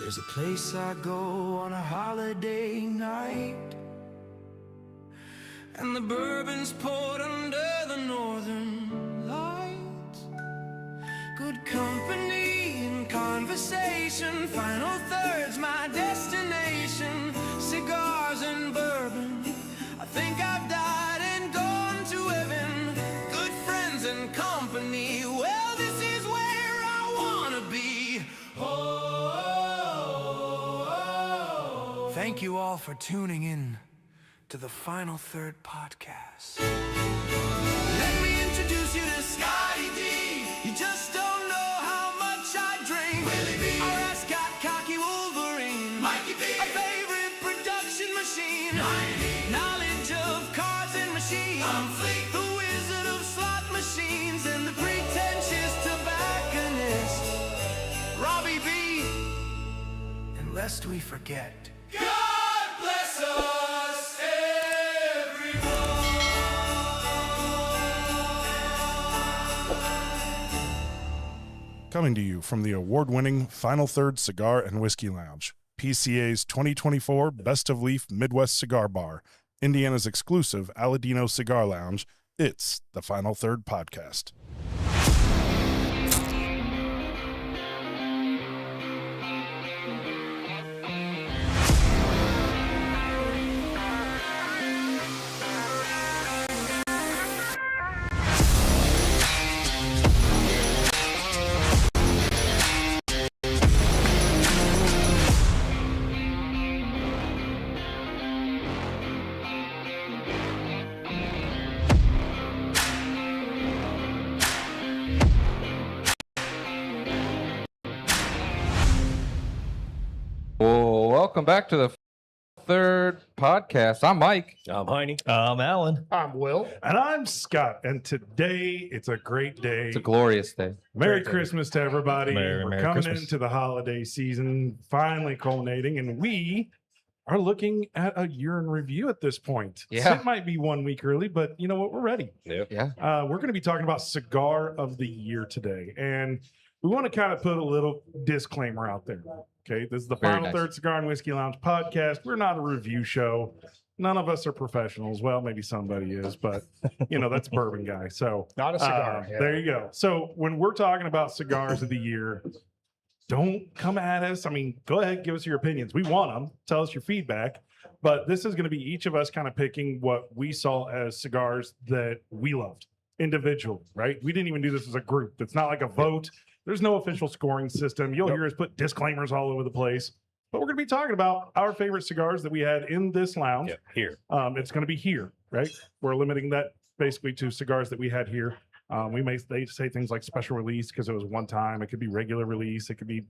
There's a place I go on a holiday night, and the bourbon's poured under the northern lights. Good company and conversation, final third's my destination. Cigars and bourbon, I think I've died and gone to heaven. Good friends and company, well, this is where I wanna be. Thank you all for tuning in to the Final Third podcast. Let me introduce you to Scotty D. You just don't know how much I drink. Willie B. Our ascot, cocky Wolverine. Mikey B. Our favorite production machine. 90. Knowledge of cars and machines. I'm Fleek. The wizard of slot machines and the pretentious tobacconist. Robbie B. And lest we forget, God bless us, everyone. Coming to you from the award-winning Final Third Cigar and Whiskey Lounge, PCA's 2024 Best of Leaf Midwest Cigar Bar, Indiana's exclusive Aladino Cigar Lounge, it's the Final Third Podcast. Welcome back to the third podcast. I'm Mike. I'm Heine. I'm Alan. I'm Will. And I'm Scott. And today, it's a great day. It's a glorious day. Merry Christmas to everybody. Merry We're coming Christmas. into the holiday season, finally culminating, and we are looking at a year in review at this point. Yeah. So it might be 1 week early, but you know what? We're ready. Yeah. We're going to be talking about Cigar of the Year today. And we want to kind of put a little disclaimer out there. Okay, this is the Very Final nice. Third Cigar and Whiskey Lounge podcast. We're not a review show. None of us are professionals. Well, maybe somebody is, but you know, that's Bourbon Guy. So Not a cigar. there you go. So when we're talking about cigars of the year, don't come at us. I mean, go ahead, give us your opinions. We want them. Tell us your feedback. But this is going to be each of us kind of picking what we saw as cigars that we loved individually, right? We didn't even do this as a group. It's not like a vote. There's no official scoring system. You'll hear us put disclaimers all over the place. But we're going to be talking about our favorite cigars that we had in this lounge. Here. It's going to be here, right? We're limiting that basically to cigars that we had here. They say things like special release because it was one time. It could be regular release. It could be,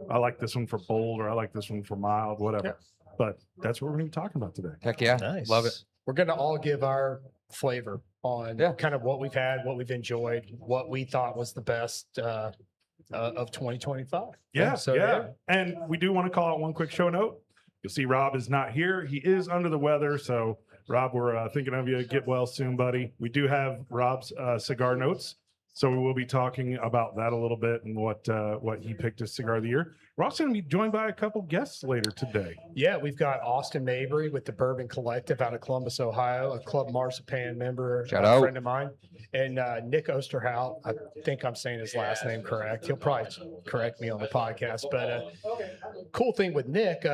I like this one for bold, or I like this one for mild, whatever. Yeah. But that's what we're going to be talking about today. Heck yeah. Nice. Love it. We're going to all give our flavor on Yeah. kind of what we've had, what we've enjoyed, what we thought was the best of 2025. Yeah. And we do want to call out one quick show note. You'll see Rob is not here. He is under the weather. So Rob, we're thinking of you. Get well soon, buddy. We do have Rob's cigar notes. So we will be talking about that a little bit and what he picked as cigar of the year. We're also going to be joined by a couple guests later today. Yeah, we've got Austin Mabry with the Bourbon Collective out of Columbus, Ohio, a Club Marzipan member, Shout a out. friend of mine, and Nick Osterhout. I think I'm saying his last name correct. He'll probably correct me on the podcast. But cool thing with Nick,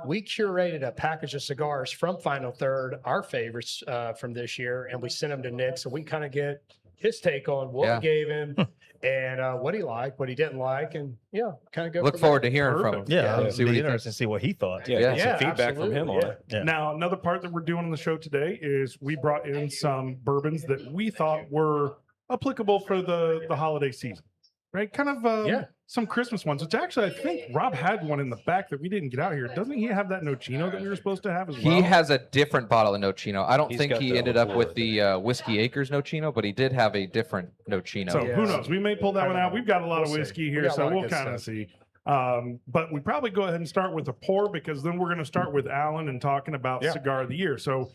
we curated a package of cigars from Final Third, our favorites from this year, and we sent them to Nick so we can kind of get his take on what we gave him and what he liked, what he didn't like, and kind of go. Look forward to hearing from him. Yeah, See it'd be what he interesting to see what he thought. Yeah. some feedback from him on it. Yeah. Now, another part that we're doing on the show today is we brought in some bourbons that we thought were applicable for the holiday season. right? Kind of Yeah. some Christmas ones, which actually I think Rob had one in the back that we didn't get out here. Doesn't he have that Nochino that we were supposed to have as well? He has a different bottle of Nochino. I don't He's think got he the ended up with Lord. the Whiskey Acres Nochino, but he did have a different Nochino. So Yeah. who knows? We may pull that I one don't out. know. We've got a lot of We'll see. whiskey We here, got a so lot of we'll good kind of stuff. see. But we probably go ahead and start with a pour because then we're going to start with Alan and talking about Yeah. cigar of the year. So,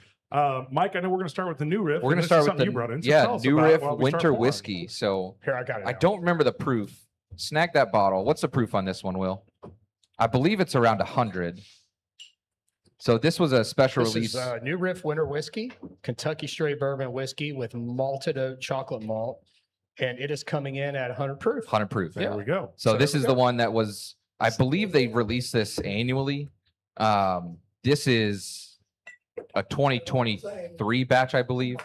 Mike, I know we're going to start with the new riff. We're and going to this is start with something the you brought in. So tell us New about it Riff while we start Winter pouring. Whiskey. So Here, I got it. I now. don't remember the proof. Snag that bottle. What's the proof on this one, Will? I believe it's around 100. So this was a special This release. is New Riff Winter Whiskey, Kentucky Straight Bourbon Whiskey with malted oat chocolate malt, and it is coming in at 100 proof. 100 proof. There we go. So So this there is we the go. one that was, I believe they release this annually. This is a 2023 batch, I believe.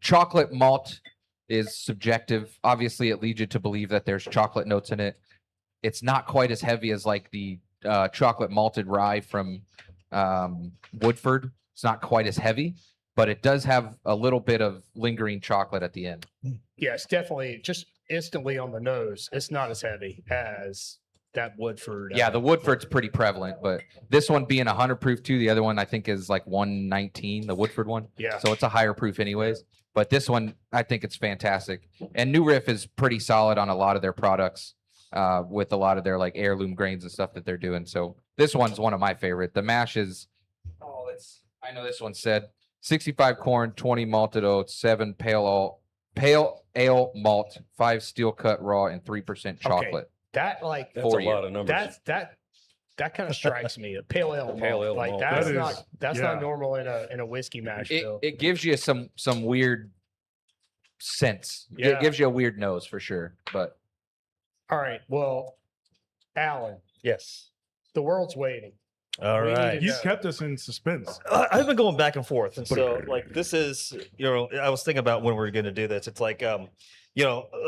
Chocolate malt is subjective. Obviously, it leads you to believe that there's chocolate notes in it. It's not quite as heavy as like the chocolate malted rye from Woodford. It's not quite as heavy, but it does have a little bit of lingering chocolate at the end. Yeah, it's definitely just instantly on the nose. It's not as heavy as that Woodford. Yeah, the Woodford's pretty prevalent, but this one being 100 proof too, the other one I think is like 119, the Woodford one. Yeah. So it's a higher proof anyways. But this one, I think it's fantastic. And New Riff is pretty solid on a lot of their products with a lot of their like heirloom grains and stuff that they're doing. So this one's one of my favorite. The mash is, I know this one said 65 corn, 20 malted oats, 7 pale ale malt, 5 steel cut raw, and 3% chocolate. That like That's a lot of numbers. that kind of strikes me. A pale ale malt. Pale ale like malt. that's That not is- that's yeah. not normal in a whiskey mash bill. It gives you some weird sense. Yeah. It gives you a weird nose for sure. But All right. Well, Alan, Yes. the world's waiting. All We need right. to You know. kept us in suspense. I've been going back and forth, and so like this is, I was thinking about when we were going to do this. It's like, a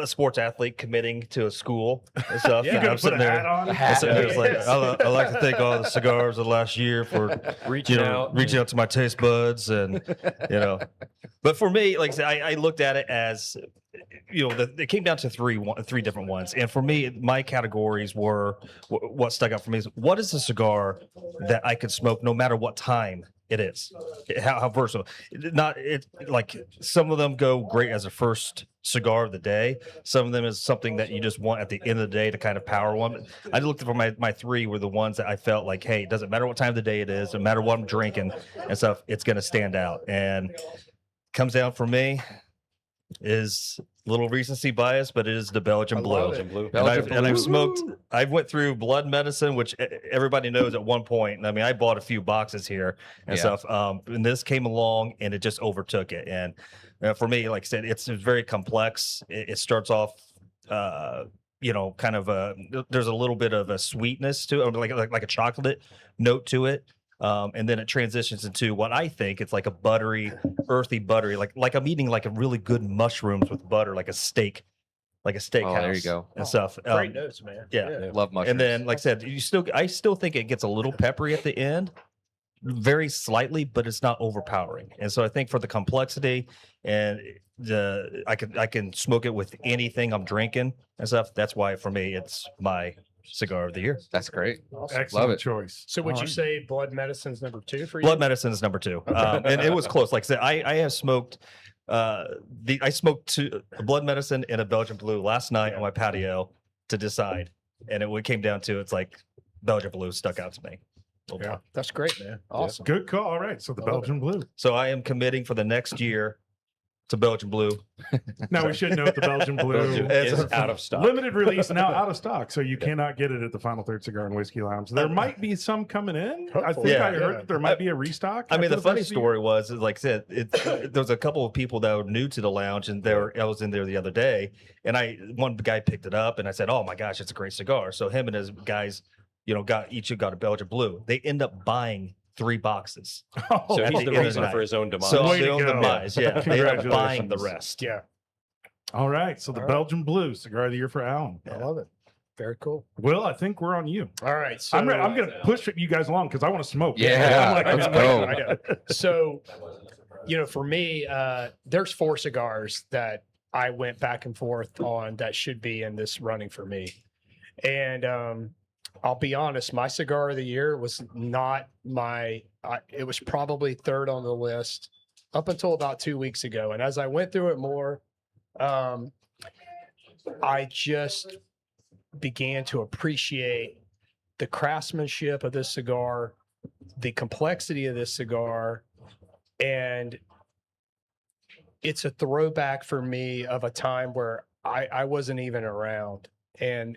sports athlete committing to a school and stuff. You're and going I'm to put a sitting hat there. on? I'm sitting there, it's like, Yes. I like to thank all the cigars of the last year for reaching out to my taste buds, and But for me, like I said, I looked at it as, it came down to three different ones, and for me, my categories were what stuck out for me is what is a cigar that I could smoke no matter what time it is, how versatile. Not it like some of them go great as a first cigar of the day. Some of them is something that you just want at the end of the day to kind of power one. I looked for my three were the ones that I felt like, hey, it doesn't matter what time of the day it is, no matter what I'm drinking and stuff, it's going to stand out. And comes down for me is a little recency bias, but it is the Belgian I Blue. love it. And I've smoked. I've went through Blood Medicine, which everybody knows at one point. And I mean, I bought a few boxes here and Yeah. stuff. And this came along and it just overtook it. And for me, like I said, it's very complex. It starts off, kind of there's a little bit of a sweetness to it, like a chocolate note to it. And then it transitions into what I think it's like a buttery, earthy, like I'm eating like a really good mushrooms with butter, like a steak, like a steakhouse. there you go. And stuff. Great notes, man. yeah. Love mushrooms. And then, like I said, I still think it gets a little peppery at the end, very slightly, but it's not overpowering. And so I think for the complexity and I can smoke it with anything I'm drinking and stuff. That's why for me it's my cigar of the year. That's great. Excellent it. choice. So would All you right. say Blood Medicine's number 2 for you? Blood Medicine is number 2, and it was close. Like I said, I have smoked. I smoked a Blood Medicine and a Belgian Blue last night on my patio to decide, and it came down to it's like Belgian Blue stuck out to me. Yeah, that's great, man. Awesome. Good call. All right. So the Love it. Belgian Blue. So I am committing for the next year to Belgian Blue. Now we should note the Belgian Blue It's is out of stock. limited release now out of stock, so you cannot get it at the Final Third Cigar and Whiskey Lounge. There might be some coming in. I think Yeah. I heard that there might be a restock. I mean, after the funny first of the story was, is like I said, there was a couple of people that were new to the lounge, and I was in there the other day, and one guy picked it up, and I said, "Oh my gosh, it's a great cigar." So him and his guys, each got a Belgian Blue. They end up buying 3 boxes. year. So At he's the the end of reason the for his own demise. So Way they to own go. demise. Yeah, they end up buying the Congratulations. rest. Yeah, All right. So the All right. Belgian Blue Cigar of the Year for Alan. I love it. Very cool. Will, I think we're on you. All right. So I'm going to push you guys along because I want to smoke. Yeah, I'm like, let's I'm go. waiting. I know. So, for me, there's 4 cigars that I went back and forth on that should be in this running for me. And I'll be honest, my cigar of the year was not it was probably third on the list up until about 2 weeks ago. And as I went through it more, I just began to appreciate the craftsmanship of this cigar, the complexity of this cigar, and it's a throwback for me of a time where I wasn't even around. And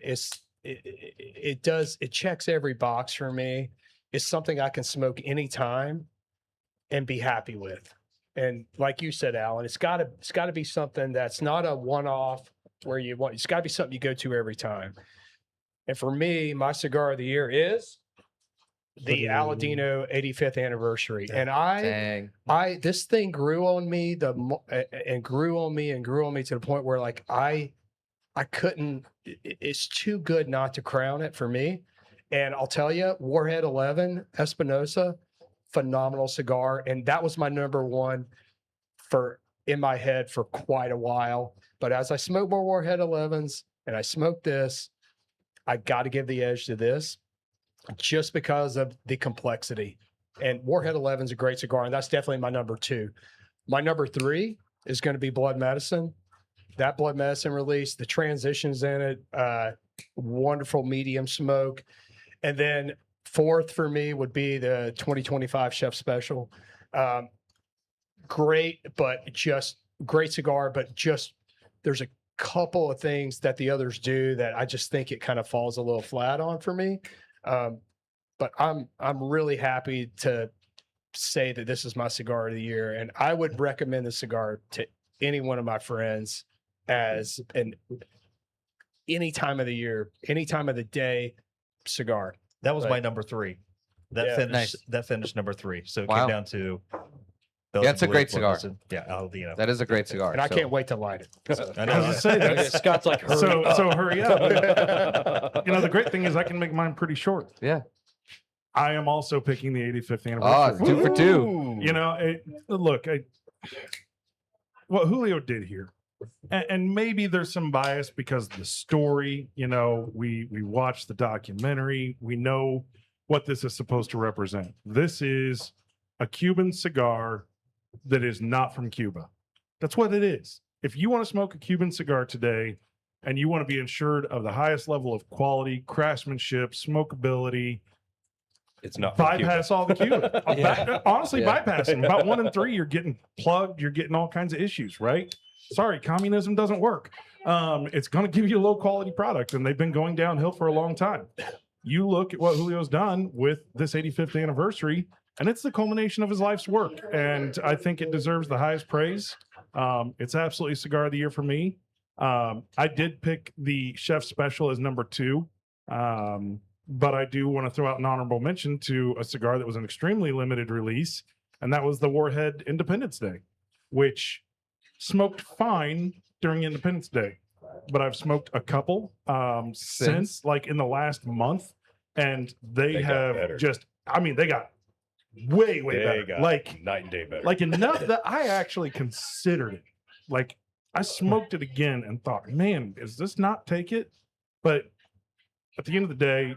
it checks every box for me. It's something I can smoke anytime and be happy with. And like you said, Alan, it's got to be something that's not a one-off where it's got to be something you go to every time. And for me, my cigar of the year is the Aladino 85th anniversary. And this thing grew on me and grew on me to the point where like I couldn't, it's too good not to crown it for me. And I'll tell you, Warhead 11 Espinosa, phenomenal cigar. And that was my number one in my head for quite a while. But as I smoke more Warhead 11s and I smoke this, I got to give the edge to this just because of the complexity. And Warhead 11 is a great cigar, and that's definitely my number 2. My number 3 is going to be Blood Medicine. That Blood Medicine release, the transitions in it, wonderful medium smoke. And then 4th for me would be the 2025 Chef Special. Great cigar, but just there's a couple of things that the others do that I just think it kind of falls a little flat on for me. But I'm really happy to say that this is my cigar of the year, and I would recommend the cigar to any one of my friends as any time of the year, any time of the day cigar. That was my number 3. That finished number 3. So it came down to. Yeah, it's a great cigar. Yeah, Aladino. That is a great cigar. And I can't wait to light it. I know. I was gonna say that. Scott's like, hurry So hurry up. The great thing is I can make mine pretty short. Yeah. I am also picking the 85th Oh, anniversary. 2 for 2. Look, what Julio did here, and maybe there's some bias because of the story. We watched the documentary. We know what this is supposed to represent. This is a Cuban cigar that is not from Cuba. That's what it is. If you want to smoke a Cuban cigar today and you want to be assured of the highest level of quality, craftsmanship, smokability, It's not bypass all the Cuban. Honestly, Yeah. bypassing. About 1 in 3, you're getting plugged. You're getting all kinds of issues, right? Sorry, communism doesn't work. It's going to give you a low quality product, and they've been going downhill for a long time. You look at what Julio's done with this 85th anniversary, and it's the culmination of his life's work. And I think it deserves the highest praise. It's absolutely cigar of the year for me. I did pick the Chef Special as number 2. But I do want to throw out an honorable mention to a cigar that was an extremely limited release, and that was the Warhead Independence Day, which smoked fine during Independence Day. But I've smoked a couple since like in the last month, and they have better. they got way They better. got Like night and day better. like enough that I actually considered it. Like I smoked it again and thought, man, is this not take it? But at the end of the day,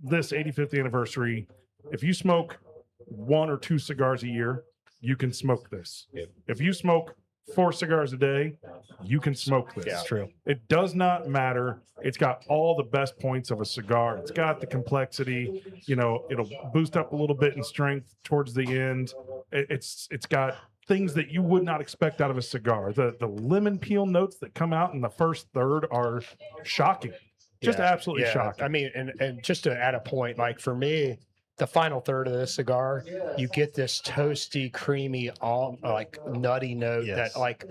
this 85th anniversary, if you smoke 1 or 2 cigars a year, you can smoke this. Yep. If you smoke 4 cigars a day, you can smoke this. It's true. It does not matter. It's got all the best points of a cigar. It's got the complexity. It'll boost up a little bit in strength towards the end. It's got things that you would not expect out of a cigar. The lemon peel notes that come out in the first third are shocking. Just absolutely shocking. I mean, and just to add a point, like for me, the final third of this cigar, you get this toasty, creamy, like nutty note Yes. that like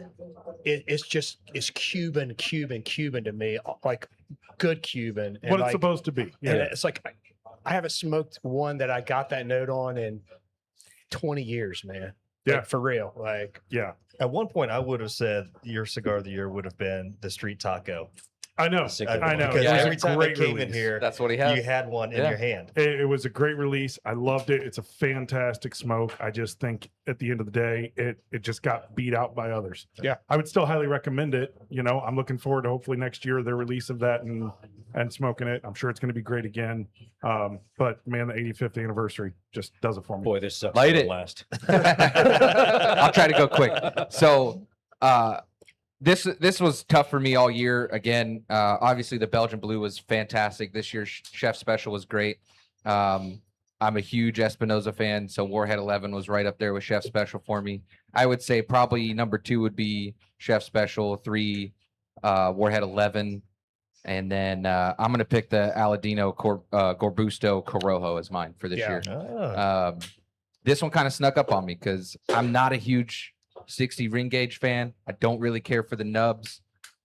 it's Cuban to me, like good Cuban. And What like, it's supposed to be. and Yeah. it's like I haven't smoked one that I got that note on in 20 years, man. Yeah. Like, for real. Like Yeah. At one point, I would have said your cigar of the year would have been the Street Taco. I know. I know. Because It was a every time I great came in release. here, That's what he had. you had one in Yeah. your hand. It was a great release. I loved it. It's a fantastic smoke. I just think at the end of the day, it just got beat out by others. Yeah. I would still highly recommend it. You know, I'm looking forward to hopefully next year their release of that and smoking it. I'm sure it's going to be great again. But man, the 85th anniversary just does it for me. Boy, this sucks. Light to it. Last. I'll try to go quick. So this was tough for me all year. Again, obviously the Belgian Blue was fantastic. This year's Chef Special was great. I'm a huge Espinosa fan, so Warhead 11 was right up there with Chef Special for me. I would say probably number 2 would be Chef Special, 3 Warhead 11, and then I'm gonna pick the Aladino Gorbusto Corojo as mine for this Yeah. year. Ah. This one kind of snuck up on me because I'm not a huge 60 ring gauge fan. I don't really care for the nubs.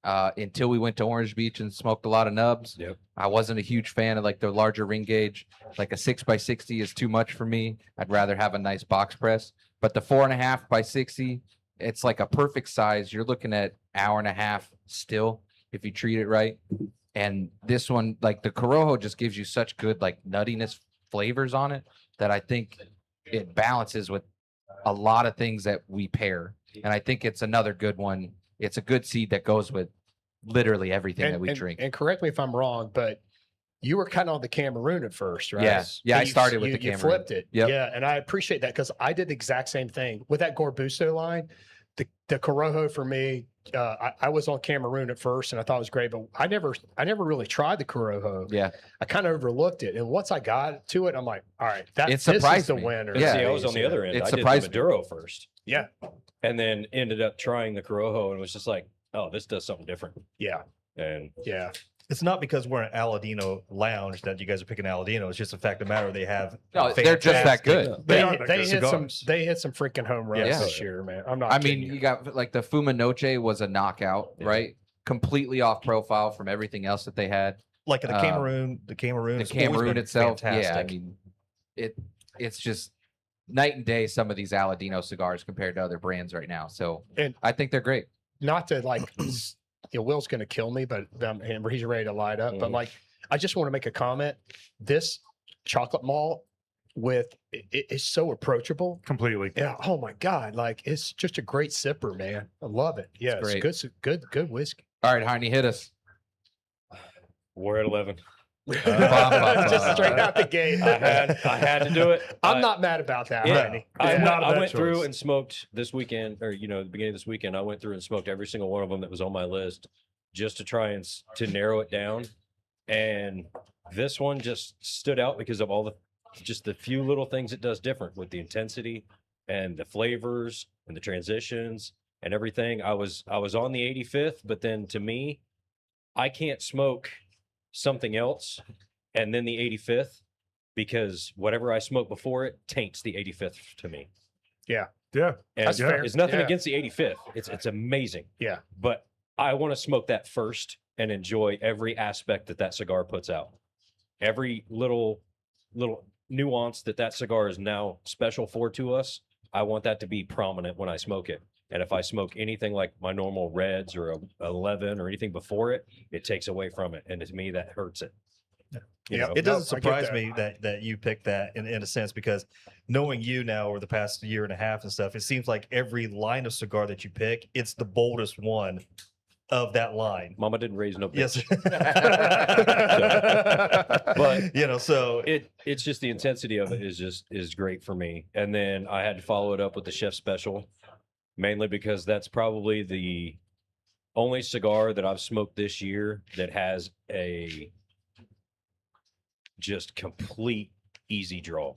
Until we went to Orange Beach and smoked a lot of nubs. Yep. I wasn't a huge fan of like the larger ring gauge. Like a 6x60 is too much for me. I'd rather have a nice box press. But the 4.5x60, it's like a perfect size. You're looking at hour and a half still if you treat it right. And this one, like the Corojo, just gives you such good like nuttiness flavors on it that I think it balances with a lot of things that we pair. And I think it's another good one. It's a good seed that goes with literally everything that we drink. And correct me if I'm wrong, but you were kind of on the Cameroon at first, right? Yeah. Yeah, And I started with the you Cameroon. flipped it. Yep. Yeah, and I appreciate that because I did the exact same thing with that Gorbusto line. The Corojo for me, I was on Cameroon at first and I thought it was great, but I never really tried the Corojo. Yeah. I kind of overlooked it, and once I got to it, I'm like, all right, It this is surprised the me. winner. Yeah. See, I was on the other end. It I did the surprised me. Maduro first. Yeah. And then ended up trying the Corojo and was just like, oh, this does something different. Yeah, And yeah. It's not because we're an Aladino lounge that you guys are picking Aladino. It's just a fact of the matter. They have No, they're just that fantastic- good. They are that They good. hit some freaking home runs Yeah. this year, man. I'm not. I kidding mean, you got like the Fuma Noche was a knockout, Yeah. right? Completely off profile from everything else that they had. Like the Cameroon, the Cameroon, The has always Cameroon been itself, yeah. I fantastic. mean, it's just night and day. Some of these Aladino cigars compared to other brands right now. So And- I think they're great. not to like, Will's going to kill me, but he's ready to light up. But like, I just want to make a comment. This chocolate malt is so approachable. Completely. Yeah. Oh my God. Like it's just a great sipper, man. I love it. Yeah. It's great. good whiskey. All right, Heine, hit us. we're at 11. Just straight out the gate. I had to do it. I'm not mad about that, Yeah, Randy. I, It's not a I bad went through choice. and smoked this weekend, or the beginning of this weekend. I went through and smoked every single one of them that was on my list, just to try and to narrow it down. And this one just stood out because of all the few little things it does different with the intensity and the flavors and the transitions and everything. I was on the 85th, but then to me, I can't smoke something else and then the 85th because whatever I smoke before it taints the 85th to me. Yeah. And That's fair. it's nothing Yeah. against the 85th. It's amazing. Yeah. But I want to smoke that first and enjoy every aspect that cigar puts out. Every little nuance that cigar is now special for to us. I want that to be prominent when I smoke it. And if I smoke anything like my normal reds or a 11 or anything before it, it takes away from it. And to me, that hurts it. You Yeah. know? It doesn't Nope, I get surprise me that you picked that in a sense, because knowing you now over the past year and a half and stuff, it seems like every line of cigar that you pick, it's the boldest one of that line. Mama didn't raise no bitch. Yes. But you know, so it's just the intensity of it is great for me. And then I had to follow it up with the Chef Special, mainly because that's probably the only cigar that I've smoked this year that has a just complete easy draw.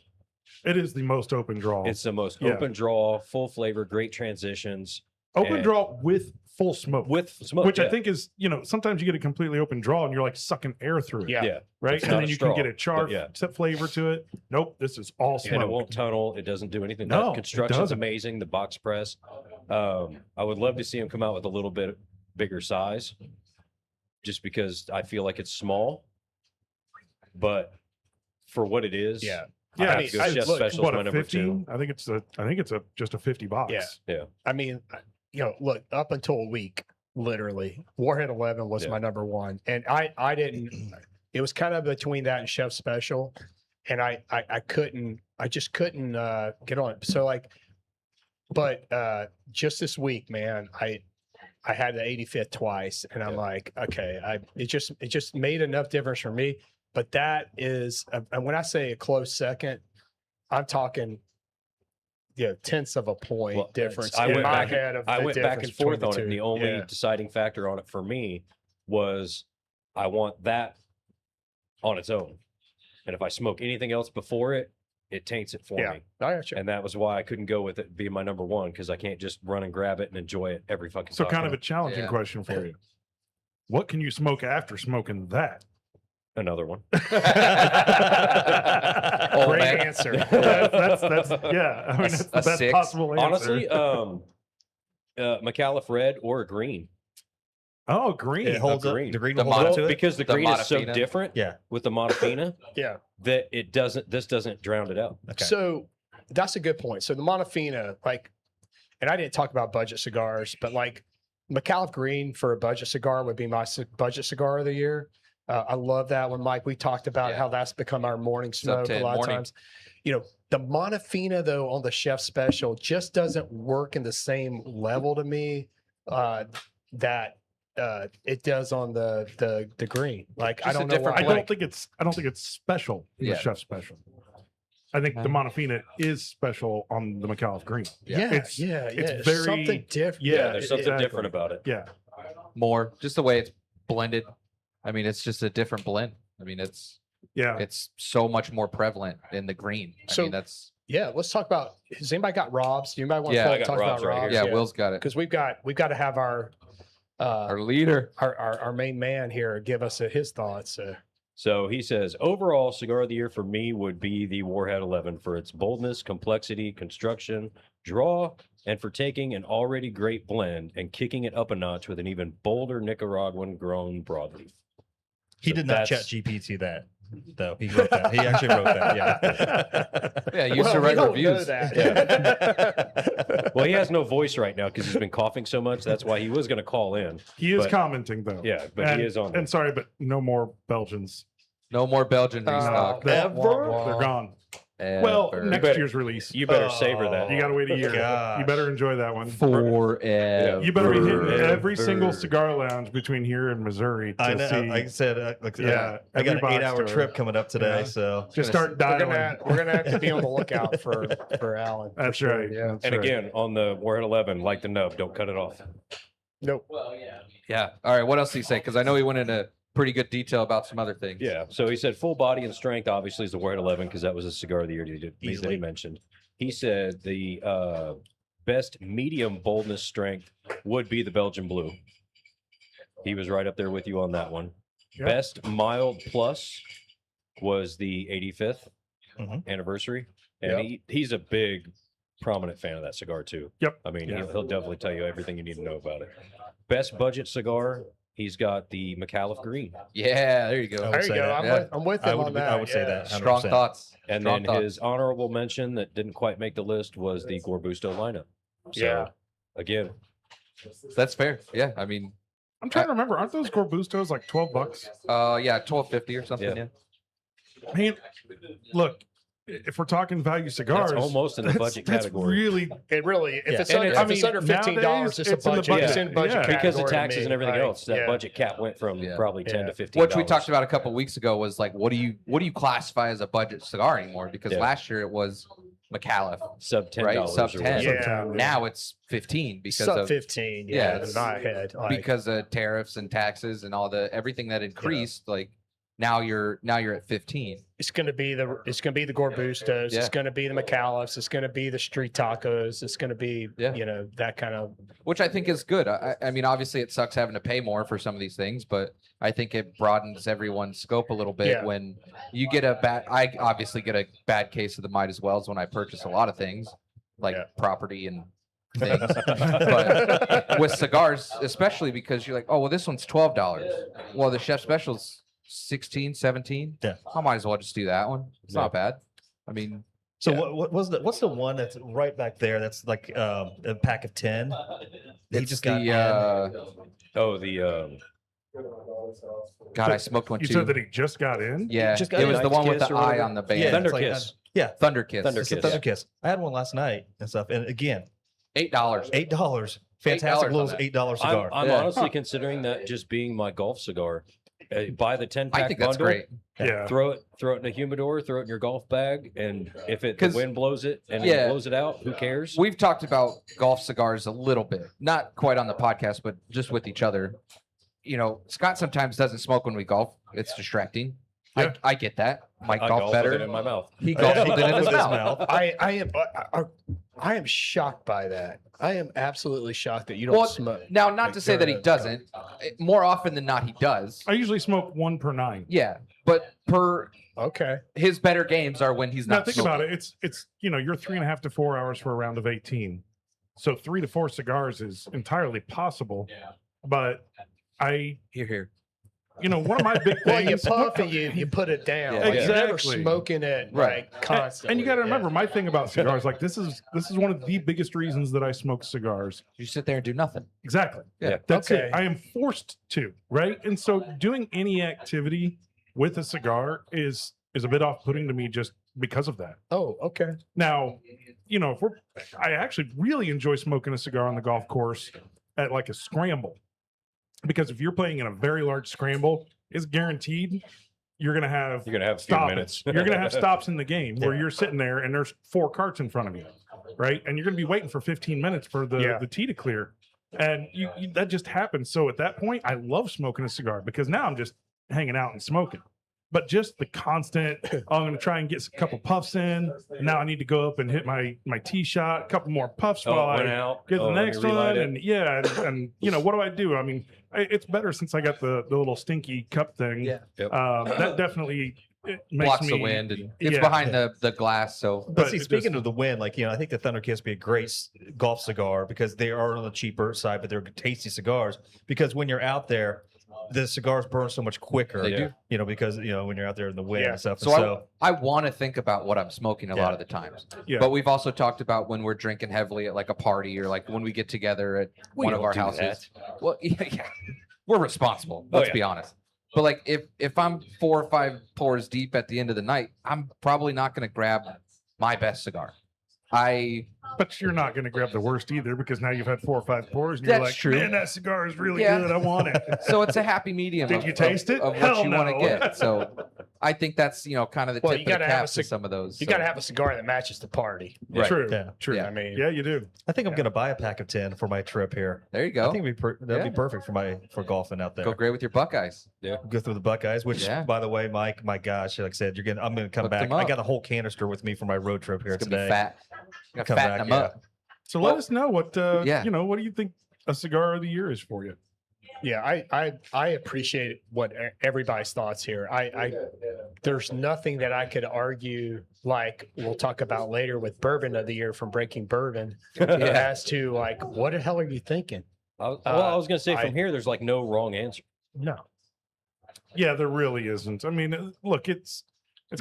It is the most open draw. It's the most Yeah. open draw, full flavor, great transitions Open and- draw with full smoke. with smoke. which I yeah. think is, sometimes you get a completely open draw and you're like sucking air through it. Yeah. yeah. Right. It's And not then a you straw, can get a char but yeah. flavor to it. Nope. This is all And it smoke. won't tunnel. It doesn't do anything. No, The it construction's doesn't. amazing. The box press. I would love to see him come out with a little bit bigger size, just because I feel like it's small. But for what it is, Yeah. I Yeah, have mean, to go Chef look, Special's What, my a number 15? 2. I think it's just a 50 box. Yeah. Yeah. I mean, look, up until a week, literally. Warhead 11 was Yeah. my number one, and I didn't. It was kind of between that and Chef Special, and I just couldn't get on it. So like, but just this week, man, I had the 85th twice, and I'm like, okay, it just made enough difference for me. But that is, and when I say a close second, I'm talking, tenths of a point Well, difference I in went my back. head. Of I the went back difference and forth between on it. And two. the only Yeah. deciding factor on it for me was I want that on its own, and if I smoke anything else before it, it taints it for Yeah. me. I got you. And that was why I couldn't go with it being my number one, because I can't just run and grab it and enjoy it every fucking So time. kind of a challenging Yeah. question for you. What can you smoke after smoking that? Another one. Oh, Great man. answer. That's yeah. I mean, that's the A best 6? possible answer. Honestly, McAuliffe red or a green. Oh, green. It holds up. green. The green The will hold up mono- to it. Because the The green is so Monofina. different Yeah. with the Monofina Yeah. that this doesn't drown it out. Okay. So that's a good point. So the Monofina, like, and I didn't talk about budget cigars, but like McAuliffe Green for a budget cigar would be my budget cigar of the year. I love that one, Mike. We talked about Yeah. how that's become our morning up smoke to a lot morning. of times. The Monofina though on the Chef Special just doesn't work in the same level to me that it does on the green. Like I Just a don't know different why. I blend. don't think it's special in Yeah. the chef special. I think the Monofina is special on the McAuliffe Green. Yeah, It's- yeah, it's It's very- something different. Yeah, There's something exactly. different about it. Yeah. More just the way it's blended. I mean, it's just a different blend. I mean, it's Yeah. so much more prevalent in the green. I So- mean, that's Yeah, let's talk about. Has anybody got Rob's? Do anybody want Yeah, to I got talk Rob's about right Rob's? here. yeah. Will's got it. Because we've got to have our Leader. our main man here give us his thoughts. So he says, overall cigar of the year for me would be the Warhead 11 for its boldness, complexity, construction, draw, and for taking an already great blend and kicking it up a notch with an even bolder Nicaraguan grown broadleaf. He So did not chat that's- GPT that, though. He wrote that. He actually wrote that. Yeah. Yeah, used to we write don't reviews. know that. Well, he has no voice right now because he's been coughing so much. That's why he was going to call in. He is But- commenting though. Yeah, but and, he is on. And sorry, but no more Belgians. No more Belgian restock. They're Ever? gone. Well, Ever. next better- year's release. You better savor that. You got to wait a year. gosh. You better enjoy that one. Forever. You better be hitting every Ever. single cigar lounge between here and Missouri to I know. see. Like I said, Yeah, I got every an box 8-hour store. trip coming up today. Yeah. So just start we're dialing. gonna have to be on the lookout for Alan. for That's sure, right. Yeah. That's And right. again, on the Warhead 11, like the nub, don't cut it off. Nope. Yeah. All right. What else did he say? Because I know he went into pretty good detail about some other things. Yeah. So he said full body and strength, obviously, is the Warhead 11 because that was a cigar of the year that he Easily. mentioned. He said the best medium boldness strength would be the Belgian Blue. He was right up there with you on that one. Yeah. Best mild plus was the 85th Mhm. anniversary. And he's a big, prominent fan of that cigar, too. Yep. I mean, Yeah. he'll definitely tell you everything you need to know about it. Best budget cigar, he's got the McAuliffe Green. Yeah. There you go. I would There you say go. that. I'm with him on that. I would say yeah. that. Strong 100%. thoughts. And Strong then thoughts. his honorable mention that didn't quite make the list was the Gorbusto lineup. So, Yeah. again, That's fair. Yeah. I mean, I'm trying to remember. Aren't those Gorbustos like $12? yeah, 1250 or something. Yeah. Yeah. Man, look, if we're talking value cigars, that's almost in the budget that's category. really It really, if Yeah. it's And under, it's- if it's I under mean, $15, nowadays, it's a it's in the budget. budget. It's in budget Yeah. because of category to taxes me. and everything Like, else, that yeah. budget cap went from Yeah. probably 10 Yeah. to 15. Which we talked about a couple weeks ago was like, what do you classify as a budget cigar anymore? Because Yeah. last year it was McAuliffe. sub $10, Right, sub or 10. whatever. Yeah. Now it's 15 because Sub of 15. yeah, Yeah, it's- in my head. Like, because of tariffs and taxes and all the everything that increased. Like now you're at 15. it's gonna be the Gorbustos. Yeah. It's gonna be the McAuliffes. It's gonna be the street tacos. It's gonna be Yeah. that kind of. Which I think is good. I mean, obviously it sucks having to pay more for some of these things, but I think it broadens everyone's scope a little bit Yeah. when you get I obviously get a bad case of the might as well's when I purchase a lot of things like Yeah. property and things. But with cigars, especially because you're like, oh, well, this one's $12. Well, the chef special's 16, 17. Yeah. I might as well just do that one. It's Yeah. not bad. I mean, So Yeah. what's the one that's right back there? That's like a pack of 10. He It's just got the Oh, the God, I smoked one You too. said that he just got in? Yeah, just got it was the Knight's one with Kiss the or eye whatever. on the band. Yeah, Thunder it's like, Kiss. yeah, Thunder Kiss. Thunder it's a Kiss. Thunder Kiss. I had one last night and stuff, and again, $8. $8. Fantastic $8 little on that. $8 cigar. I'm Yeah. honestly considering that just being my golf cigar. Buy the 10-pack I think that's bundle. great. Yeah. Throw it in a humidor. Throw it in your golf bag, and if the 'Cause- wind blows it and yeah. it blows it out, who cares? We've talked about golf cigars a little bit, not quite on the podcast, but just with each other. You know, Scott sometimes doesn't smoke when we golf. It's distracting. Yeah. I get that. Mike I golf golf with better. it in my mouth. He golfs with it in his mouth. I am shocked by that. I am absolutely shocked that you don't Well, smoke. now, not like to say that he during a doesn't. More often than not, he does. I usually smoke 1 per 9. Yeah, but Okay. his better games are when he's Now not think smoking. about it. It's you're 3.5 to 4 hours for a round of 18. So 3 to 4 cigars is entirely possible. But Here. one of my big Well, you things. puff and you put it down. Yeah. Like, you're never Exactly. smoking it Right. like constantly. And you got to Yeah. remember, my thing about cigars, like this is one of the biggest reasons that I smoke cigars. You sit there and do nothing. Exactly. Yeah. That's Okay. it. I am forced to, right? And so doing any activity with a cigar is a bit off-putting to me just because of that. Oh, okay. Now, if I actually really enjoy smoking a cigar on the golf course at like a scramble, because if you're playing in a very large scramble, it's guaranteed you're gonna have You're gonna have a few stops. minutes. You're gonna have stops in the game where you're sitting there and there's 4 carts in front of you, right? And you're gonna be waiting for 15 minutes for the tee to clear, and you that just happens. So at that point, I love smoking a cigar because now I'm just hanging out and smoking. But just the constant, I'm going to try and get a couple puffs in. Now I need to go up and hit my tee shot, a couple more puffs Oh, while it went I out. get the Let me next relight one. it. And what do I do? I mean, it's better since I got the little stinky cup thing. Yeah. Yep. That definitely makes Blocks me, the wind and it's yeah. behind the glass. So But But see, it speaking just- of the wind, I think the Thunder Kiss would be a great golf cigar because they are on the cheaper side, but they're tasty cigars. Because when you're out there, the cigars burn so much quicker. They do. Because when you're out there in the wind Yeah. and stuff. So And I want to think about what I'm smoking a Yeah. lot of the times. Yeah. But we've also talked about when we're drinking heavily at like a party or like when we get together at We one of don't our do houses. Well, yeah, we're responsible. Oh, Let's yeah. be honest. But like if I'm 4 or 5 pours deep at the end of the night, I'm probably not going to grab my best cigar. But you're not going to grab the worst either because now you've had 4 or 5 pours and you're That's like, true. man, that cigar is really Yeah. good. I want it. So it's a happy medium. Did of, you taste of, it? Of what Hell you want to no. get. So I think that's kind of the Well, tip you of the gotta have cap a to cig- some of those. You so. got to have a cigar that matches the party. Right. True. Yeah. True. Yeah. I mean, Yeah, you do. I think I'm going to buy a pack of 10 for my trip here. There you I go. think that'd Yeah. be perfect for golfing out there. Go great with your Buckeyes. Go through the Buckeyes, which, Yeah. by the way, Mike, my gosh, like I said, I'm going to come Hook back. them I up. got a whole canister with me for my road trip here It's gonna today. be fat. You gotta Come fatten back, them yeah. up. So Well, let us know what yeah. what do you think a cigar of the year is for you? yeah, I appreciate what everybody's thoughts here. There's nothing that I could argue like we'll talk about later with bourbon of the year from Breaking Bourbon as to like what the hell are you thinking? I was going to say I- from here, there's like no wrong answer. No. Yeah, there really isn't. I mean, look, it's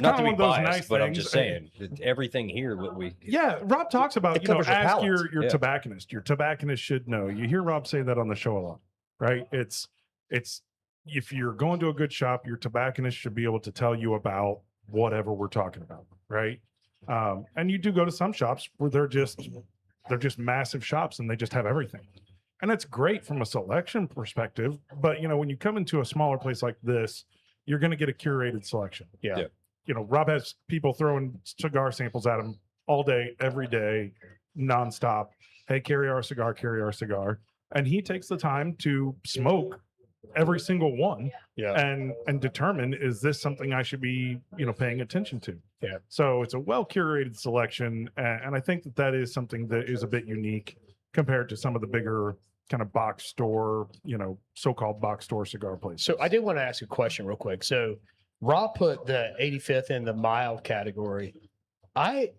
Not kind to of be one of those biased, nice but things. I'm just saying that everything here, what we Yeah, Rob talks about, It covers your ask palate. your Yeah. tobacconist. Your tobacconist should know. You hear Rob say that on the show a lot, right? It's if you're going to a good shop, your tobacconist should be able to tell you about whatever we're talking about, right? And you do go to some shops where they're just massive shops and they just have everything. And that's great from a selection perspective, but when you come into a smaller place like this, you're going to get a curated selection. Yeah. Rob has people throwing cigar samples at him all day, every day, nonstop. Hey, carry our cigar. And he takes the time to smoke every single one Yeah. and determine, is this something I should be, paying attention to? Yeah. So it's a well curated selection. And I think that is something that is a bit unique compared to some of the bigger kind of box store, so-called box store cigar places. So I did want to ask a question real quick. So Rob put the 85th in the mild category. I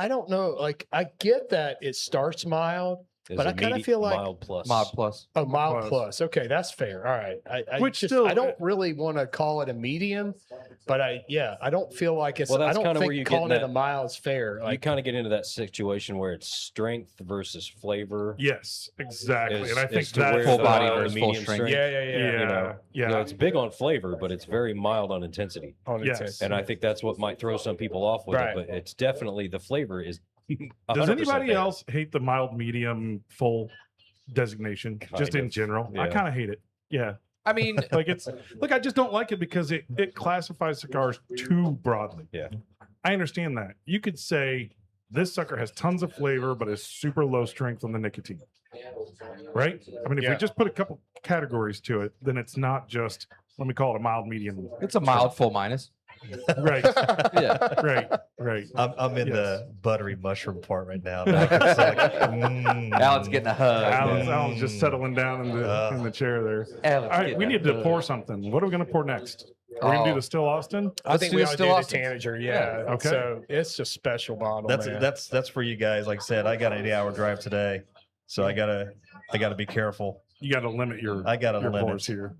don't know. Like I get that it starts mild, Is But a I kinda medium- feel like- mild plus. Mod plus. Oh, mild Plus. plus. Okay, that's fair. All right. I Which just, still- I don't really want to call it a medium, but I don't feel like it's. Well, that's I don't kinda where think you get calling it that- a mild is fair. You Like, kind of get into that situation where it's strength versus flavor. Yes, exactly. Is- And I think is to that's where Full the body mild versus and full medium strength. yeah, yeah, You know, yeah. You know, it's big on flavor, but it's very mild on intensity. on Yes. its And I think that's what might throw some people off with Right. it. But it's definitely the flavor is. Does 100% anybody there. else hate the mild, medium, full designation? Just Kind in of, general, I yeah. kind of hate it. Yeah, I mean, like it's look, I just don't like it because it classifies cigars too broadly. Yeah. I understand that. You could say this sucker has tons of flavor, but is super low strength on the nicotine. Right? I mean, if we Yeah. just put a couple categories to it, then it's not just let me call it a mild, medium. it's a mild full minus. Right, Yeah. right. I'm in Yes. the buttery mushroom part right now. Like, it's like, Alan's getting a hug. Alan's just settling down in the chair there. Alan's All right, getting we a need to hug. pour something. What are we going to pour next? Are we going to do Oh. the Still Austin? I Let's think do we the ought to Still do the Austins. Tanager. Yeah. Yeah, okay. So it's a special bottle. man. that's for you guys. Like I said, I got an 8-hour drive today, so I gotta be careful. You got to limit your I gotta your limit. pours here.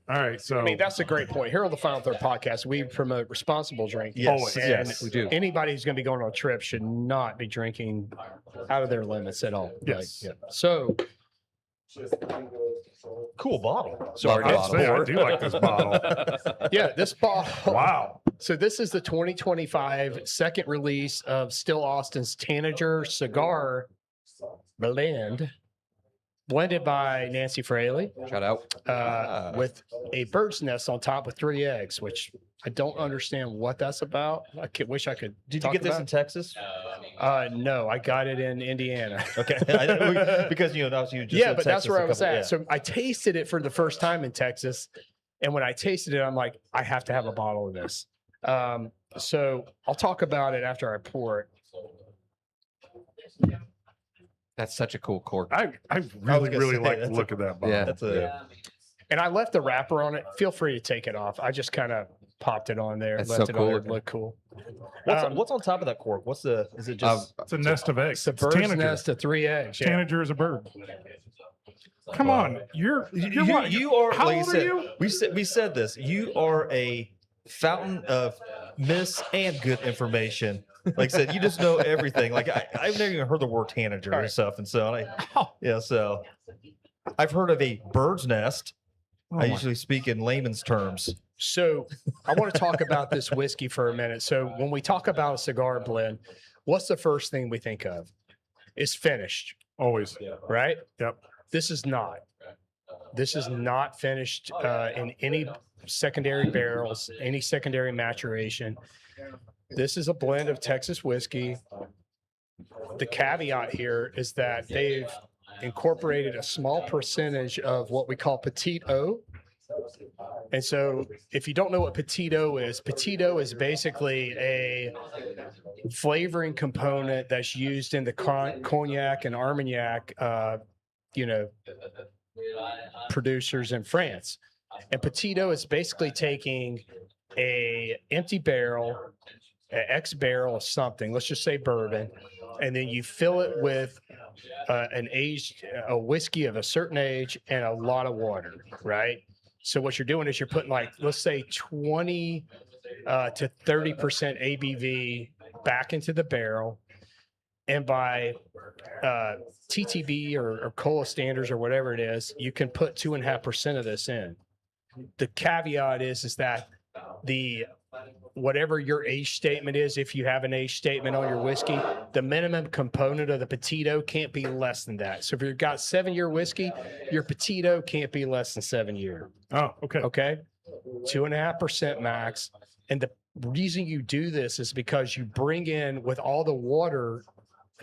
All right, so I mean, that's a great point. Here on the Final Third podcast, we promote responsible drinking. Yes, Always. And yes. We do. Anybody who's going to be going on a trip should not be drinking out of their limits at all. Yes. Like, yeah. So Cool bottle. Sorry, I'd bottle. say I do like this bottle. yeah, this bottle. Wow. So this is the 2025 second release of Still Austin's Tanager Cigar blend, blended by Nancy Fraley, Shout out. with a bird's nest on top with 3 eggs, which I don't understand what that's about. Wish I could. Did you talk get this about in Texas? it. No, I got it in Indiana. Okay, because obviously you just Yeah, said but that's Texas where a I was couple- at. yeah. So I tasted it for the first time in Texas, and when I tasted it, I'm like, I have to have a bottle of this. So I'll talk about it after I pour it. That's such a cool cork. I was really, gonna really say, like the that's look of that bottle. Yeah. That's a And I left the wrapper on it. Feel free to take it off. I just kind of popped it on there, That's left so it cool on there, looking. look cool. what's on top of that cork? Is it just It's a nest of eggs. It's a It's bird's tanager. nest of 3 eggs. Yeah. Tanager is a bird. Come on, you're you are How like old you are said, you? we said this. You are a fountain of miss and good information. Like I said, you just know everything. Like I've never even heard the word tanager All and right. stuff, and so so I've heard of a bird's nest. Oh I my- usually speak in layman's terms. So I want to talk about this whiskey for a minute. So when we talk about a cigar blend, what's the first thing we think of? It's finished, always. right? Yep. This is not. This is not finished in any secondary barrels, any secondary maturation. This is a blend of Texas whiskey. The caveat here is that they've incorporated a small percentage of what we call petite O. And so if you don't know what petite O is basically a flavoring component that's used in the cognac and Armagnac, producers in France. And petite O is basically taking a empty barrel, an X barrel of something, let's just say bourbon, and then you fill it with a whiskey of a certain age and a lot of water, right? So what you're doing is you're putting like, let's say 20 to 30% ABV back into the barrel. And by TTB or cola standards or whatever it is, you can put 2.5% of this in. The caveat is that whatever your age statement is, if you have an age statement on your whiskey, the minimum component of the petito can't be less than that. So if you've got 7-year whiskey, your petito can't be less than 7 year. Oh, okay. Okay. 2.5% max. And the reason you do this is because you bring in with all the water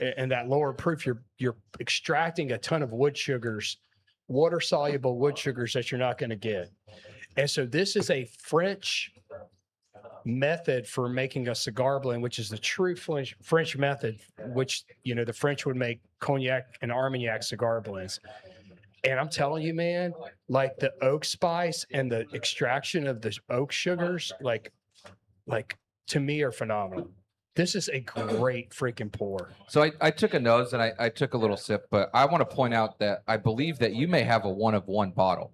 and that lower proof, you're extracting a ton of wood sugars, water soluble wood sugars that you're not going to get. And so this is a French method for making a cigar blend, which is the true French method, which, the French would make cognac and Armagnac cigar blends. And I'm telling you, man, like the oak spice and the extraction of the oak sugars, like to me are phenomenal. This is a great freaking pour. So I took a nose and I took a little sip, but I want to point out that I believe that you may have a 1 of 1 bottle.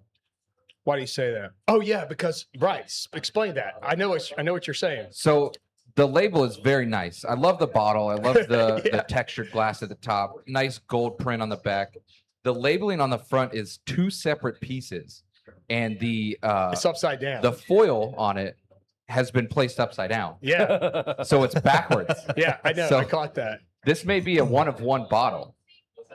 Why do you say that? Oh yeah, because right. Explain that. I know what you're saying. So the label is very nice. I love the bottle. I love the Yeah. textured glass at the top. Nice gold print on the back. The labeling on the front is 2 separate pieces, and It's upside down. the foil on it has been placed upside down, Yeah, so it's backwards. yeah, I know. So- I caught that. This may be a 1 of 1 bottle.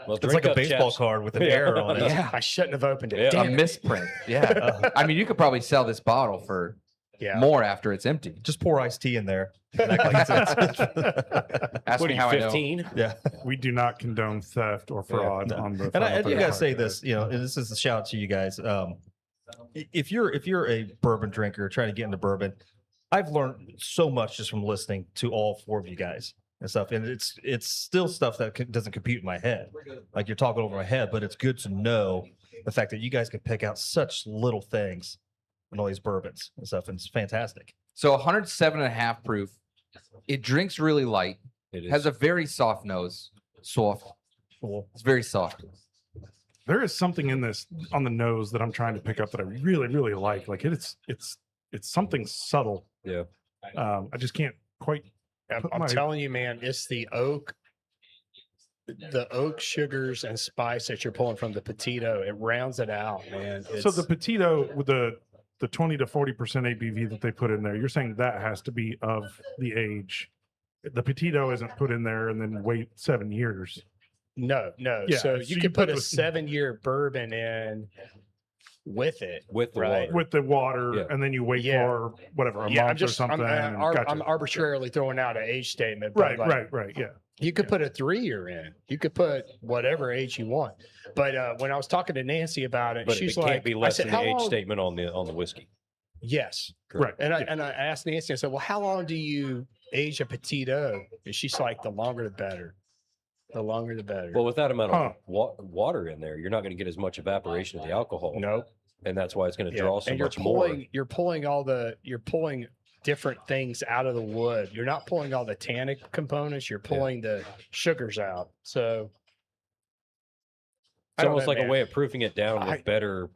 Well, It's drink like a up, baseball chaps. card with an Yeah. arrow on it. Yeah, I shouldn't have opened it. Yeah. a Damn it. misprint. Yeah, I mean, you could probably sell this bottle for Yeah. more after it's empty. Just pour iced tea in there. And act like it's- Ask What me are how you, I know. 15? yeah. We do not condone theft or fraud No. on the. And I Final do Third gotta say podcast. this, and this is a shout out to you guys. If you're a bourbon drinker trying to get into bourbon, I've learned so much just from listening to all 4 of you guys and stuff. And it's still stuff that doesn't compute in my head. Like you're talking over my head, but it's good to know the fact that you guys can pick out such little things in all these bourbons and stuff. And it's fantastic. So 107.5 proof. It drinks really light. It is. Has a very soft nose. Soft. Cool. It's very soft. There is something in this on the nose that I'm trying to pick up that I really, really like. Like it's something subtle. Yeah. I just can't quite. I'm my- telling you, man, it's the oak sugars and spice that you're pulling from the Petito. It rounds it out, man. So the Petito with the 20 to 40% ABV that they put in there, you're saying that has to be of the age. The Petito isn't put in there and then wait 7 years. no. Yeah, So so you you could put put a the- 7-year bourbon in with it. With the Right. water. With the water, Yeah. and then you wait Yeah. for whatever, a Yeah, month I'm just or something. and gotcha. I'm arbitrarily throwing out an age statement. but Right, like, right, yeah. You could put a 3-year in. You could put whatever age you want. But when I was talking to Nancy about it, But she's it like, can't be I less said, than the how age long? statement on the whiskey. Yes. Right. And I asked Nancy, I said, well, how long do you age a Petito? And she's like, the longer the better. The longer the better. Well, with that amount of Huh. water in there, you're not going to get as much evaporation of the alcohol. no. And that's why it's going to Yeah. draw so And you're much more. you're pulling different things out of the wood. You're not pulling all the tannic components. You're pulling the sugars out. So It's almost like a way of proofing it down I- with better.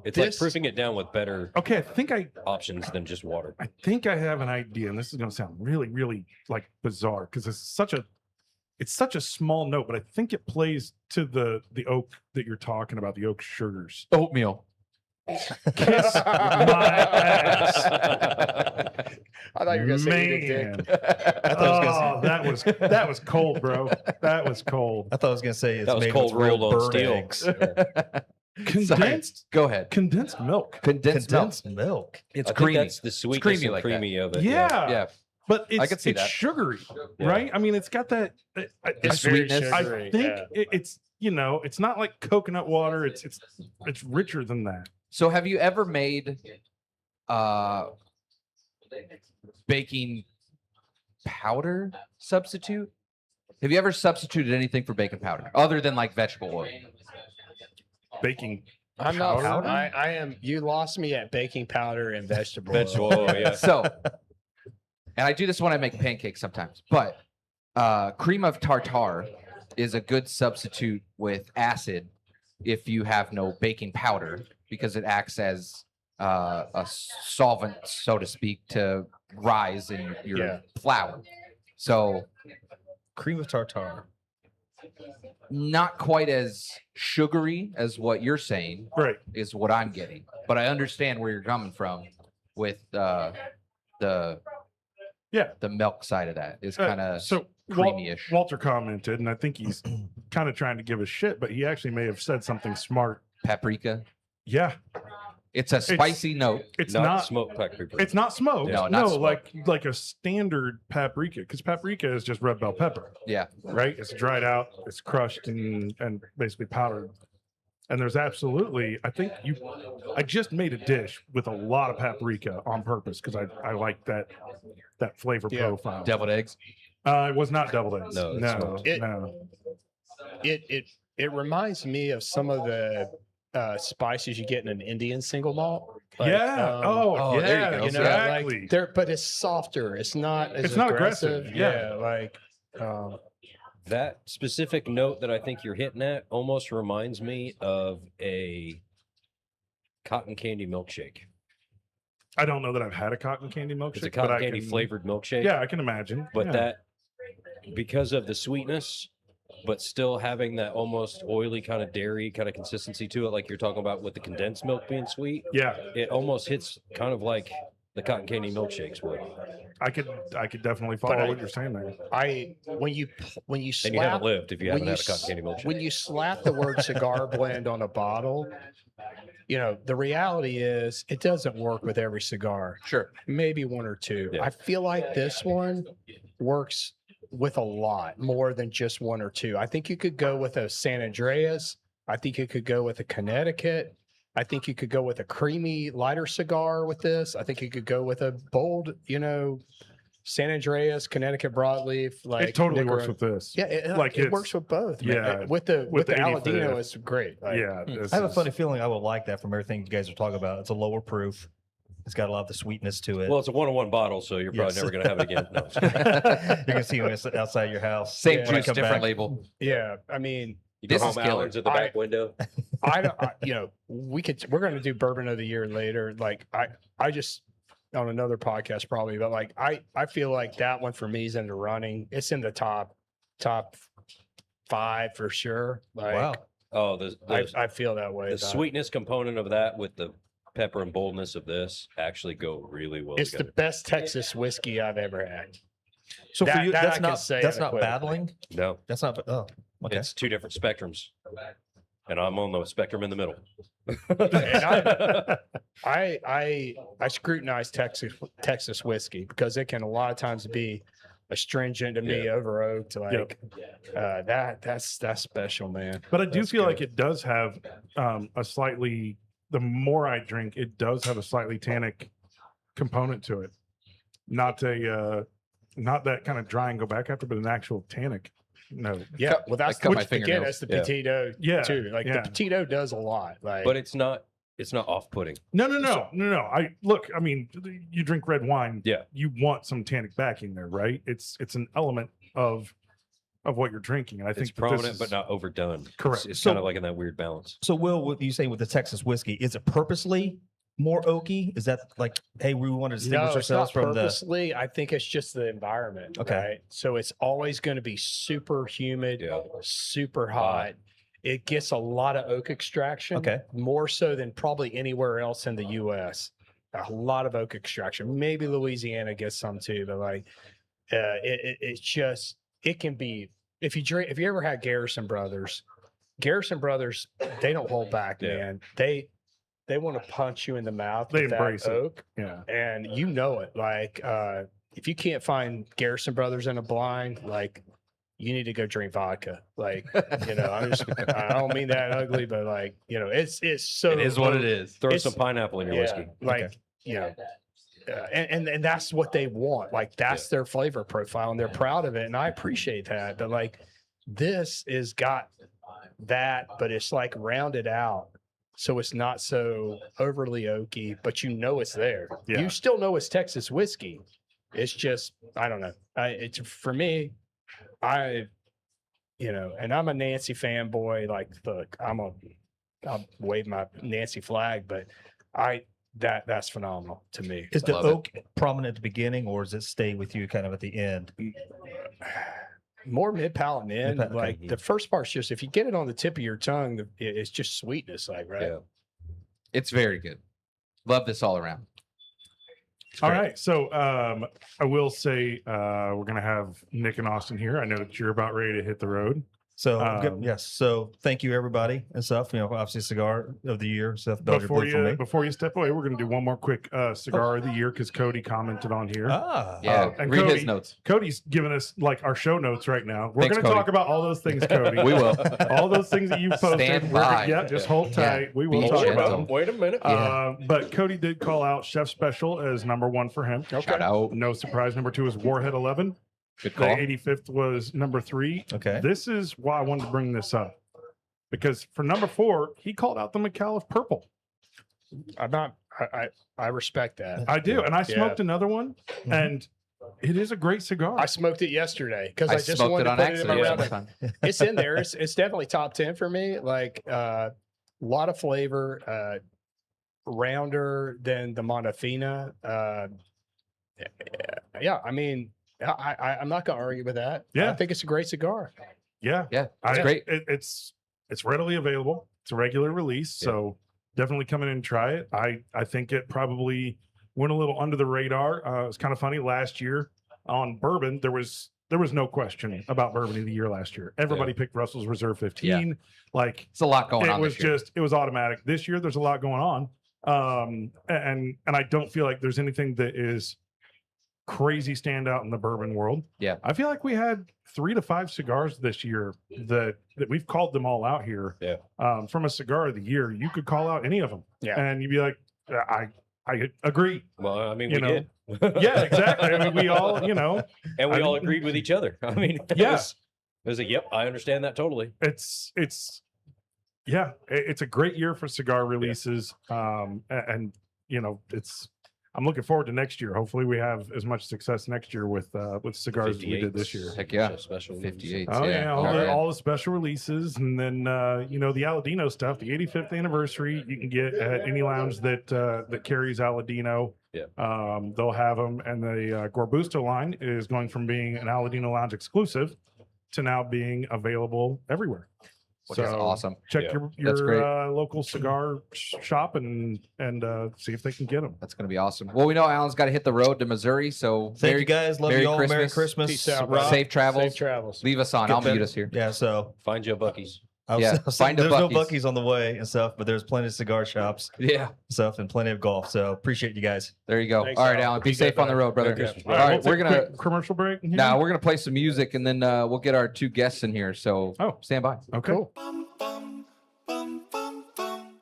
It's like This- proofing it down with better Okay, I think I options than just water. have an idea, and this is going to sound really, really like bizarre because it's such a small note, but I think it plays to the oak that you're talking about, the oak sugars. Oatmeal. Kiss my ass. I thought you were gonna say eat a dick. Man. I thought I was gonna Oh, say, that was cold, bro. That was cold. I thought I was gonna say it's That was made cold with real rolled on bird steel. eggs. Condensed Go ahead. condensed milk. Condensed milk. Condensed milk. It's I think creamy. that's the sweetness creamy and like that. creamy of it. Yeah. Yeah. But it's, could see it's that. sugary, Yeah. right? I mean, it's got that. It's very sweetness. I sugary, think yeah. it's it's not like coconut water. It's richer than that. So have you ever made baking powder substitute? Have you ever substituted anything for baking powder other than like vegetable oil? Baking. I'm not. Powder? I am. You lost me at baking powder and vegetable. Vegetable oil, yeah. So, and I do this when I make pancakes sometimes, but cream of tartar is a good substitute with acid if you have no baking powder because it acts as a solvent, so to speak, to rise in your Yeah. flour. So Cream of tartar. not quite as sugary as what you're saying Right. is what I'm getting, but I understand where you're coming from with the Yeah. the milk side of that is kind of so creamy-ish. Walter commented, and I think he's kind of trying to give us shit, but he actually may have said something smart. paprika. Yeah, It's a spicy note. it's not, not. smoked paprika. It's not smoked. No, not smoked. like a standard paprika, because paprika is just red bell pepper, Yeah. right? It's dried out, it's crushed and basically powdered. And there's absolutely, I just made a dish with a lot of paprika on purpose because I like that flavor Yeah. profile. Deviled eggs. It was not deviled eggs. No, it's no, smoked. no. It reminds me of some of the spices you get in an Indian single malt. Like, yeah. oh, there you yeah. go. you know, Exactly. like there, but it's softer. It's not as It's not aggressive. aggressive, yeah. Like, That specific note that I think you're hitting at almost reminds me of a cotton candy milkshake. I don't know that I've had a cotton candy milkshake. It's a but cotton I candy can- flavored milkshake. Yeah, I can imagine. But yeah. that, because of the sweetness, but still having that almost oily kind of dairy kind of consistency to it, like you're talking about with the condensed milk being sweet, Yeah, it almost hits kind of like the cotton candy milkshakes would. I could definitely follow But what you're saying there. when you And you slap haven't lived if you when haven't you had a cotton s- candy milkshake. when you slap the word cigar blend on a bottle, you know, the reality is it doesn't work with every cigar. Sure. Maybe one or two. Yeah. I feel like this one works with a lot more than just one or two. I think you could go with a San Andreas. I think you could go with a Connecticut. I think you could go with a creamy, lighter cigar with this. I think you could go with a bold, you know, San Andreas, Connecticut broadleaf. Like It totally Nicaragua. works with this. Yeah, it, Like it it's- works with both. Man. yeah, with the with the Aladino, 85th. it's great. Like, Yeah, this I have a is- funny feeling I would like that from everything you guys are talking about. It's a lower proof. It's got a lot of the sweetness to it. Well, it's a 1-on-1 bottle, so you're probably Yes. never going to have it again. No. You're gonna see when it's outside your house. Same Yeah. juice, Come different back. label. yeah. I mean, You This go is home killer. Allen's at the back window. you know, we're going to do bourbon of the year later. Like I just on another podcast probably, but like I feel like that one for me is in the running. It's in the top 5 for sure. Like, Wow. Oh, the I feel that way. the about it. sweetness component of that with the pepper and boldness of this actually go really well It's the together. best Texas whiskey I've ever had. So for That- you, that I that's can not say that's not unequivocally. battling. No, That's not. Oh, okay. it's two different spectrums, and I'm on the spectrum in the middle. I scrutinize Texas whiskey because it can a lot of times be astringent to me, over oaked. Like that's special, man. But I do That's feel like good. it does have a slightly. The more I drink, it does have a slightly tannic component to it. Not not that kind of dry and go back after, but an actual tannic. No. Yeah, well, that's cut my again, fingernails. that's the Yeah. Petito Yeah, too. Like yeah. the Petito does a lot. Like, But it's not off-putting. No. I look. I mean, you drink red wine. Yeah. You want some tannic backing there, right? It's an element of what you're drinking, and I think It's that this prominent, is- but not overdone. Correct. It's So- kind of like in that weird balance. So, Will, what you say with the Texas whiskey, is it purposely more oaky? Is that like, hey, we want to distinguish no, it's not ourselves from the? purposely. I think it's just the environment. Okay. Right? So it's always going to be super humid, Yeah. super hot. It gets a lot of oak extraction. Okay. More so than probably anywhere else in the U.S. A lot of oak extraction. Maybe Louisiana gets some too, but like, it's just it can be. If you ever had Garrison Brothers, they don't hold back, Yeah. man. They want to punch you in the mouth. They with that embrace it. oak, yeah. and you know it. Like, if you can't find Garrison Brothers in a blind, like, you need to go drink vodka. Like, I don't mean that ugly, but like, it's so. It is what it is. Throw It's- some pineapple in your whiskey. Like, Okay. and that's what they want. Like, that's their flavor profile, and they're proud of it, and I appreciate that. But like, this is got that, but it's like rounded out, so it's not so overly oaky, but it's there. Yeah. You still know it's Texas whiskey. It's just, I don't know. It's for me. And I'm a Nancy fanboy. Like, look, I'll wave my Nancy flag, but that's phenomenal to me. Is the Love it. oak prominent at the beginning, or does it stay with you kind of at the end? More mid palate and end. Mid-palate, Like, okay. the first part's just, if you get it on the tip of your tongue, it's just sweetness, like, right? Yeah. It's very good. Love this all around. It's All great. right. So I will say we're gonna have Nick and Austin here. I know that you're about ready to hit the road. So Um, yes. So thank you everybody and stuff. Obviously cigar of the year, Seth Belger Before Blue for me. before you step away, we're gonna do one more quick cigar of the year because Cody commented on here. Ah, Yeah, and read Cody- his notes. Cody's giving us like our show notes right now. We're Thanks, gonna Cody. talk about all those things, Cody. We will. All those things that you posted. Stand we're- by. Yeah, just hold Yeah, tight. We will be talk gentle. about them. Wait a minute. But Cody did call out Chef Special as number 1 for him. Shout out. No surprise. Number 2 is Warhead 11. Good The call. 85th was number 3. okay. This is why I wanted to bring this up. Because for number 4, he called out the McAuliffe Purple. I'm not. I respect that. I do. And I Yeah. smoked another one, and it is a great cigar. I smoked it yesterday because I just smoked wanted it to on put it in my accident. round. sometime. It's in there. It's definitely top 10 for me. Like a lot of flavor, rounder than the Montefina. Yeah, I mean, I'm not gonna argue with that. Yeah. I think it's a great cigar. Yeah. Yeah, it's great. It's readily available. It's a regular release. So definitely come in and try it. I think it probably went a little under the radar. It's kind of funny. Last year on bourbon, there was no question about bourbon of the year last year. Everybody picked Russell's Reserve 15. Like It's a lot going it on. was this year. it was automatic. This year there's a lot going on. And I don't feel like there's anything that is crazy standout in the bourbon world. Yeah. I feel like we had 3 to 5 cigars this year that we've called them all out here. Yeah. From a cigar of the year, you could call out any of them. Yeah. And you'd be like, I agree. Well, I mean, You we know, did. Yeah, exactly. I mean, we all, and we I all mean- agreed with each other. I mean, Yeah. it was like, yep, I understand that totally. it's a great year for cigar releases. And I'm looking forward to next year. Hopefully we have as much success next year with cigars as we did this year. Heck yeah. Special ones. 58. Oh yeah, all, Oh, the, yeah. all the special releases, and then the Aladino stuff, the 85th anniversary, you can get at any lounge that carries Aladino. Yeah. They'll have them, and the Gorbusto line is going from being an Aladino lounge exclusive to now being available everywhere. Which is awesome. Check Yeah, that's great. your local cigar shop and see if they can get them. That's going to be awesome. Well, we know Alan's got to hit the road to Missouri, so Thank you guys. Love Merry you all. Merry Christmas. Christmas. Peace out, Rob. bro. safe travels. Safe travels. Leave us on. Get I'll mute better. us here. Yeah. So Find you a Bucky's. Yeah, find a there's no Buc-ee's. Buc-ee's on the way and stuff, but there's plenty of cigar shops Yeah, stuff and plenty of golf. So appreciate you guys. there you go. Thanks, All right, Alan. Alan. Be Be safe good, on the bud. road, brother. Okay. All right, we'll we're take a gonna quick commercial break. here. now we're gonna play some music and then we'll get our 2 guests in here. So stand by. Okay. Cool. Bum, bum, bum, bum, bum.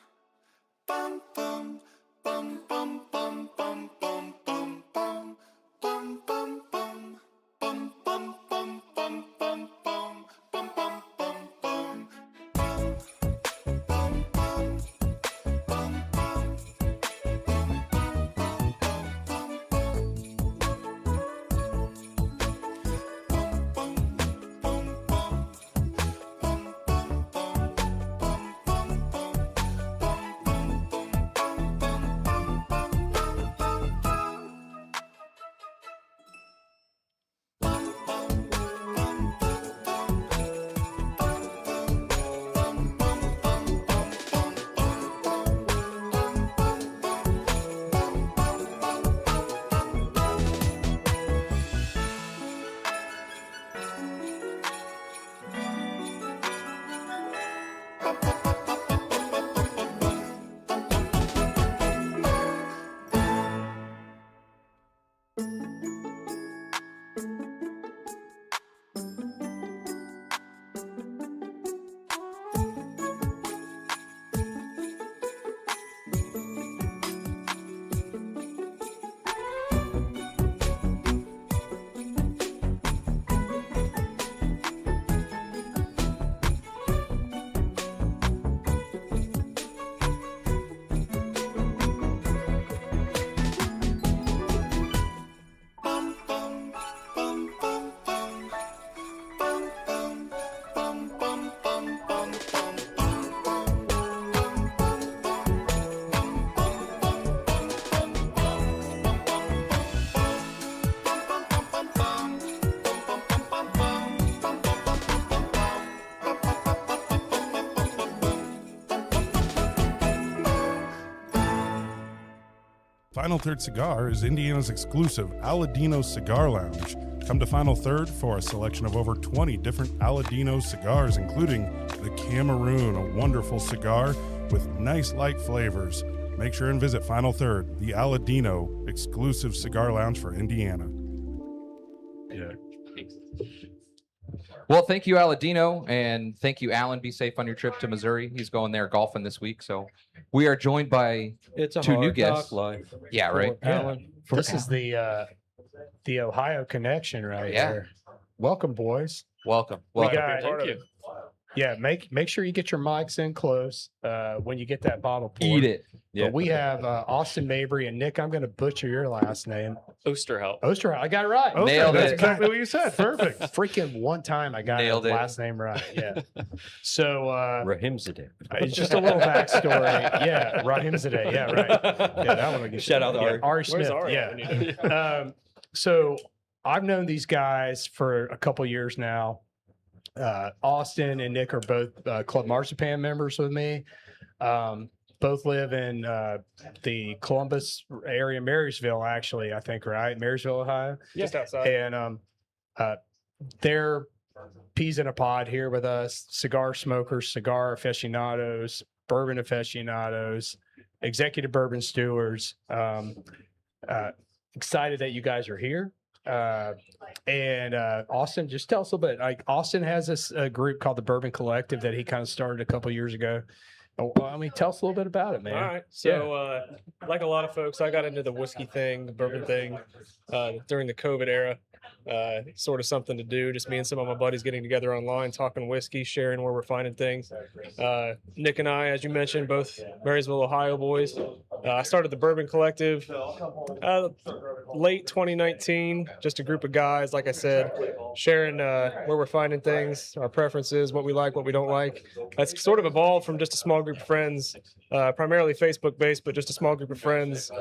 Bum, bum, bum, bum, bum, bum, bum, bum, bum. Bum, bum, bum. Bum, bum, bum, bum, bum, bum. Bum, bum, bum, bum. Bum, bum, bum. Bum, bum. Final Third Cigar is Indiana's exclusive Aladino Cigar Lounge. Come to Final Third for a selection of over 20 different Aladino cigars, including the Cameroon, a wonderful cigar with nice light flavors. Make sure and visit Final Third, the Aladino exclusive cigar lounge for Indiana. Well, thank you, Aladino, and thank you, Alan. Be safe on your trip to Missouri. He's going there golfing this week. So we are joined by It's a 2 new hard knock guests. life. Yeah, right. For Alan. This is the Ohio connection right Yeah. here. Welcome, boys. Welcome. We Welcome. got Thank you. Yeah, make sure you get your mics in close when you get that bottle poured. Eat it. But we have Austin Mabry and Nick. I'm going to butcher your last name. Osterhout. Osterhout. I got it right. Okay, Nailed that's it. exactly what you said. Perfect. Freaking one time I got Nailed the it. last name right. Yeah. So Rahimzadeh. it's just a little backstory. Yeah, Rahimzadeh. Yeah, right. Yeah, that one will get Shout out to Ari. Ari Smith. Ari Yeah. at when you do? So I've known these guys for a couple years now. Austin and Nick are both Club Marzipan members with me. Both live in the Columbus area, Marysville, actually, I think, right? Marysville, Ohio. Just outside. And they're peas in a pod here with us, cigar smokers, cigar aficionados, bourbon aficionados, executive bourbon stewards. Excited that you guys are here. And Austin, just tell us a little bit. Like Austin has this group called the Bourbon Collective that he kind of started a couple years ago. I mean, tell us a little bit about it, man. All right. So, like a lot of folks, I got into the whiskey thing, the bourbon thing, during the COVID era. Sort of something to do. Just me and some of my buddies getting together online, talking whiskey, sharing where we're finding things. Nick and I, as you mentioned, both Marysville, Ohio boys. I started the Bourbon Collective late 2019. Just a group of guys, like I said, sharing where we're finding things, our preferences, what we like, what we don't like. That's sort of evolved from just a small group of friends, primarily Facebook based, but just a small group of friends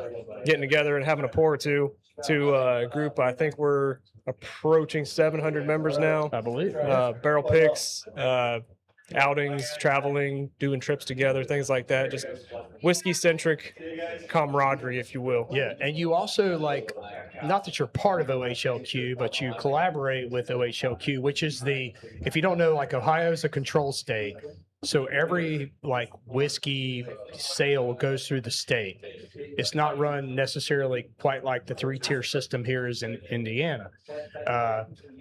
getting together and having a pour or two, to a group. I think we're approaching 700 members now. I believe. Barrel picks, outings, traveling, doing trips together, things like that. Just whiskey centric camaraderie, if you will. Yeah, and you also not that you're part of OHLQ, but you collaborate with OHLQ, which is if you don't know, Ohio's a control state. So every whiskey sale goes through the state. It's not run necessarily quite like the 3-tier system here is in Indiana.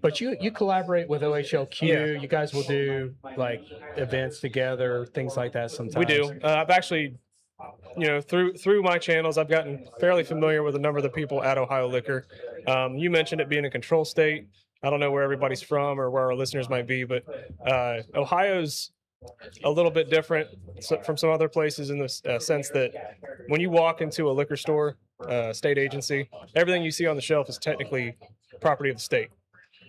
But you collaborate with OHLQ. Yeah. You guys will do events together, things like that sometimes. We do. I've actually, through my channels, I've gotten fairly familiar with a number of the people at Ohio Liquor. You mentioned it being a control state. I don't know where everybody's from or where our listeners might be, but Ohio's a little bit different from some other places in the sense that when you walk into a liquor store, state agency, everything you see on the shelf is technically property of the state.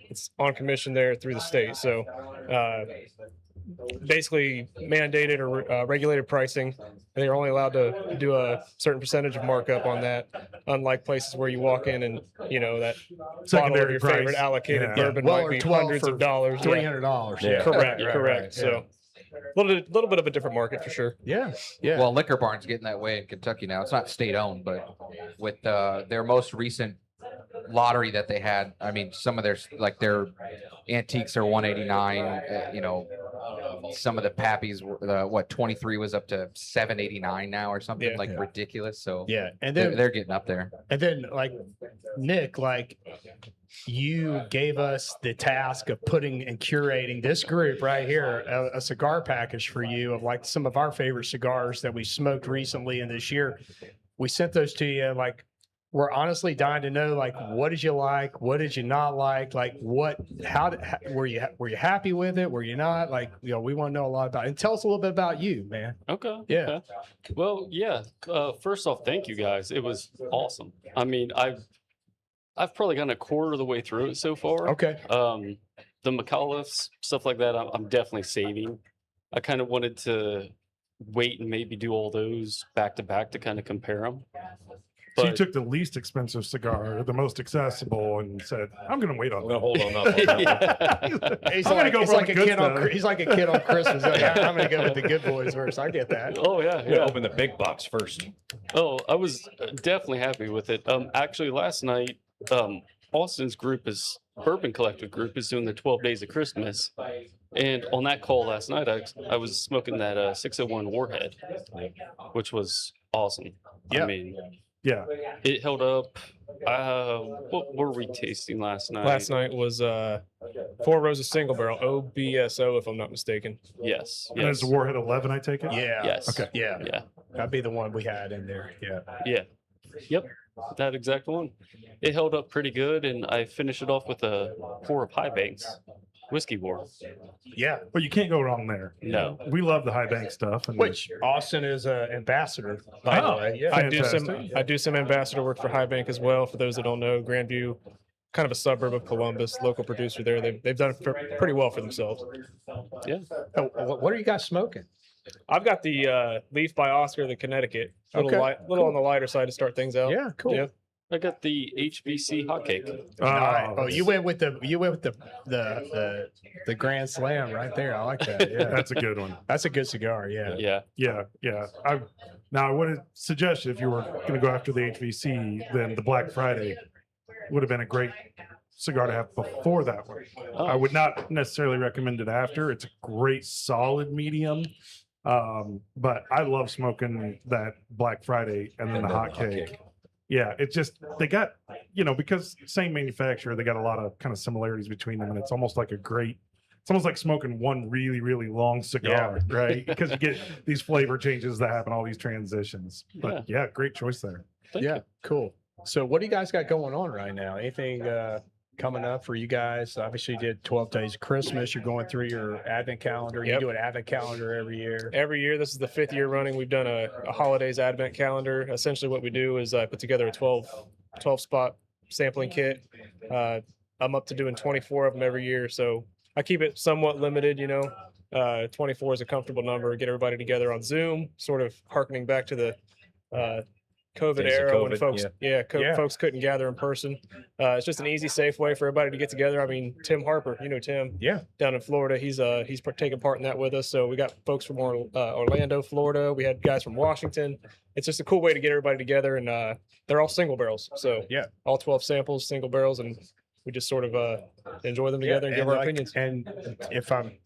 It's on commission there through the state. So basically mandated or regulated pricing. And they're only allowed to do a certain percentage of markup on that, unlike places where you walk in and, that bottle of Secondary your price. favorite allocated Yeah. bourbon Well, might or be 12 hundreds for of dollars. Yeah. $300. Yeah. Correct, Right, correct. right, So a little bit of a different market for sure. yeah. Well, Liquor Barn's getting that way in Kentucky now. It's not state owned, but with their most recent lottery that they had, I mean, some of their antiques are 189. Some of the Pappies, 23 was up to 789 now or something Yeah. ridiculous. So Yeah, and they're, then they're getting up there. Nick, you gave us the task of putting and curating this group right here, a cigar package for you of some of our favorite cigars that we smoked recently in this year. We sent those to you. We're honestly dying to know, what did you like? What did you not like? Were you happy with it? Were you not? We want to know a lot about it. And tell us a little bit about you, man. Okay. Yeah. Okay. Well, yeah. First off, thank you guys. It was awesome. I mean, I've probably gotten a quarter of the way through it so far. Okay. The McAuliffes, stuff like that, I'm definitely saving. I kind of wanted to wait and maybe do all those back to back to kind of compare them. So you took the least expensive cigar, the most accessible, and said, "I'm going to wait on I'm that." going to hold on up. On that one. He's I'm gonna go he's for like the a good kid on stuff. he's like a kid on Christmas. I'm gonna go with the good boys first. I get that. Oh yeah, I'm going to yeah. open the big box first. Oh, I was definitely happy with it. Actually, last night, Austin's Bourbon Collective group is doing the 12 Days of Christmas. And on that call last night, I was smoking that 601 Warhead, which was awesome. Yeah. I mean, Yeah. it held up. What were we tasting last night? Last night was Four Roses Single Barrel, OBSO, if I'm not mistaken. Yes. And it's Yes. Warhead 11, I take it? Yeah. Yes. Okay. Yeah. Yeah. That'd be the one we had in there. Yeah. Yeah. Yep. That exact one. It held up pretty good, and I finished it off with a pour of high banks. Whiskey War. Yeah. But you can't go wrong there. No. We love the high bank stuff. And Which Austin is an ambassador, by the Oh, way. Yeah. I do some ambassador work for High Bank as well. For those that don't know, Grandview, kind of a suburb of Columbus, local producer there. They've done pretty well for themselves. Yeah. Oh, what are you guys smoking? I've got the Leaf by Oscar, the Connecticut, Okay, little on the lighter side to start things out. Yeah, cool. Yeah. I got the HBC hotcake. Nice. Oh, you went with the Grand Slam right there. I like that. Yeah, that's a good one. that's a good cigar. Yeah. Yeah. Yeah. Now I would suggest if you were going to go after the HVC, then the Black Friday would have been a great cigar to have before that one. I would not necessarily recommend it after. It's a great solid medium. But I love smoking that Black Friday and then the hot cake. Yeah, it's just they got, because same manufacturer, they got a lot of kind of similarities between them, and it's almost like it's almost like smoking one really, really long cigar, right? Because you get these flavor changes that happen, all these transitions. But yeah, great choice there. Yeah, cool. So what do you guys got going on right now? Anything coming up for you guys? Obviously you did 12 days of Christmas. You're going through your advent calendar. You Yep. do an advent calendar every year. Every year, this is the 5th year running. We've done a holidays advent calendar. Essentially, what we do is put together a 12 spot sampling kit. I'm up to doing 24 of them every year, so I keep it somewhat limited. 24 is a comfortable number. Get everybody together on Zoom, sort of harkening back to the COVID Days of era when COVID, folks, Yeah. folks couldn't gather in person. It's just an easy, safe way for everybody to get together. I mean, Tim Harper, Tim, Yeah. down in Florida, he's taking part in that with us. So we got folks from Orlando, Florida. We had guys from Washington. It's just a cool way to get everybody together, and they're all single barrels. So Yeah. all 12 samples, single barrels, and we just sort of enjoy them together and give our opinions. And if I'm,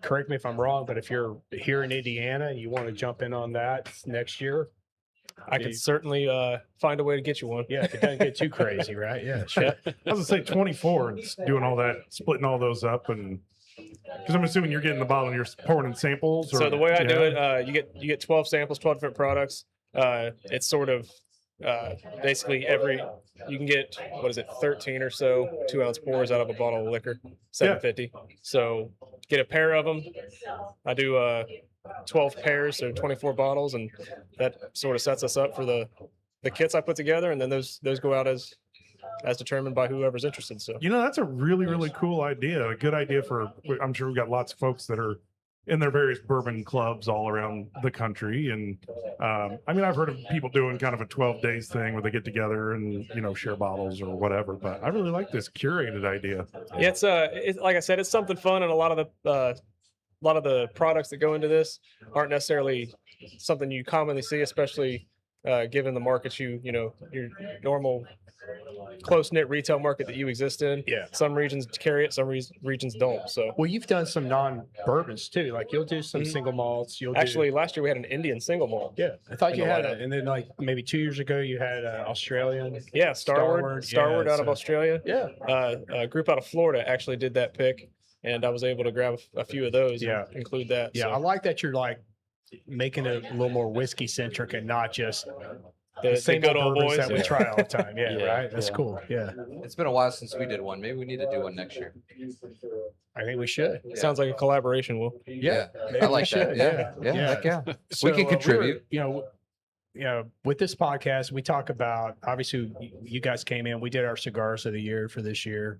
correct me if I'm wrong, but if you're here in Indiana and you want to jump in on that next year, I can certainly find a way to get you one. yeah, if it doesn't get too crazy, right? Yeah, sure. I was gonna say 24 and doing all that, splitting all those up, and because I'm assuming you're getting the bottle and you're pouring in samples. So the way I do it, you get 12 samples, 12 different products. It's sort of basically you can get 13 or so 2-ounce pours out of a bottle of liquor, $7.50. So get a pair of them. I do 12 pairs, so 24 bottles, and that sort of sets us up for the kits I put together, and then those go out as determined by whoever's interested. So that's a really, really cool idea. A good idea I'm sure we've got lots of folks that are in their various bourbon clubs all around the country. And I've heard of people doing kind of a 12 days thing where they get together and, share bottles or whatever, but I really like this curated idea. yeah, it's like I said, it's something fun, and a lot of the products that go into this aren't necessarily something you commonly see, especially given the markets your normal close-knit retail market that you exist in. Yeah. Some regions carry it, some regions don't. So Well, you've done some non-bourbons too. Like you'll do some single malts. actually, last year we had an Indian single malt. yeah. I thought in you the had lineup. and then like maybe 2 years ago you had Australian. Yeah, Starward, Starward yeah, out of so- Australia. Yeah. A group out of Florida actually did that pick, and I was able to grab a few of those. Yeah. And include that. Yeah, So I like that you're like making it a little more whiskey centric and not just the same good old bourbons boys. that we try all the time. Yeah, Yeah, right. That's yeah. cool. Yeah, It's been a while since we did one. Maybe we need to do one next year. I think we should. Sounds like a collaboration. Will. Yeah, Maybe I we like that. should, Yeah, heck yeah. So, We can contribute. With this podcast, we talk about obviously you guys came in. We did our cigars of the year for this year.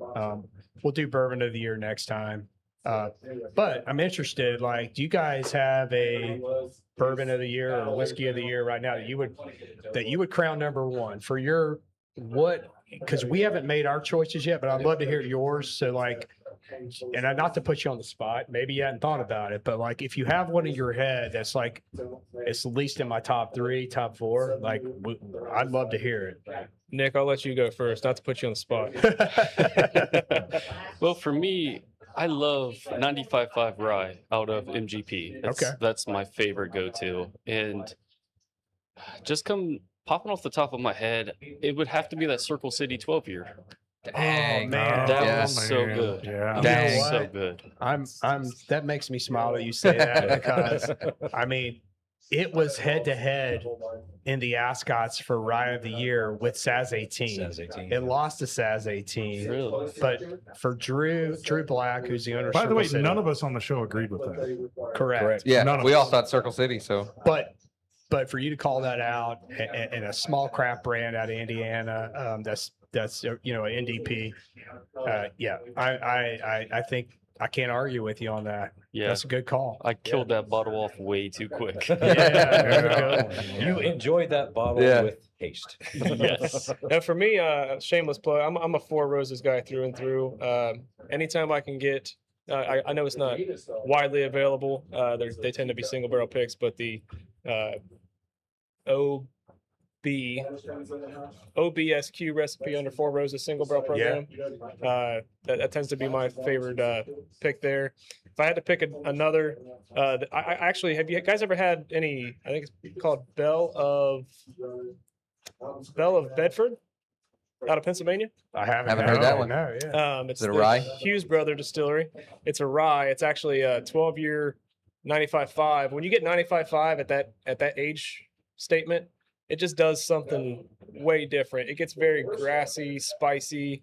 We'll do bourbon of the year next time. But I'm interested. Like, do you guys have a bourbon of the year or whiskey of the year right now that you would crown number one for your what? Because we haven't made our choices yet, but I'd love to hear yours. So like. And not to put you on the spot, maybe you hadn't thought about it, but like if you have one in your head that's like it's at least in my top 3, top 4, like I'd love to hear it. Nick, I'll let you go first, not to put you on the spot. Well, for me, I love 95.5 rye out of MGP. That's my favorite go-to. And just popping off the top of my head, it would have to be that Circle City 12-year. Dang. man. That Yeah. was so man. good. Yeah. Dang. So good. I'm that makes me smile that you say that because I mean It was head to head in the Ascots for Rye of the Year with Saz 18. Saz 18. It lost to Saz 18. Really? But for Drew Black, who's the owner of By the way, Circle City, none of us on the show agreed with that. correct. Yeah, None of we all us. thought Circle City. So But for you to call that out and a small craft brand out of Indiana, that's an NDP. Yeah, I think I can't argue with you on that. Yeah. That's a good call. I killed that bottle off way too quick. You enjoyed that bottle Yeah. with haste. Yes. Now for me, shameless plug. I'm a Four Roses guy through and through. Anytime I can get, I know it's not widely available. They tend to be single barrel picks, but the OBSQ recipe under Four Roses single barrel program. That tends to be my favorite pick there. If I had to pick another, I actually, have you guys ever had any? I think it's called Bell of Bedford, out of Pennsylvania. I haven't heard that one. No, yeah. It's Is it a the rye? Hughes Brother Distillery. It's a rye. It's actually a 12-year 95.5. When you get 95.5 at that age statement, it just does something way different. It gets very grassy, spicy.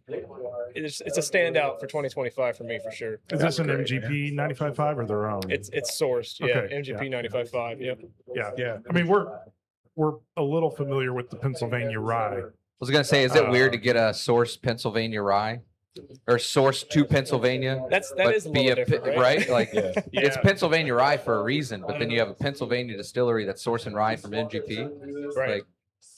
It's a standout for 2025 for me for sure. Is this an MGP 95.5 or their own? It's sourced, yeah. Okay, MGP 95.5. Yep. yeah. I mean, we're a little familiar with the Pennsylvania rye. I was gonna say, is it weird to get a sourced Pennsylvania rye, or sourced to Pennsylvania? That but is a be little different, right? Like Yeah. it's Pennsylvania rye for a reason, but then you have a Pennsylvania distillery that's sourcing rye from MGP. Right. Like,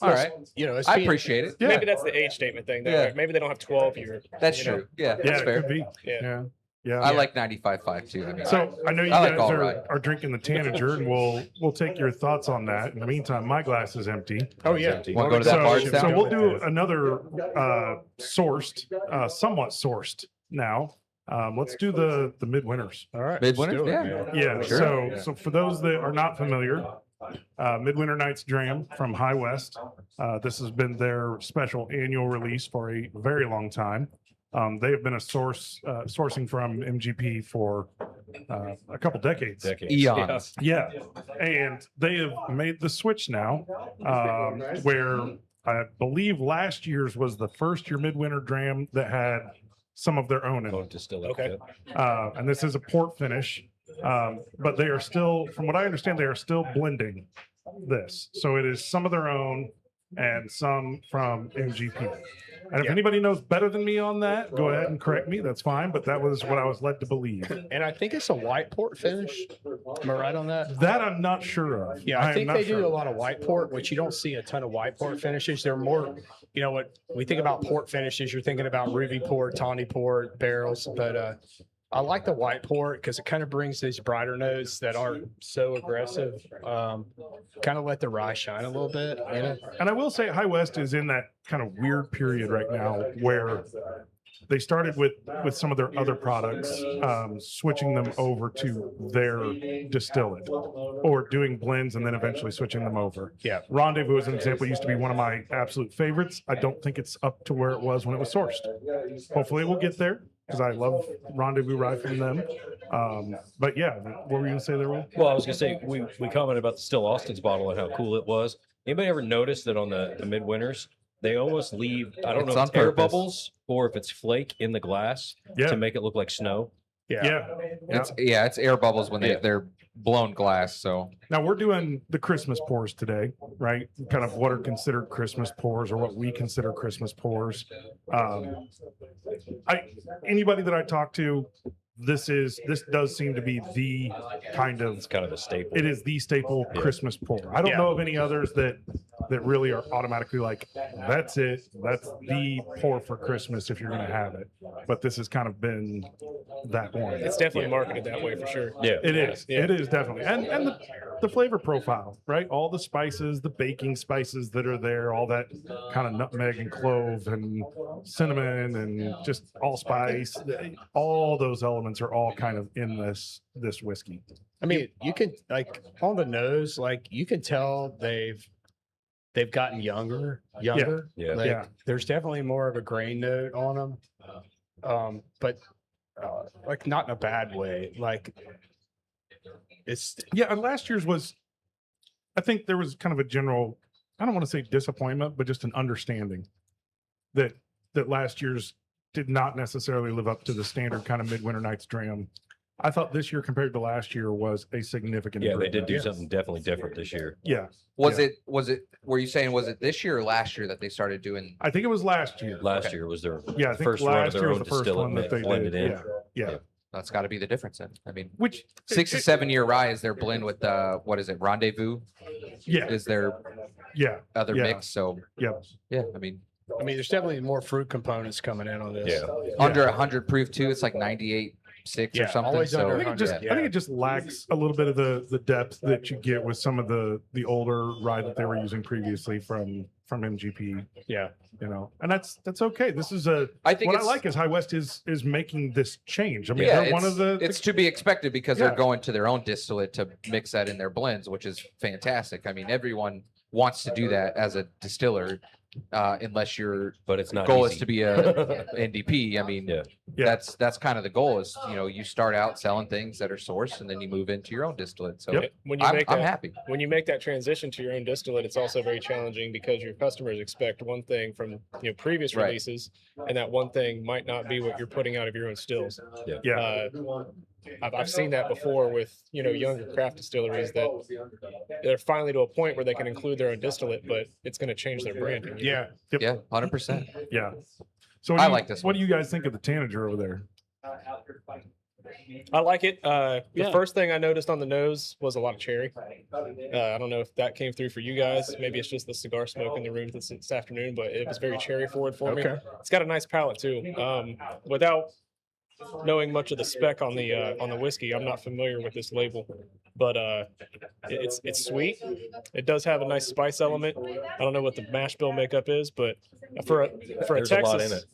all right, It's I being- appreciate it. Yeah. Maybe that's the age statement thing. Though, Yeah. right? Maybe they don't have 12-year. That's you know? true. Yeah, Yeah, that's it fair. could be. Yeah. Yeah. I like 95.5 too. I mean, So I know you I like guys all rye. are drinking the Tanager, and we'll take your thoughts on that. In the meantime, my glass is empty. Oh yeah. Wanna go to that bar So, down? so we'll do another sourced, somewhat sourced now. Let's do the midwinters. All right. Midwinter, let's do it. yeah. Yeah. Sure. So for those that are not familiar, Midwinter Nights Dram from High West. This has been their special annual release for a very long time. They have been a sourcing from MGP for a couple decades. Eons. Yeah, and they have made the switch now, where I believe last year's was the first year Midwinter Dram that had some of their own in it. Okay. And this is a port finish, but they are still, from what I understand, they are still blending this. So it is some of their own and some from MGP. And if anybody knows better than me on that, go ahead and correct me. That's fine. But that was what I was led to believe. And I think it's a white port finish. Am I right on that? That I'm not sure of. Yeah, I am think not they sure. do a lot of white port, which you don't see a ton of white port finishes. They're more, what we think about port finishes, you're thinking about ruby port, tawny port, barrels. But I like the white port because it kind of brings these brighter notes that aren't so aggressive. Kind of let the rye shine a little bit. And I will say High West is in that kind of weird period right now where they started with some of their other products, switching them over to their distillate or doing blends and then eventually switching them over. Yeah. Rendezvous, as an example, used to be one of my absolute favorites. I don't think it's up to where it was when it was sourced. Hopefully we'll get there because I love Rendezvous rye from them. But yeah, what were you going to say there, Will? Well, I was gonna say we commented about the Still Austin's bottle and how cool it was. Anybody ever notice that on the midwinters they almost leave, I don't It's know on if it's air purpose. bubbles or if it's flake in the glass Yeah. to make it look like snow. Yeah. It's air bubbles when Yeah. they're blown glass. So Now we're doing the Christmas pours today, right? Kind of what are considered Christmas pours or what we consider Christmas pours. Anybody that I talk to, this does seem to be the kind of, It's kind of a staple. it is the staple Yeah. Christmas pour. I don't Yeah. know of any others that really are automatically like, that's it. That's the pour for Christmas if you're going to have it. But this has kind of been that one. It's definitely marketed that way for sure. Yeah. It is. Yeah. It is definitely. And the flavor profile, right? All the spices, the baking spices that are there, all that kind of nutmeg and clove and cinnamon and just allspice. All those elements are all kind of in this whiskey. I mean, you can like on the nose, like you can tell they've gotten younger. Yeah. Like, Yeah. There's definitely more of a grain note on them. But like not in a bad way. Like it's Yeah, and last year's was I think there was kind of a general, I don't want to say disappointment, but just an understanding that last year's did not necessarily live up to the standard kind of Midwinter Nights dram. I thought this year compared to last year was a significant Yeah, they improvement. did do something definitely different this year. Yeah. Was Yeah. it, were you saying, was it this year or last year that they started doing? I think it was last year. Last Okay. year was their Yeah, I think first run of last their year was own the first distillate one that they blended did. in. Yeah. That's got to be the difference then. I mean, Which 6 to 7 year rye is their blend with what is it? Rendezvous Yeah. is their Yeah. other Yeah. mix. So Yep. yeah, I mean, there's definitely more fruit components coming in on this. Yeah. under 100 proof too. It's like 98.6 or Yeah, something. always So under I think it just, Yeah. I think it just lacks a little bit of the depth that you get with some of the older rye that they were using previously from MGP. Yeah. You know, and that's okay. This is I think what I it's like is High West is making this change. I mean, yeah, they're one of the it's to be expected because Yeah. they're going to their own distillate to mix that in their blends, which is fantastic. I mean, everyone wants to do that as a distiller, unless your But it's not goal easy. is to be a NDP. I mean, Yeah. Yeah. that's kind of the goal is, you start out selling things that are sourced and then you move into your own distillate. So Yep. When you I'm make that, happy. when you make that transition to your own distillate, it's also very challenging because your customers expect one thing from previous Right. releases, and that one thing might not be what you're putting out of your own stills. yeah. I've seen that before with younger craft distilleries that they're finally to a point where they can include their own distillate, but it's going to change their branding. Yeah. Yep. Yeah, 100%. Yeah. So I like this What one. do you guys think of the tanager over there? I like it. The Yeah. first thing I noticed on the nose was a lot of cherry. I don't know if that came through for you guys. Maybe it's just the cigar smoke in the room this afternoon, but it was very cherry forward for me. Okay. It's got a nice palate too. Without knowing much of the spec on the whiskey, I'm not familiar with this label, but it's sweet. It does have a nice spice element. I don't know what the mash bill makeup is, but for a There's a lot in Texas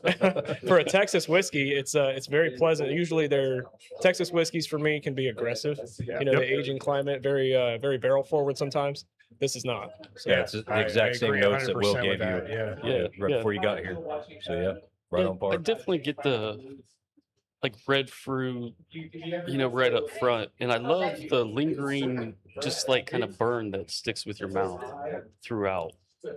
it. for a Texas whiskey, it's very pleasant. Usually, their Texas whiskeys for me can be aggressive. The aging climate, very barrel forward sometimes. This is not. So, Yeah, it's the exact same agree notes that Will 100% gave with that, you Yeah. right Yeah. before you got here. So yeah, right Yeah, on par. I definitely get the red fruit, right up front, and I love the lingering, just like kind of burn that sticks with your mouth throughout.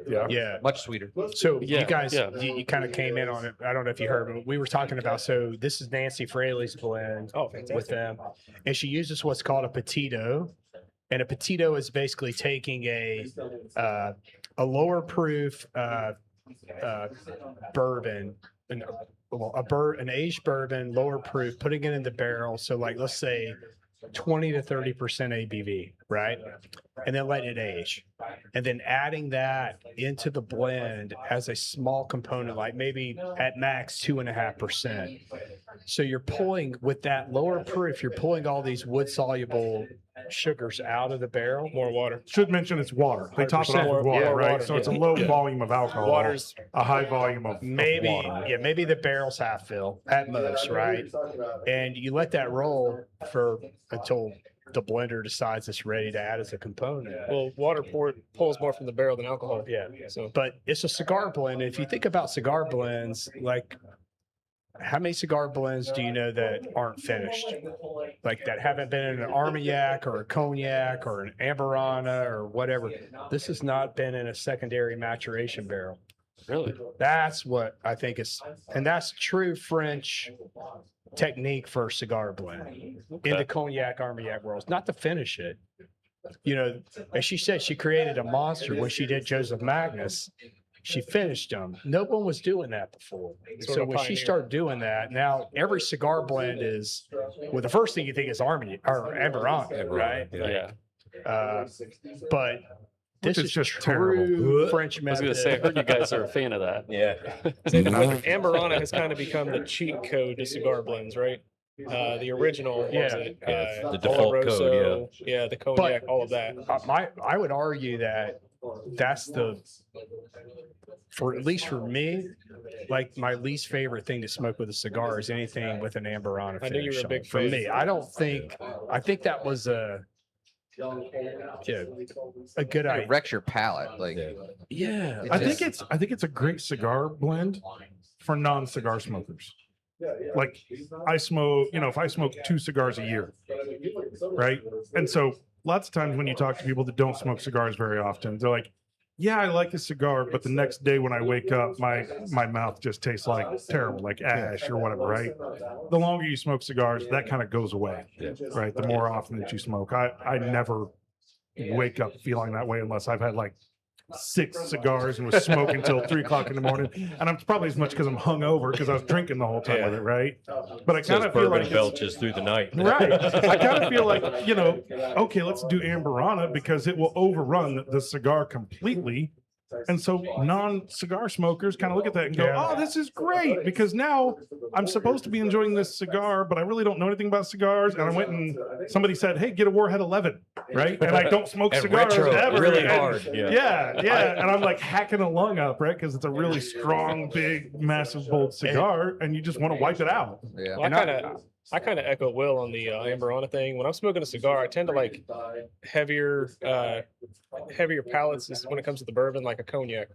Yeah. Yeah. Much sweeter. So Yeah, you guys, yeah. you kind of came in on it. I don't know if you heard, but we were talking about, so this is Nancy Fraley's blend Oh, fantastic. with them. And she uses what's called a petito. And a petito is basically taking a lower proof bourbon, an aged bourbon, lower proof, putting it in the barrel. So like, let's say 20 to 30% ABV, right? And then letting it age. And then adding that into the blend as a small component, like maybe at max 2.5%. So you're pulling with that lower proof, you're pulling all these wood soluble sugars out of the barrel. More water. Should mention it's water. They top it off 100% with water, yeah, right? water, So it's a yeah. low volume of alcohol. Water's a high volume of Maybe, water. yeah, maybe the barrel's half fill at most, right? And you let that roll until the blender decides it's ready to add as a component. well, water pulls more from the barrel than alcohol. Yeah. So But it's a cigar blend. If you think about cigar blends, like how many cigar blends do you know that aren't finished? Like that haven't been in an Armagnac or a Cognac or an Amberana or whatever. This has not been in a secondary maturation barrel. Really? That's what I think is, and that's true French technique for a cigar blend in the Cognac Armagnac world. Not to finish it. As she said, she created a monster when she did Joseph Magnus. She finished them. No one was doing that before. Sort So of when she pioneer. started doing that, now every cigar blend is, well, the first thing you think is Armagnac or Amberana, right? Yeah. But this Which is is just true terrible. French I was method. gonna say, I heard you guys are a fan of that. Yeah. Amberana has kind of become the cheat code to cigar blends, right? The original, what was Yeah. it? Yeah, the default code, Oloroso, yeah, the cognac, all of that. I would argue that that's at least for me, like my least favorite thing to smoke with a cigar is anything with an Amberana I knew you finish were a on big it. For fan. me, I think that was a good It idea. wrecks your palate. Like, Yeah. It I just- think it's a great cigar blend for non-cigar smokers. Like I smoke, if I smoke 2 cigars a year, right? And so lots of times when you talk to people that don't smoke cigars very often, they're like, yeah, I like a cigar, but the next day when I wake up, my mouth just tastes like terrible, like ash or whatever, right? The longer you smoke cigars, that kind of goes away, right? The more often that you smoke. I never wake up feeling that way unless I've had like 6 cigars and was smoking till 3 o'clock in the morning. And it's probably as much because I'm hungover because I was drinking the whole time with it, right? But I kind of feel like belches through the night. right. I kind of feel like, okay, let's do Amberana because it will overrun the cigar completely. And so non-cigar smokers kind of look at that and go, oh, this is great because now I'm supposed to be enjoying this cigar, but I really don't know anything about cigars. And I went and somebody said, hey, get a Warhead 11, right? And I don't smoke cigars ever. Really and, hard. Yeah. And I'm like hacking a lung up, right? Because it's a really strong, big, massive, bold cigar and you just want to wipe it out. Yeah. Well, I kind of echo Will on the Amberana thing. When I'm smoking a cigar, I tend to like heavier palates when it comes to the bourbon, like a cognac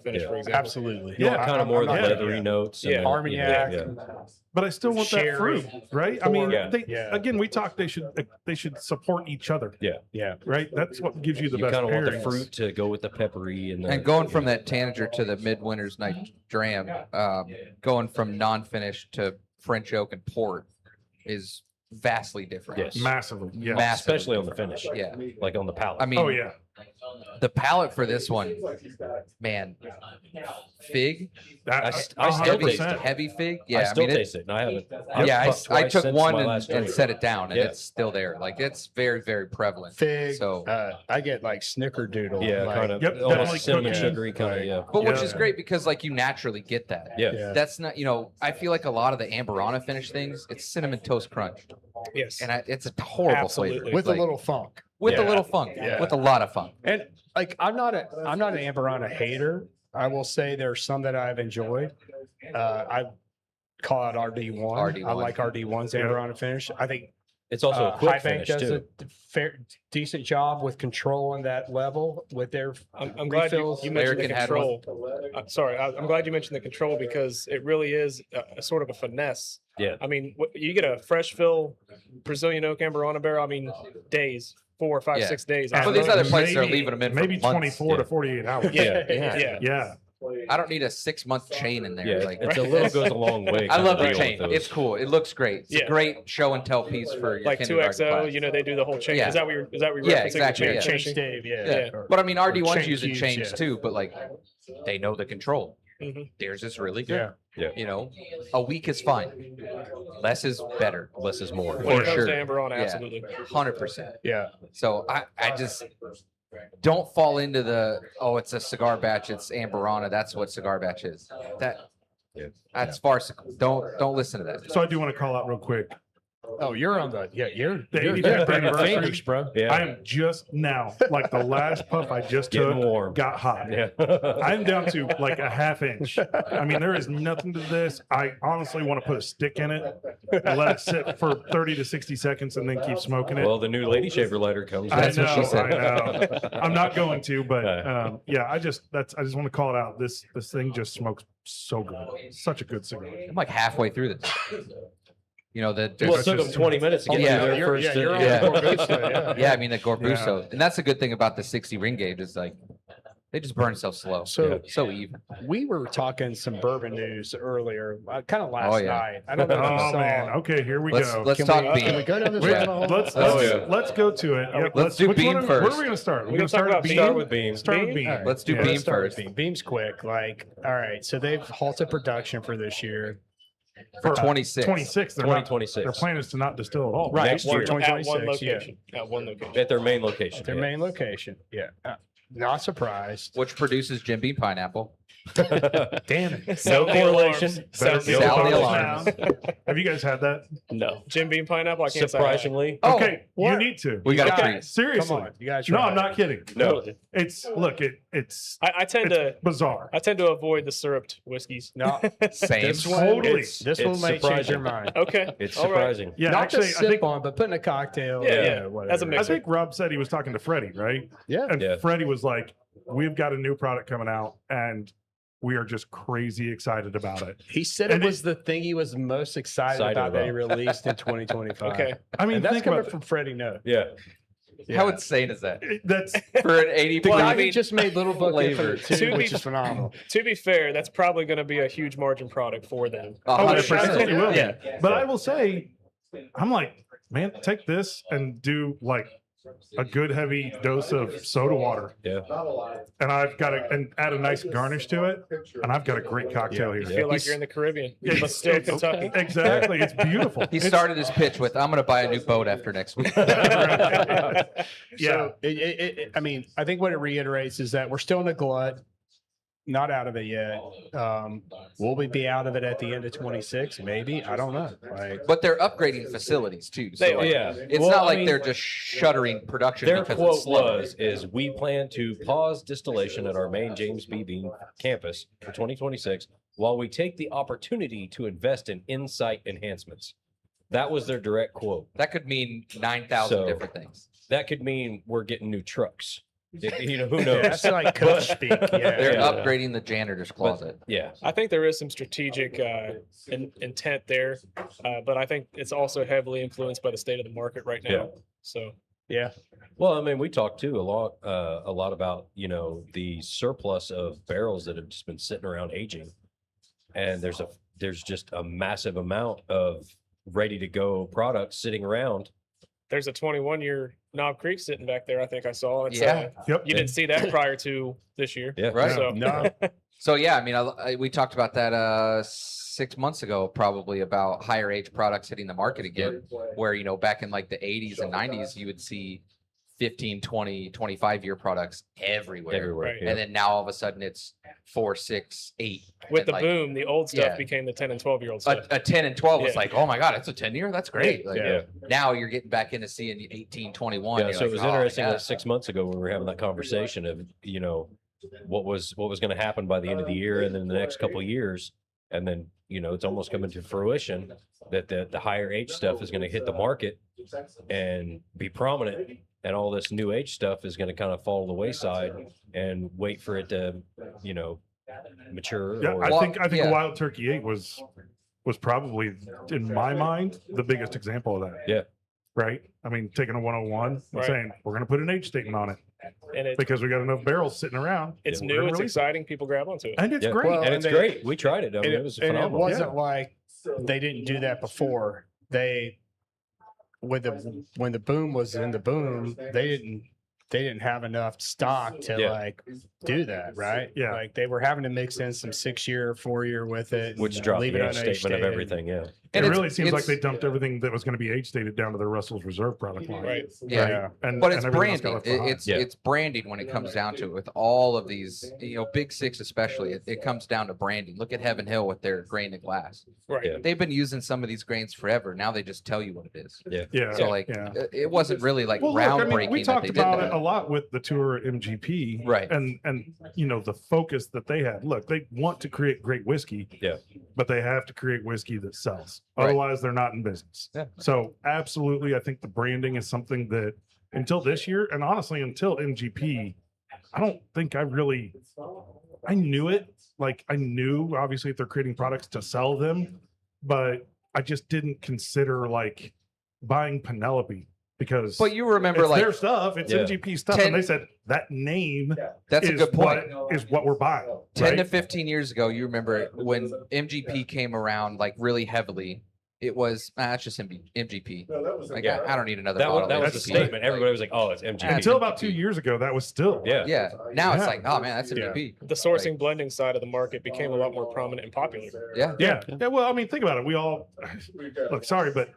finish, for example. Absolutely. You want kind of more of the leathery notes. Yeah. Armagnac. But I still want that fruit, right? I mean, Yeah. again, we talked they should support each other. Yeah. Right? That's what gives you the You best kind of want the pairings. fruit to go with the peppery and the, And going from that Tanager to the Midwinter's Night Dram, going from non-finished to French oak and port is vastly different. Yes. Massively. Yeah. Massively especially on the finish. Yeah. Like on the palate. I mean, Oh yeah. the palate for this one, man, fig, I still taste it. heavy fig. I Yeah, still I mean, taste it, and I haven't. I took one and drink. set it down, and Yeah. it's still there. Like it's very, very prevalent. Fig. So, I get like snickerdoodle. Yeah, like, kind of Yep, almost definitely cinnamon cookie. sugary kind of. Yeah. but which Yeah. is great because like you naturally get that. Yeah. That's not, I feel like a lot of the Amberana finish things, it's cinnamon toast crunch, Yes. and it's a horrible Absolutely. flavor with like, a little funk. with a Yeah. little funk, Yeah. with a lot of funk. And like I'm not an Amberana hater. I will say there's some that I've enjoyed. I call it RD1. I RD1. like RD1's Amberana finish. I think It's also a High quick Bank finish does too. a decent job with controlling that level with their I'm glad you refills. mentioned the American had one. control. Sorry, I'm glad you mentioned the control because it really is a sort of a finesse. Yeah. I mean, you get a fresh fill Brazilian oak Amberana barrel. I mean, days, 4, 5, Yeah. 6 days. But these other places are leaving them in for maybe months. 24 to 48 hours. Yeah. Yeah. I don't need a 6-month chain in there. Yeah, Like, it's a little goes a long way. I kind love of the deal chain. with those. It's cool. It looks great. It's a Yeah. great show and tell piece for your Like kindergarten 2XO, class. they do the whole chain. Yeah. Is that what you're Yeah, referencing? exactly, The yeah. chain Change Dave, Yeah. Or- But I mean, RD1's chain using cubes, chains yeah. too, but like they know the control. Mhm. Theirs is really good. Yeah. A week is fine. Less is better. Less is more. When For it comes sure. to Amberana, Yeah. absolutely. 100%. Yeah. So I just don't fall into it's a cigar batch. It's Amberana. That's what cigar batch is. That's farcical. Don't listen to that. So I do want to call out real quick. Oh, you're on the The you're 85th burning anniversary. fingers, bro. Yeah. I am just now, like the last puff I just Getting took warm. got hot. Yeah. I'm down to like a half inch. I mean, there is nothing to this. I honestly want to put a stick in it and let it sit for 30 to 60 seconds and then keep smoking it. Well, the new Lady Shaver lighter comes. That's what she said. I know. I'm not going to, but yeah, I just want to call it out. This thing just smokes so good. Such a good cigar. I'm like halfway through this. Well, it took them 20 minutes to get Yeah. through their first. you're on Yeah. the Corgusto, Yeah, I mean the Corbuso, and that's a good thing about the 60 ring gauge is like they just burn so slow, so even. We were talking some bourbon news earlier, kind of last Oh, yeah. night. I don't know if you Oh saw. man. Okay, here we go. Let's Can talk we, bean. can we go down this Wait, rabbit hole? let's go to it. Yep, Let's do which bean one Where first. are we going to start? We're gonna talk about bean? start with bean. Start with Bean? bean. All right. Let's do Yeah, bean let's start with first. Bean. Beam's quick. Like, all right. So they've halted production for this year. For 26. 26. They're not, 2026. their plan is to not distill at all. Right. Next for year. At one 2026, yeah. location. At one location. At their main location. Their main location. Yeah. Not surprised. Which produces Jim Beam pineapple. Damn it. No Sound the correlation. alarms. Better Sound be the Sound the alarms. alarms. Have you guys had that? No. Jim Beam pineapple. I can't say I have. Surprisingly. Oh, Okay, you what? need to. we got a Okay. treat. Come Seriously. on. You guys No, try I'm it. not kidding. No. It's it's I tend it's to bizarre. I tend to avoid the syruped whiskeys. No. Same. This one, Totally. this one It's may change surprising. your mind. Okay. It's All right. surprising. Yeah, Not actually, to I sip think on, but put in a cocktail. Yeah, whatever. as a I mixer. think Rob said he was talking to Freddie, right? Yeah. And Yeah. Freddie was like, "We've got a new product coming out, and we are just crazy excited about it." He said And it was the thing he was most excited Excited about that he about. released in 2025. Okay. I mean, And that's think coming about from Freddie No. Yeah. How insane is that? That's For an 80 The Well, guy I who mean, just made Little Book flavor. Infinite too, To which be- is phenomenal. To be fair, that's probably going to be a huge margin product for them. oh, it 100%. absolutely will. Yeah. But I will say, I'm like, man, take this and do like a good heavy dose of soda water, Yeah. and I've got to and add a nice garnish to it, and I've got a great cocktail You here. feel like you're in the Caribbean, but still It's- Kentucky. Exactly, it's beautiful. He It's- started his pitch with, I'm going to buy a new boat after next week. Yeah. So I mean, I think what it reiterates is that we're still in the glut, not out of it yet. Will we be out of it at the end of 26? Maybe. I don't know. Like, But they're upgrading facilities too. So They are. like, Yeah. it's Well, not I like mean, they're just shuttering production. Their because quote it's slow. is we plan to pause distillation at our main James B. Bean campus for 2026 while we take the opportunity to invest in insight enhancements. That was their direct quote. That could mean 9,000 So- different things. That could mean we're getting new trucks. You know, who knows? that's like coach speak. Yeah. They're Yeah. upgrading the janitor's closet. Yeah. I think there is some strategic intent there, but I think it's also heavily influenced by the state of the market right now. Yeah. So Yeah. Well, I mean, we talked too a lot about, you know, the surplus of barrels that have just been sitting around aging. And there's just a massive amount of ready to go products sitting around. there's a 21-year Knob Creek sitting back there. I think I saw. It's, Yeah. Yep. you didn't see that prior to this year. Yeah. Right. So No. So yeah, I mean, we talked about that 6 months ago, probably about higher age products hitting the market again, where, you know, back in like the 80s and 90s, you would see 15, 20, 25-year products everywhere. Everywhere. Right. Yeah. And then now all of a sudden it's 4, 6, 8. with and the like, boom, the old stuff yeah. became the 10 and 12-year-old stuff. a 10 and 12 was Yeah. like, oh my God, it's a 10-year? That's great. Like, Yeah. Now you're getting back into seeing 18, 21. Yeah, You're so like, it was "Oh, interesting yeah." that 6 months ago when we were having that conversation of, you know, what was going to happen by the end of the year and then the next couple of years. And then, you know, it's almost coming to fruition that the higher age stuff is going to hit the market and be prominent. And all this new age stuff is going to kind of fall to the wayside and wait for it to, you know, mature. Yeah, or, Well, I think yeah. Wild Turkey 8 was probably, in my mind, the biggest example of that. Yeah. Right? I mean, taking a 101 and Right. saying, we're going to put an age statement on it And because we got enough barrels sitting around. it's we're new, gonna it's release it. exciting. People grab onto it. And it's Yeah. great. Well, and it's they- great. We tried it. I mean, it was and it phenomenal. wasn't like they didn't do that before. When the boom was in the boom, they didn't have enough stock to Yeah. like do that, right? Yeah. Like they were having to mix in some 6-year, 4-year with it, Which and dropped leave the it age on age statement of stated. everything. Yeah. And It it's- really seems like it's- they dumped everything that was going to be age stated down to the Russell's Reserve product line. Right. Yeah. Yeah. And, But and it's everything else got branding. left behind. It's Yeah. it's branding when it comes down to it. With all of these, you know, Big Six especially, it comes down to branding. Look at Heaven Hill with their grain to glass. Right. Yeah. They've been using some of these grains forever. Now they just tell you what it is. yeah. So like, yeah. it wasn't really like Well, look, I groundbreaking mean, we that talked they did about that. it a lot with the tour at MGP, Right. And you know the focus that they had. Look, they want to create great whiskey, Yeah. but they have to create whiskey that sells. Right. Otherwise, they're not in business. Yeah. So, absolutely, I think the branding is something that until this year, and honestly, until MGP, I don't think I knew it. Like I knew obviously if they're creating products to sell them, but I just didn't consider like buying Penelope. Because But you remember it's like their stuff, it's Yeah. MGP stuff, 10 and they said that name that's a is good point. what we're buying. 10 to right? 15 years ago, you remember when MGP came around like really heavily. It was it's just MGP. Like, Yeah. I don't need another That bottle. was of the That's MGP. statement. Everybody was like, "Oh, it's MGP." Until about 2 years ago, that was still Yeah. Yeah. Now it's Yeah. like, oh man, that's Yeah. MGP. The sourcing blending side of the market became a lot more prominent and popular. Yeah. Yeah. Well, I mean, think about it. We all look sorry, but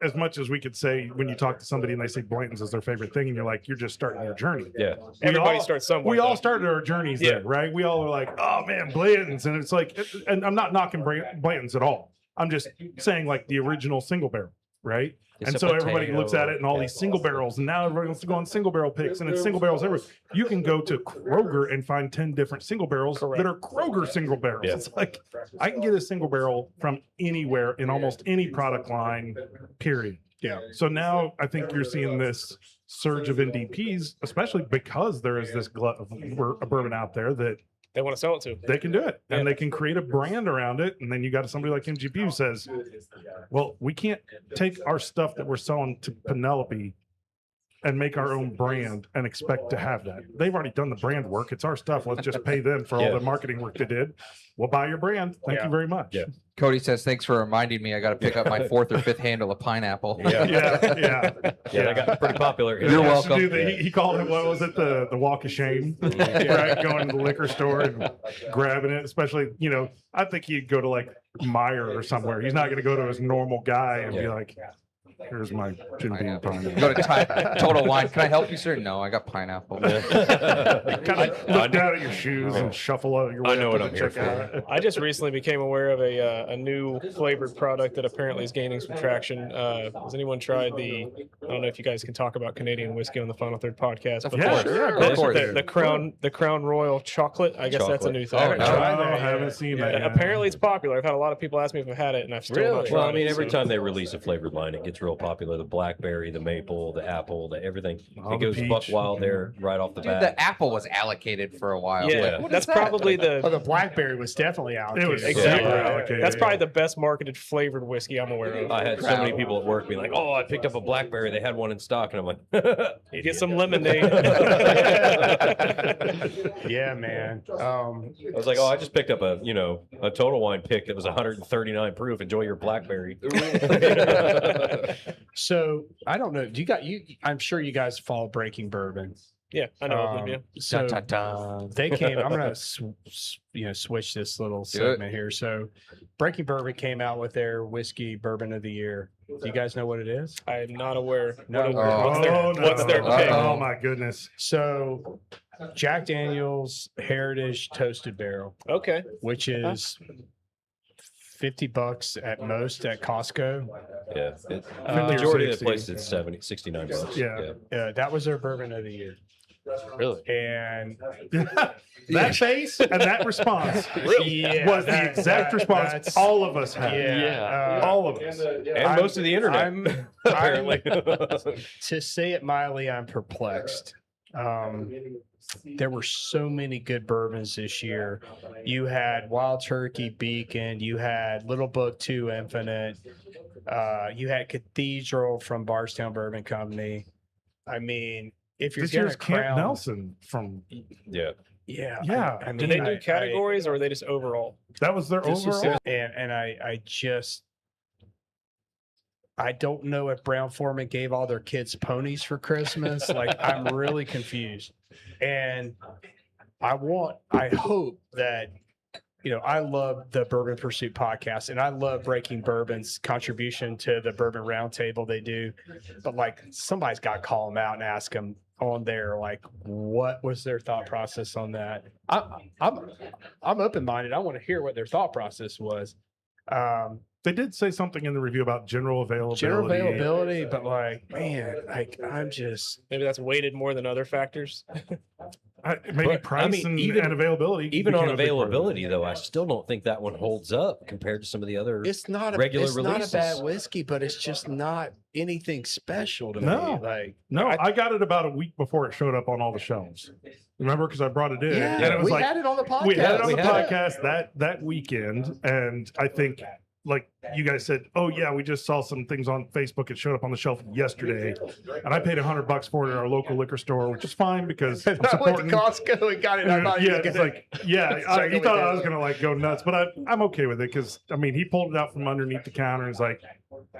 as much as we could say when you talk to somebody and they say Blanton's is their favorite thing, and you're like, you're just starting your journey. Yeah. Everybody all- starts somewhere. We all though. started our journeys Yeah. there, right? We all are like, oh man, Blanton's. And it's like, and I'm not knocking Blanton's at all. I'm just saying like the original single barrel, right? It's and a so everybody potato. looks at it and all these single barrels, and now everybody wants to go on single barrel picks, and it's single barrels everywhere. You can go to Kroger and find 10 different single barrels Correct. that are Kroger single barrels. Yeah. It's like I can get a single barrel from anywhere in almost any product line, period. Yeah. So now I think you're seeing this surge of NDPs, especially because there is this glut of bourbon out there that They want to sell it to. they can do it and they can create a brand around it. And then you got somebody like MGP who says, well, we can't take our stuff that we're selling to Penelope and make our own brand and expect to have that. They've already done the brand work. It's our stuff. Let's just pay them for all the marketing work they did. We'll buy your brand. Thank you very much. Yeah. Cody says, thanks for reminding me. I got to pick up my 4th or 5th handle of pineapple. Yeah. They got pretty popular. You're welcome. He called it, what was it? The walk of shame, right? Going to the liquor store and grabbing it, especially, I think he'd go to like Meyer or somewhere. He's not going to go to his normal guy and be like, here's my Jim Beam pineapple. Go to Total Wine. Can I help you, sir? No, I got pineapple. Kind of look down at your shoes and shuffle out your way. I know up what to I'm the here checkout. I just recently became aware of a new flavored product that apparently is gaining some traction. Has anyone tried I don't know if you guys can talk about Canadian whiskey on the Final Third podcast, but Yeah, Of course. the Crown Royal chocolate. I guess that's a new thing. Oh, no. I haven't seen that yet. Apparently it's popular. I've had a lot of people ask me if I've had it, and I've still not tried Well, I mean, it, every so- time they release a flavored line, it gets real popular. The blackberry, the maple, the apple, the everything. All It the goes peach. buck wild there right off the Dude, bat. the apple was allocated for a while. Yeah, Like, what that's is that? probably the Oh, the blackberry was definitely out. It was Exactly. super allocated. That's probably the best marketed flavored whiskey I'm aware of. I had so many people at work be like, "Oh, I picked up a blackberry. They had one in stock," and I'm like, Get some lemonade. Yeah, man. I was like, "Oh, I just picked up a Total Wine pick that was 139 proof. Enjoy your blackberry." So I don't know. Do you got you? I'm sure you guys follow Breaking Bourbon. Yeah, I know of them, yeah. So Dun, dun, dun. they came. I'm gonna switch this little segment here. So Breaking Bourbon came out with their whiskey bourbon of the year. Do you guys know what it is? I am not aware. No. What's their pick? Oh my goodness. So Jack Daniel's Heritage Toasted Barrel, Okay. which is $50 at most at Costco. Yeah, the 50 or majority of the 60. places it's 69 bucks. Yeah. That was their bourbon of the year. Really? And That face and that response yeah, was the exact response that's- all of us had. Yeah. All of us. And most of the internet, apparently. To say it mildly, I'm perplexed. There were so many good bourbons this year. You had Wild Turkey Beacon, you had Little Book 2 Infinite, you had Cathedral from Bardstown Bourbon Company. I mean, if you're This going year's to Camp crown, Nelson from Yeah. yeah, Yeah. I mean, Do they do I- categories or are they just overall? that was their This was overall. and I don't know if Brown Foreman gave all their kids ponies for Christmas. Like, I'm really confused. And I hope that, I love the Bourbon Pursuit podcast and I love Breaking Bourbon's contribution to the Bourbon Roundtable they do. But like, somebody's got to call them out and ask them on there, like, what was their thought process on that? I'm open-minded. I want to hear what their thought process was. They did say something in the review about general availability. General availability, but like, man, like I'm just Maybe that's weighted more than other factors. Maybe But, price I mean, and even availability. Even on became a big part of it. availability, though, I still don't think that one holds up compared to some of the other. it's not Regular it's not a releases. bad whiskey, but it's just not anything special to No. me. Like No, I got it about a week before it showed up on all the shelves. Remember, because I brought it in, yeah, and it was we like had it on the podcast. we had it on We the had it. podcast that weekend, and I think like you guys said, oh yeah, we just saw some things on Facebook. It showed up on the shelf yesterday, and I paid $100 for it at our local liquor store, which is fine because I'm I went to supporting. Costco and got it. I thought you Yeah, were it's gonna- like yeah, Second you thought I weekend. was gonna like go nuts, but I'm okay with it because I mean he pulled it out from underneath the counter and is like,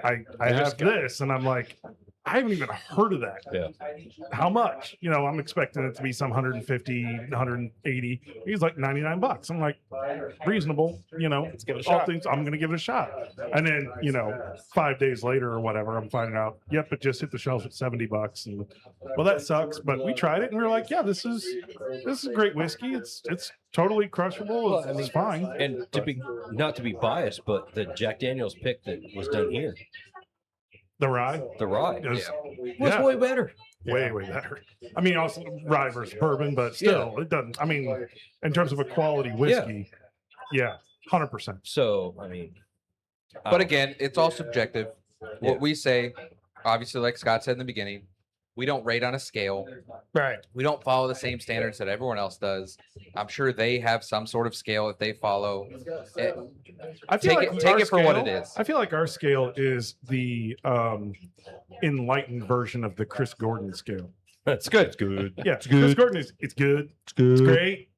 I have this, and I'm like, I haven't even heard of that. Yeah. How much? I'm expecting it to be some 150, 180. He's like $99. I'm like, reasonable. Let's give it a all shot. things. I'm gonna give it a shot. And then 5 days later or whatever, I'm finding out. Yep, it just hit the shelves at $70. And well, that sucks. But we tried it and we were like, yeah, this is great whiskey. It's totally crushable. Well, I It's fine. And not to be biased, but the Jack Daniels pick that was done here, The rye the rye, is was yeah. way better. way better. I mean, also rye versus bourbon, but still, it doesn't. I mean, in terms of a quality whiskey, yeah, 100%. So, I mean, But again, it's all subjective. What we say, obviously, like Scott said in the beginning, We don't rate on a scale. Right. We don't follow the same standards that everyone else does. I'm sure they have some sort of scale that they follow. I feel Take like it, take our it for what it scale- is. I feel like our scale is the enlightened version of the Chris Gordon scale. It's good. It's good. Yeah, Chris Gordon is it's good, it's great.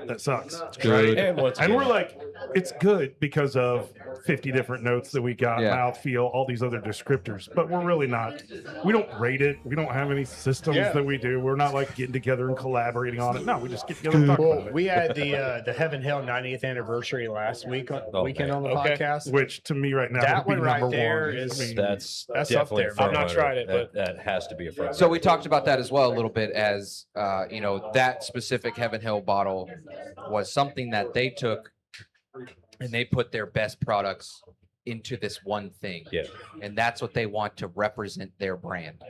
That sucks. Good. And once And again, we're like, it's good because of 50 different notes that we got, Yeah. mouthfeel, all these other descriptors. But we're really not. We don't rate it. We don't have any systems that we do. We're not like getting together and collaborating on it. No, we just get together and talk Well, about it. we had the Heaven Hill 90th anniversary last weekend man. on the Okay. podcast. Which to me right now, That would be one right number there one. is- I mean, that's That's up definitely there. a front I've not runner. tried it, but- that has to be a front. So we talked about that as well a little bit as, that specific Heaven Hill bottle was something that they took and they put their best products into this one thing. Yeah. And that's what they want to represent their brand.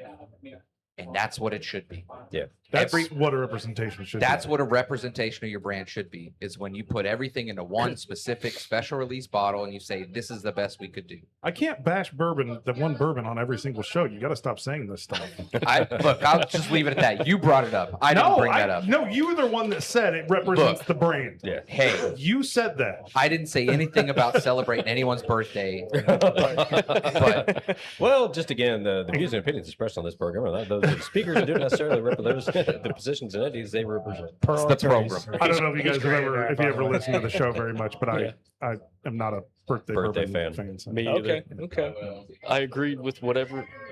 And that's what it should be. Yeah. that's every- what a representation should That's be. what a representation of your brand should be, is when you put everything into one specific special release bottle and you say, this is the best we could do. I can't bash bourbon, the one bourbon on every single show. You got to stop saying this stuff. Look, I'll just leave it at that. You brought it up. I didn't bring that up. No, you were the one that said it represents Look. the brand. Yeah. Hey, You said that. I didn't say anything about celebrating anyone's birthday. But Well, just again, the views and opinions expressed on this program are not those of the speakers and don't necessarily represent the positions and entities they represent. it's the program. I don't know if you guys have created ever, that, if you by the ever way. listen to the show very much, but Yeah. I am not a birthday Birthday bourbon fan. so. Me either. Okay. I agreed with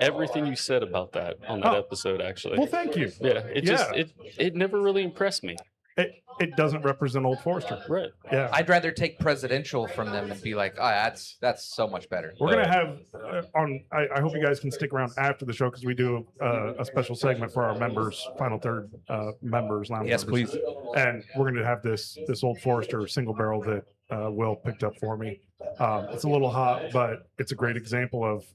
everything you said about that on that Oh. episode. Actually, Well, thank you. yeah, it just Yeah. it never really impressed me. It doesn't represent Old Forester. Right. Yeah. I'd rather take presidential from them and be like, oh, that's so much better. We're gonna have I hope you guys can stick around after the show because we do a special segment for our members, final third members, lounge Yes, members. please. And we're gonna have this Old Forester single barrel that Will picked up for me. It's a little hot, but it's a great example of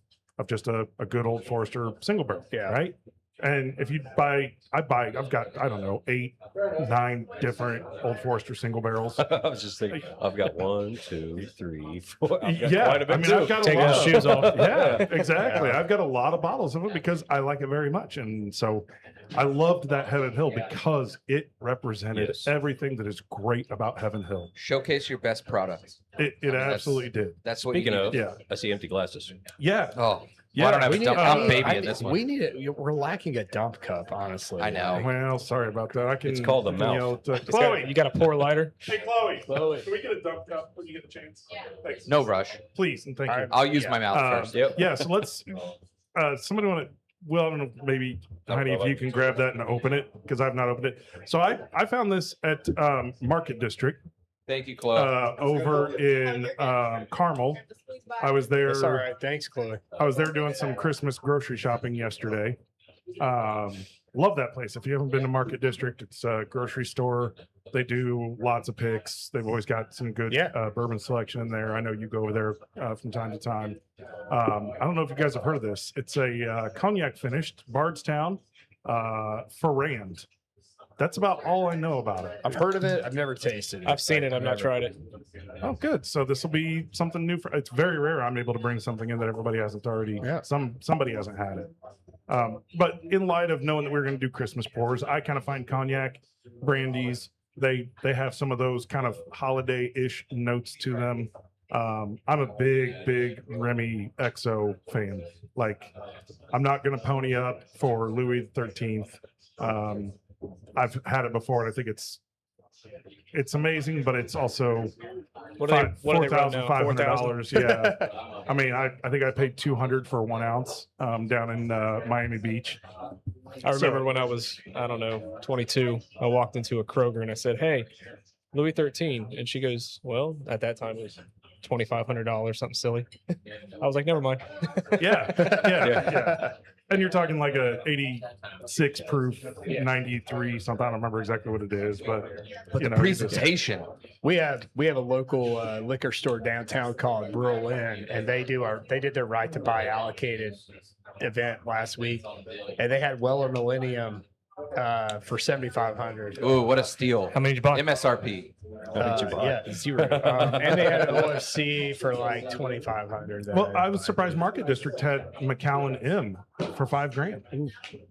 just a good Old Forester single barrel. Yeah. Right. And if you I've got, I don't know, 8, 9 different Old Forester single barrels. I was just thinking, I've got 1, 2, 3, 4. I've got Yeah, quite a bit I mean, too. I've got Take a lot those of shoes off. Yeah, exactly. I've got a lot of bottles of it because I like it very much, and so I loved that Heaven Hill because it represented Yes. everything that is great about Heaven Hill. Showcase your best products. It that's- absolutely did. That's what Speaking you of, need. Yeah, I see empty glasses. yeah. Oh, Yeah, well, I don't have we a need- dump. I I'm need- baby in this one. We need it. We're lacking a dump cup, honestly. I know. Well, sorry about that. I can. It's called the I can mouth. yell to- It's got- Chloe, you got a pour lighter? hey Chloe, Chloe. can we get a dump cup when you get the chance? Thanks. No rush. Please and thank you. I'll use Yeah. my mouth first. Yep. Yeah, so let's. Somebody want to? Well, I don't know. Maybe Heidi, if you can grab that and open it because I've not opened it. So I found this at Market District Thank you, Chloe. over in Carmel. I was there. That's all right. Thanks, Chloe. I was there doing some Christmas grocery shopping yesterday. Love that place. If you haven't been to Market District, it's a grocery store. They do lots of picks. They've always got some good bourbon selection in there. I know you go over there from time to time. I don't know if you guys have heard of this. It's a cognac finished Bardstown Ferrand. That's about all I know about it. I've heard of it. I've never tasted it. I've seen it. I've not tried it. Oh, good. So this will be something new for. It's very rare I'm able to bring something in that everybody hasn't already. Yeah. Somebody hasn't had it. But in light of knowing that we're going to do Christmas pours, I kind of find cognac, brandies. They have some of those kind of holiday-ish notes to them. I'm a big Remy XO fan. Like, I'm not going to pony up for Louis XIII. I've had it before, and I think it's amazing, but it's also What are they running now? $4,500. Yeah, I mean, I think I paid $200 for 1 ounce down in Miami Beach. I remember when I was, I don't know, 22, I walked into a Kroger and I said, "Hey, Louis 13." And she goes, "Well, at that time it was $2,500, something silly." I was like, "Never mind." Yeah. And you're talking like a 86 proof, 93 something. I don't remember exactly what it is, but But you the know, it's just- presentation. We have a local liquor store downtown called Brill Inn, and they did their right to buy allocated event last week, and they had Weller Millennium for $7,500. Ooh, what a steal. How many did you buy? MSRP. How did you buy? Yeah, 0. And they had an OFC for like 2,500. that Well, I was bought. surprised Market District had Macallan M for $5,000.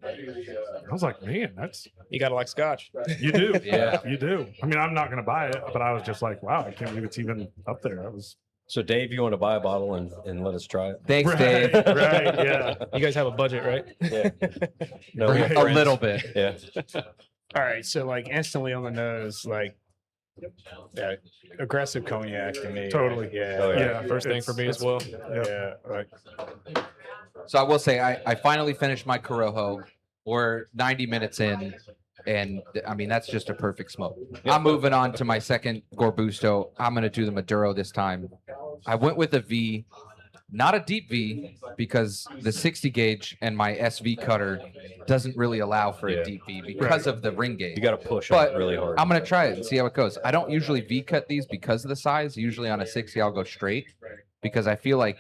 I was like, man, that's You gotta like scotch. you do. Yeah. You do. I mean, I'm not going to buy it, but I was just like, wow, I can't believe it's even up there. That was So Dave, you want to buy a bottle and let us try it? Thanks, right, Dave. right, yeah. You guys have a budget, right? Yeah. No, For we're a friends. little bit. Yeah. All right, so like instantly on the nose, like yeah, aggressive cognac to me. Totally. Yeah. Oh, Yeah, First thing for me as well. Yeah. Like, So I will say I finally finished my Corojo. We're 90 minutes in, and I mean that's just a perfect smoke. I'm moving on to my second Gorbusto. I'm gonna do the Maduro this time. I went with a V, not a deep V, because the 60 gauge and my SV cutter doesn't really allow for Yeah. a deep V because of the ring gauge. You got to push on But it really hard. I'm gonna try it and see how it goes. I don't usually V cut these because of the size. Usually on a 60, I'll go straight because I feel like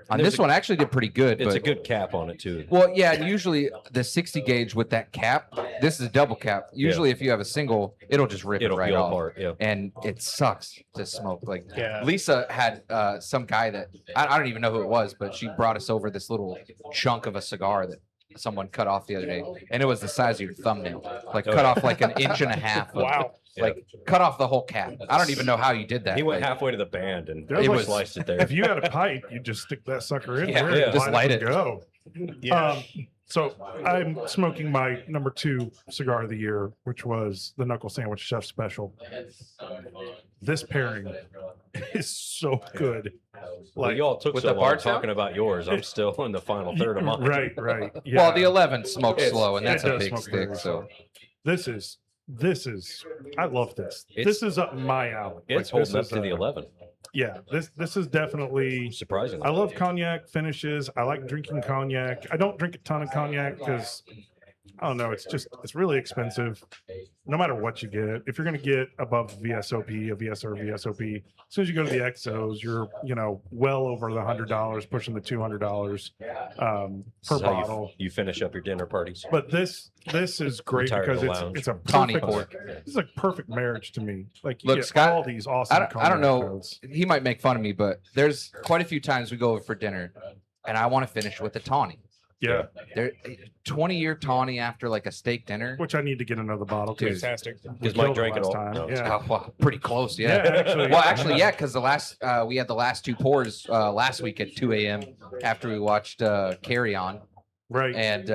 on There's this a- one I actually did pretty good. It's but a good cap on it too. well, yeah, and usually the 60 gauge with that cap, this is a double cap. Usually, if you have a single, it'll just rip It'll it right peel off. apart. Yeah. And it sucks to smoke. Like Yeah. Lisa had some guy that I don't even know who it was, but she brought us over this little chunk of a cigar that someone cut off the other day, and it was the size of your thumbnail. Like cut off like an inch and a half. of- Wow. Like cut off the whole cap. I don't even know how you did that. He went like, halfway to the band and It he was- sliced it there. If you had a pipe, you just stick that sucker in Yeah, there. and just light and it. Go. yeah. So I'm smoking my number 2 cigar of the year, which was the Knuckle Sandwich Chef Special. This pairing is so good. Well, Like, you all took with so the long bar sound? talking about yours. I'm still in the final third of mine. right, right. Yeah. Well, the 11 smokes It's- slow, and it that's a does big smoke stick. very So This is I love this. It's- This is up my alley. It's Like, this holding up is, to the 11. Yeah, this is definitely. Surprisingly. I love cognac finishes. I like drinking cognac. I don't drink a ton of cognac because I don't know. It's really expensive. No matter what you get, if you're going to get above VSOP, a VSR, VSOP, as soon as you go to the XOs, you're well over the $100, pushing the $200 per This is how bottle. you finish up your dinner parties. But this is great Retired because to it's lounge. it's a Tawny perfect. port. This is a perfect marriage to me. Like you Look, get Scott, all these awesome. I don't cognac know. notes. He might make fun of me, but there's quite a few times we go over for dinner, and I want to finish with a tawny. Yeah, There, 20-year tawny after like a steak dinner. which I need to get another bottle. Dude. Fantastic. We Because Mike killed it drank it last all. time. No. Yeah. Oh, well, pretty close, yeah. Yeah, actually. Yeah, because the last we had the last 2 pours last week at 2 a.m. after we watched Carry On, Right. and You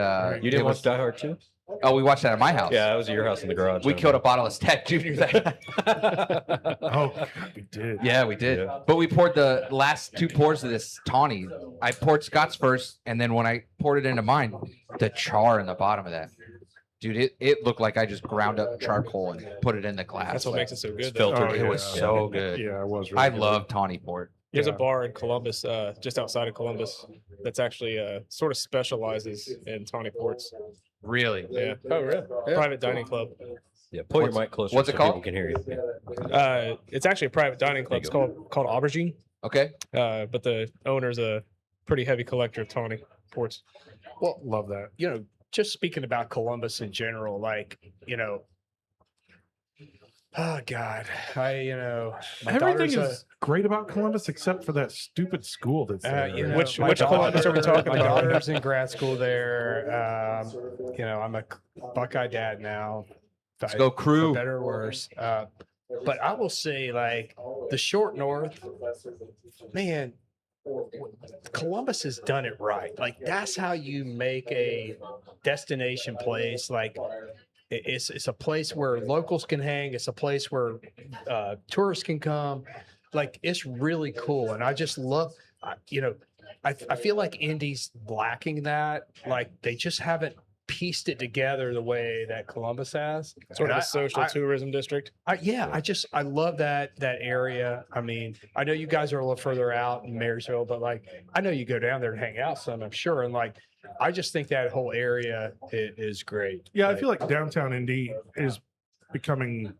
it didn't was- watch Die Hard too? Oh, we watched that at my house. Yeah, I was at your house in the garage. we killed a bottle of Stat Junior. That Oh, God, we did. yeah, we did. Yeah. But we poured the last 2 pours of this tawny. I poured Scott's first, and then when I poured it into mine, the char in the bottom of that. Dude, it looked like I just ground up charcoal and put it in the glass. That's what Like, makes it so good. It's though. filtered. it was yeah. so good. Yeah, it was. Really I good. love tawny port. There's a Yeah. bar in Columbus, just outside of Columbus, that's actually sort of specializes in tawny ports. Really. Yeah, Oh, really? private dining club. Yeah, pull your What's- mic closer what's so it called? people can hear you. It's actually a private dining club. you It's called Aubergine. Okay. But the owner's a pretty heavy collector of tawny ports. Well, Love that. just speaking about Columbus in general, like, oh God, my Everything daughter's is great about Columbus except for that stupid school that's there. Which my Columbus are we talking my about? daughter's in grad school there. I'm a Buckeye dad now. Let's go For Crew. better or worse. But I will say, like, the short north, man, Columbus has done it right. Like, that's how you make a destination place. Like, it's a place where locals can hang. It's a place where tourists can come. Like, it's really cool. And I just love, I feel like Indy's lacking that. Like, they just haven't pieced it together the way that Columbus has. Sort of And a social tourism district. I love that area. I mean, I know you guys are a little further out in Marysville, but like, I know you go down there and hang out some, I'm sure. And like, I just think that whole area is great. Yeah, I feel like downtown Indy is becoming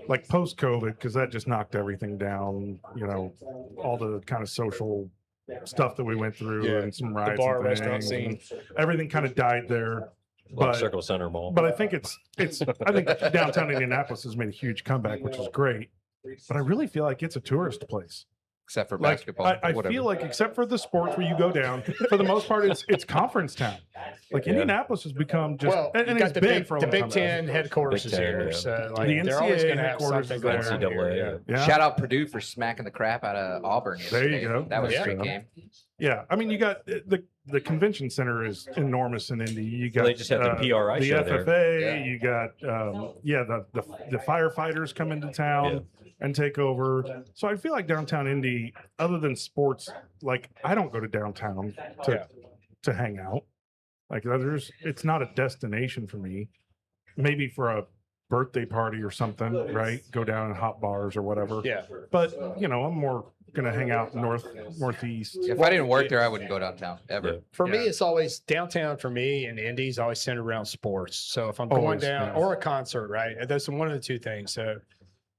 like post COVID because that just knocked everything down. All the kind of social stuff that we went through Yeah, and some The riots, bar and restaurant things, scene. and everything kind of died there. But Circle Center Mall. but I think it's I think downtown Indianapolis has made a huge comeback, which is great. But I really feel like it's a tourist place. Except for Like basketball. I whatever. feel like except for the sports where you go down, for the most part, it's conference town. Like Indianapolis has become just Well, and you it's got the been big, for a the long Big time. Ten headquarters Big is Ten, here, yeah. so like The they're always NCAA going to have headquarters something is going there. on here. NCAA, Yeah. Yeah. Shout out Purdue for smacking the crap out of Auburn. There you yesterday. go. That was Yeah. a great game. Yeah, I mean, you got the convention center is enormous in Indy. You got Well, they just have the PRI the show there. FFA. Yeah. You got the firefighters come into town and take over. So I feel like downtown Indy, other than sports, like I don't go to downtown to hang out. Like it's not a destination for me. Maybe for a birthday party or something, right? Go down and hot bars or whatever. Yeah. But I'm more gonna hang out northeast. If I didn't work there, I wouldn't go downtown ever. Yeah. For me, Yeah. it's always downtown for me, and Indy's always centered around sports. So if I'm going Always, down yeah. or a concert, right? That's one of the two things. So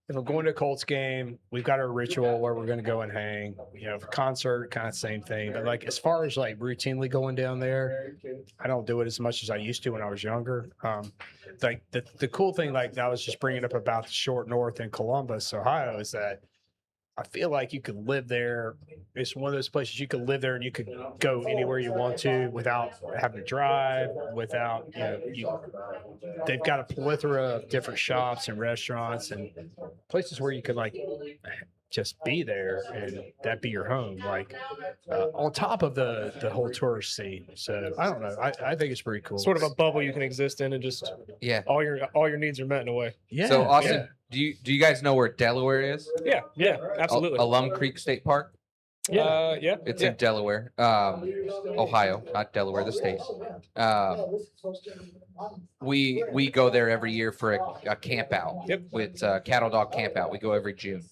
if I'm going to a Colts game, we've got our ritual where we're going to go and hang. For concert, kind of same thing. But like as far as like routinely going down there, I don't do it as much as I used to when I was younger. Like the cool thing, like I was just bringing up about the short north in Columbus, Ohio, is that I feel like you could live there. It's one of those places you could live there and you could go anywhere you want to without having to drive, without, they've got a plethora of different shops and restaurants and places where you could like just be there and that be your home, like on top of the whole tourist scene. So I don't know. I think it's pretty cool. Sort of a bubble you can exist in, and just Yeah. all your needs are met in a way. yeah. So Austin, yeah. do you guys know where Delaware is? Yeah, absolutely. Alum Creek State Park. Yeah. It's in Delaware, Ohio, not Delaware, the state. We go there every year for a camp out. Yep. With cattle dog camp out. We go every June.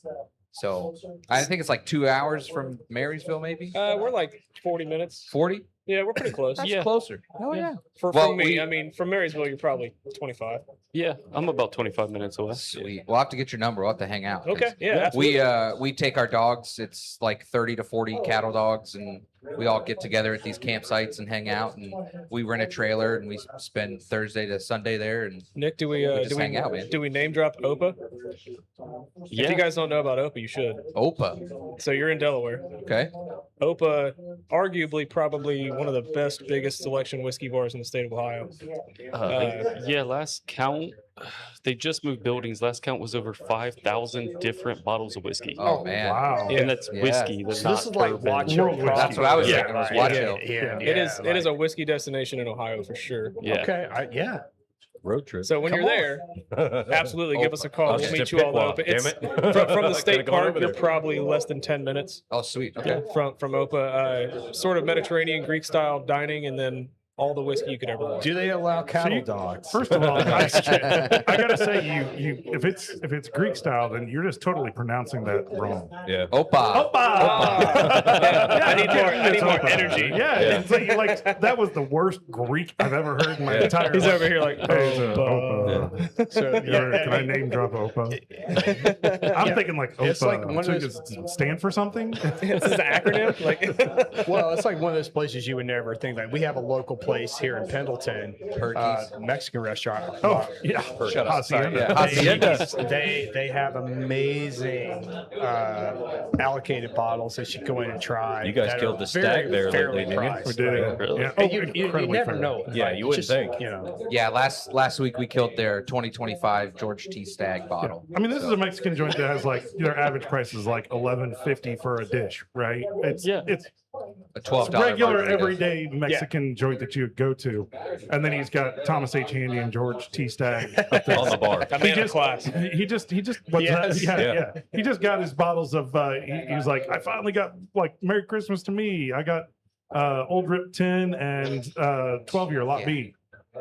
So I think it's like 2 hours from Marysville, maybe We're like 40 minutes. 40. Yeah, we're pretty close. That's Yeah. closer. Oh Yeah. yeah. From me, I mean, from Marysville, you're probably 25. Yeah, I'm about 25 minutes away. Sweet. We'll have to get your number. We'll have to hang out. 'cause Okay. Yeah. Absolutely. We take our dogs. It's like 30 to 40 cattle dogs, and we all get together at these campsites and hang out. And we rent a trailer, and we spend Thursday to Sunday there. And Nick, do we just hang out, man. do we name drop OPA? If Yeah. you guys don't know about OPA, you should. Opa. So you're in Delaware. Okay. OPA, arguably probably one of the best, biggest selection whiskey bars in the state of Ohio. Yeah, last count, they just moved buildings. Last count was over 5,000 different bottles of whiskey. Oh, man. Wow. Yeah. And that's Yeah. whiskey. That's So not this is like bourbon. watch World Hill. That's what I was Yeah, thinking. Was right. Watch Yeah, Hill. yeah, It is like- a whiskey destination in Ohio for sure. Yeah. Okay. Yeah. Road trip. So when Come you're on. there, absolutely give us a call. I'll We'll just meet pick you all one, up. damn It's it. from the Could've state gone park. over You're there. probably less than 10 minutes Oh, sweet. Okay. from OPA. Sort of Mediterranean Greek style dining, and then all the whiskey you could ever want. Do they allow cattle you- dogs? First of all, I gotta say you if it's Greek style, then you're just totally pronouncing that wrong. Yeah. Opa. I need more Opa. energy. Yeah, Yeah. it's like that was the worst Greek I've ever heard in my Yeah. entire He's life. over here like, Hey, it's a Opa. So Can I name drop Opa? I'm thinking like Opa. It's like one of So those- does it stand for something? this is the acronym. Like, well, it's like one of those places you would never think. Like we have a local place here in Pendleton, Mexican restaurant. Oh yeah, Shut up. Hacienda. Yeah. Hacienda. They have amazing allocated bottles that you go in and try. You guys that killed are the stag very there fairly lately, didn't you? priced, We did. right? Really? Yeah. And you incredibly never fair. know. Yeah, you wouldn't think. Yeah. Last week we killed their 2025 George T. Stag bottle. I mean, this is a Mexican joint that has like their average price is like $11.50 for a dish, right? It's Yeah. it's A $12 regular margarita. everyday Mexican joint that you would go to, and then he's got Thomas H. Handy and George T. Stagg up there. On the bar. a man of class. He just what's Yes. that? Yeah, Yeah. yeah. He just got his bottles of. He was like, I finally got like Merry Christmas to me. I got Old Rip 10 and 12-year Lot B.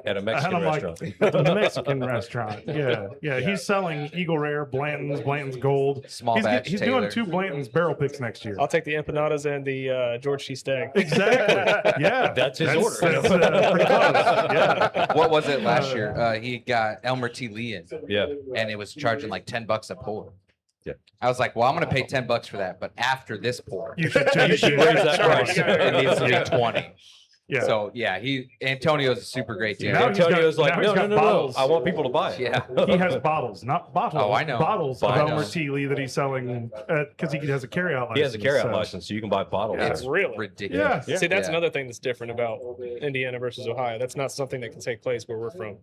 At a And Mexican I'm like, restaurant. at the Mexican restaurant. Yeah. He's selling Eagle Rare, Blanton's Gold. Small He's, batch he's Taylor. doing 2 Blanton's barrel picks next year. I'll take the empanadas and the George T. Stagg. Exactly. Yeah. That's his order. That's, pretty close. Yeah. What was it last year? He got Elmer T. Lee in, Yeah. and it was charging like $10 a pour. Yeah. I was like, well, I'm gonna pay $10 for that, but after this pour, You should You should raise that price. it needs to be 20. Yeah. So yeah, Antonio's a super great dude. Now he's got- Antonio's like, now he's no, got no, no, no. bottles. I want people to buy it. Yeah. He has bottles, not bottles. Oh, I know. Bottles of I know. Elmer Teely that he's selling because he has a carryout license. He has a carryout so- license, so you can buy bottles. Yeah. It's Really? ridiculous. Yeah. See, that's Yeah. another thing that's different about Indiana versus Ohio. That's not something that can take place where we're from.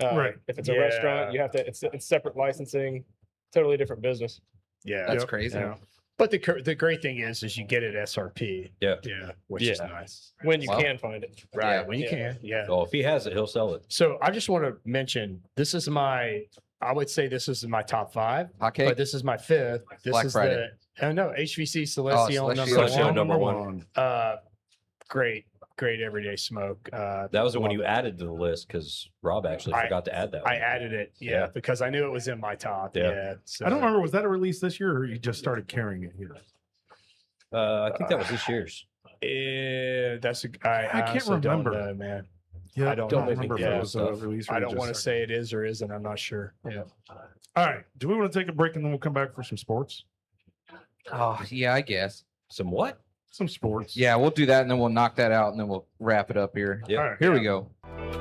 Right. If it's a Yeah. restaurant, you have to. It's separate licensing, totally different business. Yeah. That's Yep. crazy. Yeah. But the great thing is you get it SRP. Yeah. Yeah. Which is Yeah. nice. When you Well, can find it. Right. Yeah. When you Yeah. can. Yeah. So if he has it, he'll sell it. So I just want to mention this is I would say this is my top 5, Hot but cake. this is my 5th. This Black is Friday. no, HVC Celestial number Celestial one. number one. Great everyday smoke. That was the one you added to the list because Rob actually I- forgot to add that. I one. added it, Yeah. because I knew it was in my top. Yeah. Yeah. So, I don't remember. Was that a release this year, or you just started carrying it here? I think that was this year's. That's I can't honestly don't remember. know, man. Yeah, I don't remember if yeah, it was a release. Or I you don't just want to started. say it is or isn't. I'm not sure. Yeah. All right. Do we want to take a break and then we'll come back for some sports? Oh yeah, I guess. Some what? Some sports. Yeah, we'll do that and then we'll knock that out and then we'll wrap it up here. Yeah. All right. Here we go.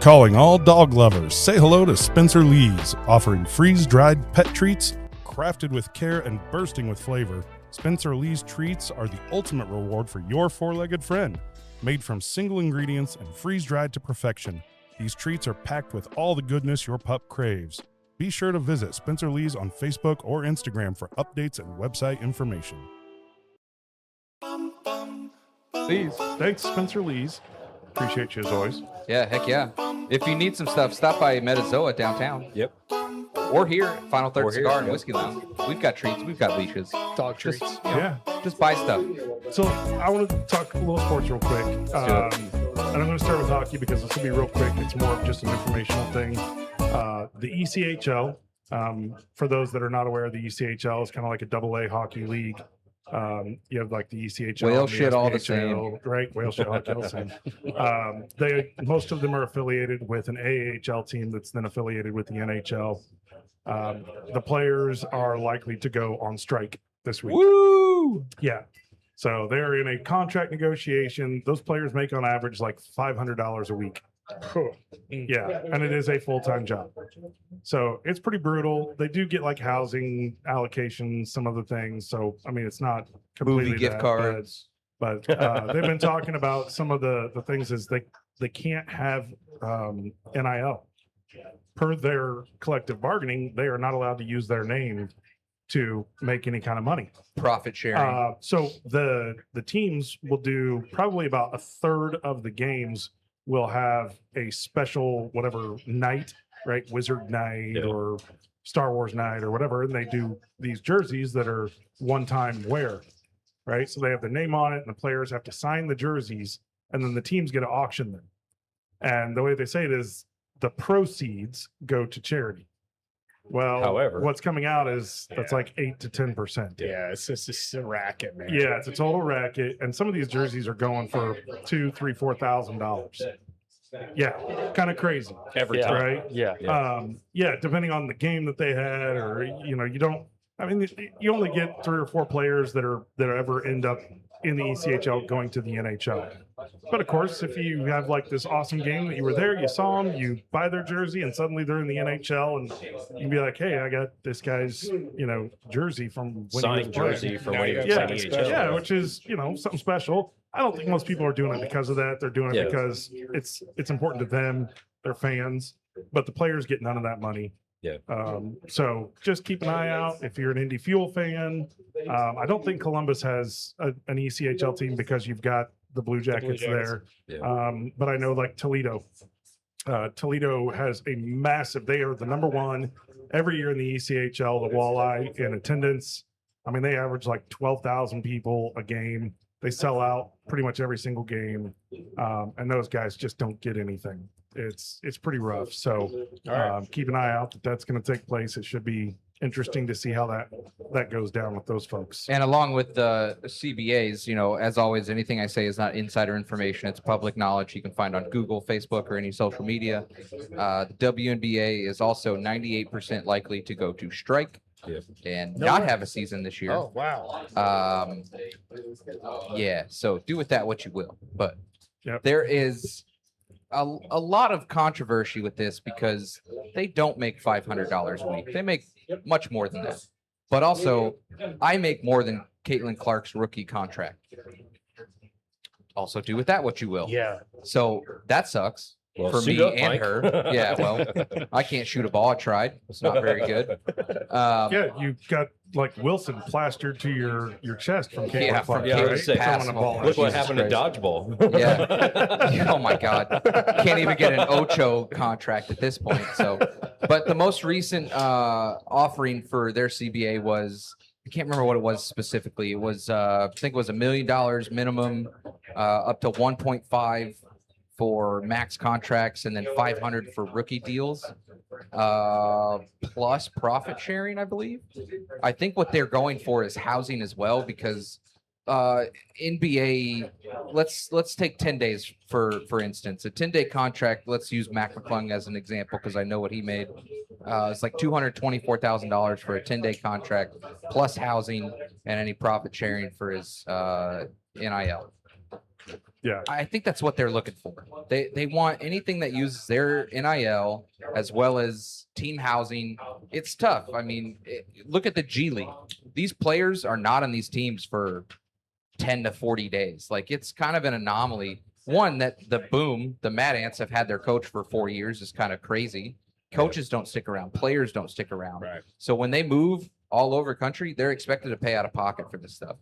Calling all dog lovers, say hello to Spencer Lee's, offering freeze-dried pet treats crafted with care and bursting with flavor. Spencer Lee's treats are the ultimate reward for your four-legged friend. Made from single ingredients and freeze-dried to perfection, these treats are packed with all the goodness your pup craves. Be sure to visit Spencer Lee's on Facebook or Instagram for updates and website information. Please. Thanks, Spencer Lee's. Appreciate you as always. Yeah, heck yeah. If you need some stuff, stop by Metazoa downtown. Yep. Or here at Final Third Or here, Cigar and yeah. Whiskey Lounge. We've got treats, we've got leashes. Dog Just, treats. you know, Yeah. just buy stuff. So I want to talk a little sports real quick. do it. And I'm going to start with hockey because this will be real quick. It's more of just an informational thing. The ECHL, for those that are not aware, the ECHL is kind of like a AA hockey league. You have like the ECHL, Whale and the shit all the SPHL, right? Whale shit all the same. Most of them are affiliated with an AHL team that's then affiliated with the NHL. The players are likely to go on strike this week. Woo! Yeah. So they're in a contract negotiation. Those players make on average like $500 a week. Yeah. And it is a full-time job. So it's pretty brutal. They do get like housing allocations, some other things. So, I mean, it's not completely Movie gift that, cards. But they've been talking about some of the things is they can't have NIL. Per their collective bargaining, they are not allowed to use their name to make any kind of money. Profit sharing. So the teams will do probably about a third of the games will have a special whatever night, right? Wizard night Yeah. or Star Wars night or whatever, and they do these jerseys that are one-time wear, right? So they have their name on it, and the players have to sign the jerseys, and then the teams get to auction them. And the way they say it is the proceeds go to charity. Well, However- what's coming out is that's like 8 to 10%. Yeah. It's just a racket, man. Yeah, it's a total racket, and some of these jerseys are going for $2,000, $3,000, $4,000. Yeah, kind of crazy, Every Yeah. time. right? Yeah. Yeah, depending on the game that they had, or you don't. I mean, you only get 3 or 4 players that ever end up in the ECHL going to the NHL. But of course, if you have like this awesome game that you were there, you saw them, you buy their jersey, and suddenly they're in the NHL, and you can be like, "Hey, I got this guy's jersey from when he was Signed playing." jersey from Now when he you was got in something EHL. Yeah, which is something special. I don't think most people are doing it because of that. They're doing it Yeah. because it's important to them, their fans, but the players get none of that money. Yeah. So just keep an eye out if you're an Indy Fuel fan. I don't think Columbus has an ECHL team because you've got the Blue Jackets there. Yeah. But I know like Toledo. Toledo has a massive. They are the number one every year in the ECHL, the Walleye in attendance. I mean, they average like 12,000 people a game. They sell out pretty much every single game, and those guys just don't get anything. It's pretty rough. So keep an eye out that's going to take place. It should be interesting to see how that goes down with those folks. And along with the CBAs, as always, anything I say is not insider information. It's public knowledge. You can find on Google, Facebook, or any social media. The WNBA is also 98% likely to go to strike and not have a season this year. Oh wow. Yeah, so do with that what you will. But Yep. There is a lot of controversy with this because they don't make $500 a week. They make much more than that. But also, I make more than Caitlin Clark's rookie contract. Also, do with that what you will. Yeah. So that sucks Well, for suit me up, and Mike. her. Yeah, well, I can't shoot a ball. I tried. It's not very good. Yeah, you got like Wilson plastered to your chest from Caitlin Yeah, Clark. from Yeah, I was right? gonna say, pass. Throwing a ball. Look what Jesus happened to Christ. dodgeball. Yeah. Oh my God. Can't even get an Ocho contract at this point. So, but the most recent offering for their CBA was, I can't remember what it was specifically. It was, I think it was $1 million minimum, up to 1.5 for max contracts, and then 500 for rookie deals, plus profit sharing, I believe. I think what they're going for is housing as well, because NBA, let's take 10 days for instance. A 10-day contract, let's use Mac McClung as an example because I know what he made. It's like $224,000 for a 10-day contract plus housing and any profit sharing for his NIL. Yeah. I think that's what they're looking for. They want anything that uses their NIL as well as team housing. It's tough. I mean, look at the G League. These players are not on these teams for 10 to 40 days. Like, it's kind of an anomaly. One, that the Mad Ants have had their coach for 4 years is kind of crazy. Coaches don't stick around. Players don't stick around. Right. So when they move all over country, they're expected to pay out of pocket for this stuff.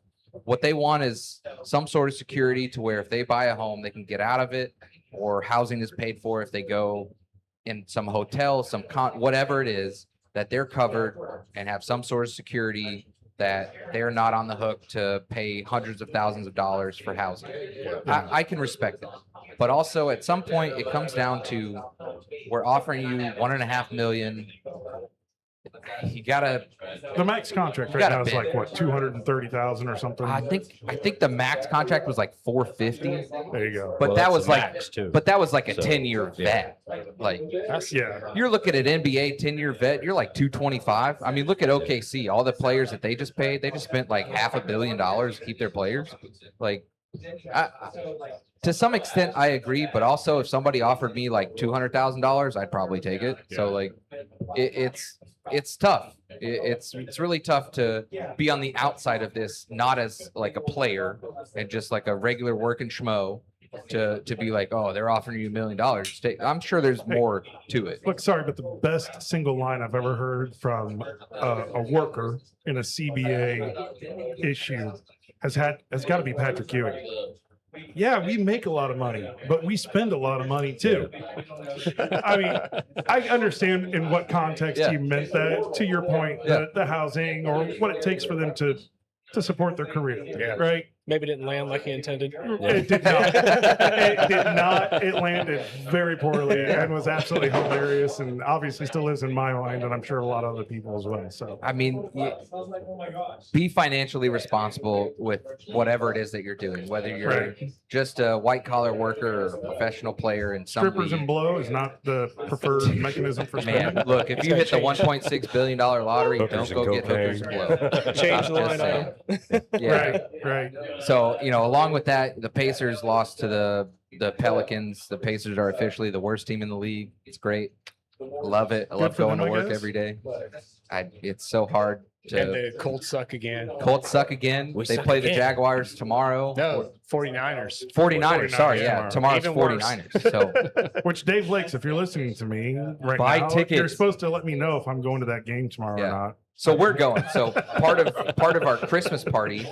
What they want is some sort of security to where if they buy a home, they can get out of it, or housing is paid for if they go in some hotel, whatever it is, that they're covered and have some sort of security that they're not on the hook to pay hundreds of thousands of dollars for housing. I can respect that. But also at some point it comes down to, we're offering you $1.5 million. You gotta, The max contract right gotta now is bid. like what, 230,000 or something. I think the max contract was like 450, There you go. but Well, that that's was the like, max, too. but that was like a So, 10-year yeah. vet. Like, Yeah. you're looking at NBA 10-year vet, you're like 225. I mean, look at OKC, all the players that they just paid, they just spent like $500 million to keep their players. Like, to some extent, I agree, but also if somebody offered me like $200,000, I'd probably take it. So like, it's tough. It's really tough to be on the outside of this, not as like a player and just like a regular working schmo, to be like, oh, they're offering you $1 million. I'm sure there's more to it. Look, sorry, but the best single line I've ever heard from a worker in a CBA issue has got to be Patrick Ewing. Yeah, we make a lot of money, but we spend a lot of money too. I mean, I understand in what context Yeah. you meant that. To your point, Yeah. the housing or what it takes for them to support their career, right? Maybe didn't land like he intended. It did not. It did not. It landed very poorly and was absolutely hilarious, and obviously still lives in my mind, and I'm sure a lot of other people as well. So I mean, be financially responsible with whatever it is that you're doing, whether you're Right. just a white collar worker or a professional player in some strippers league. and blow is not the preferred mechanism for Man, spending. look, if you hit the $1.6 billion lottery, Hookers don't go and get hookers and blow. cocaine. Change the I'm line just item. Yeah. Right, right. So, along with that, the Pacers lost to the Pelicans. The Pacers are officially the worst team in the league. It's great. Love it. I love for going them, to I work guess. every day. It's so hard And to. the Colts suck again. Colts suck again. We They suck play the again. Jaguars tomorrow. No, 49ers. 49ers. Sorry, yeah. tomorrow. Tomorrow's Even worse. 49ers. So, Which Dave Lakes, if you're listening to me right Buy now, tickets. you're supposed to let me know if I'm going to that game tomorrow Yeah. or not. so we're going. So part of our Christmas party.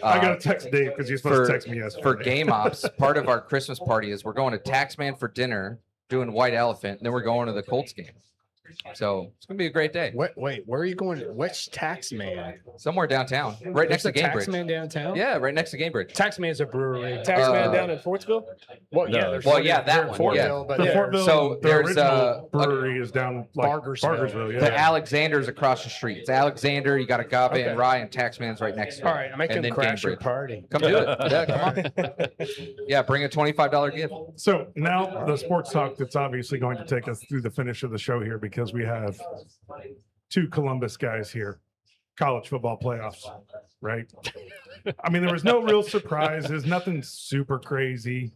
I got to text Dave because you're supposed to text me yesterday. For game ops, part of our Christmas party is we're going to Taxman for dinner, doing White Elephant, and then we're going to the Colts game. So it's gonna be a great day. Wait, where are you going? Which tax man? Somewhere downtown, right next to There's a Gamebridge. tax man downtown? Yeah, right next to Gamebridge. Tax man's a brewery. Taxman Uh, down in Fortsville? Well, yeah, No. there's Well, yeah, that they're in one, Fortville, but The yeah. Fortville, So the there's, original brewery is down like Bargersville. yeah. The Alexander's across the street. It's Alexander. You got Agave Okay. and Rye, and Taxman's right next to it. All right, I'm making And then crash your Gamebridge. party. Come do it. Yeah, come on. Yeah, bring a $25 gift. So now the sports talk that's obviously going to take us through the finish of the show here because we have two Columbus guys here. College football playoffs, right? I mean, there was no real surprises, nothing super crazy.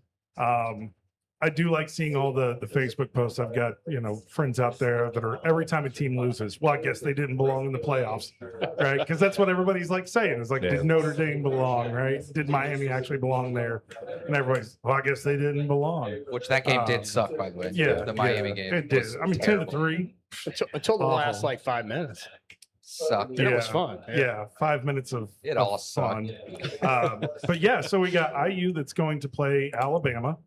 I do like seeing all the Facebook posts. I've got, friends out there that are every time a team loses, well, I guess they didn't belong in the playoffs, right? Because that's what everybody's like saying. It's like, did Notre Dame belong, right? Did Miami actually belong there? And everybody's, well, I guess they didn't belong. Which that game did suck, by the way. Yeah, The Miami game. It did. was I mean, terrible. 10-3 Until the last Awful. like 5 minutes. Sucked. It was fun. Yeah, 5 minutes of It of all fun. sucked. But yeah, so we got IU that's going to play Alabama.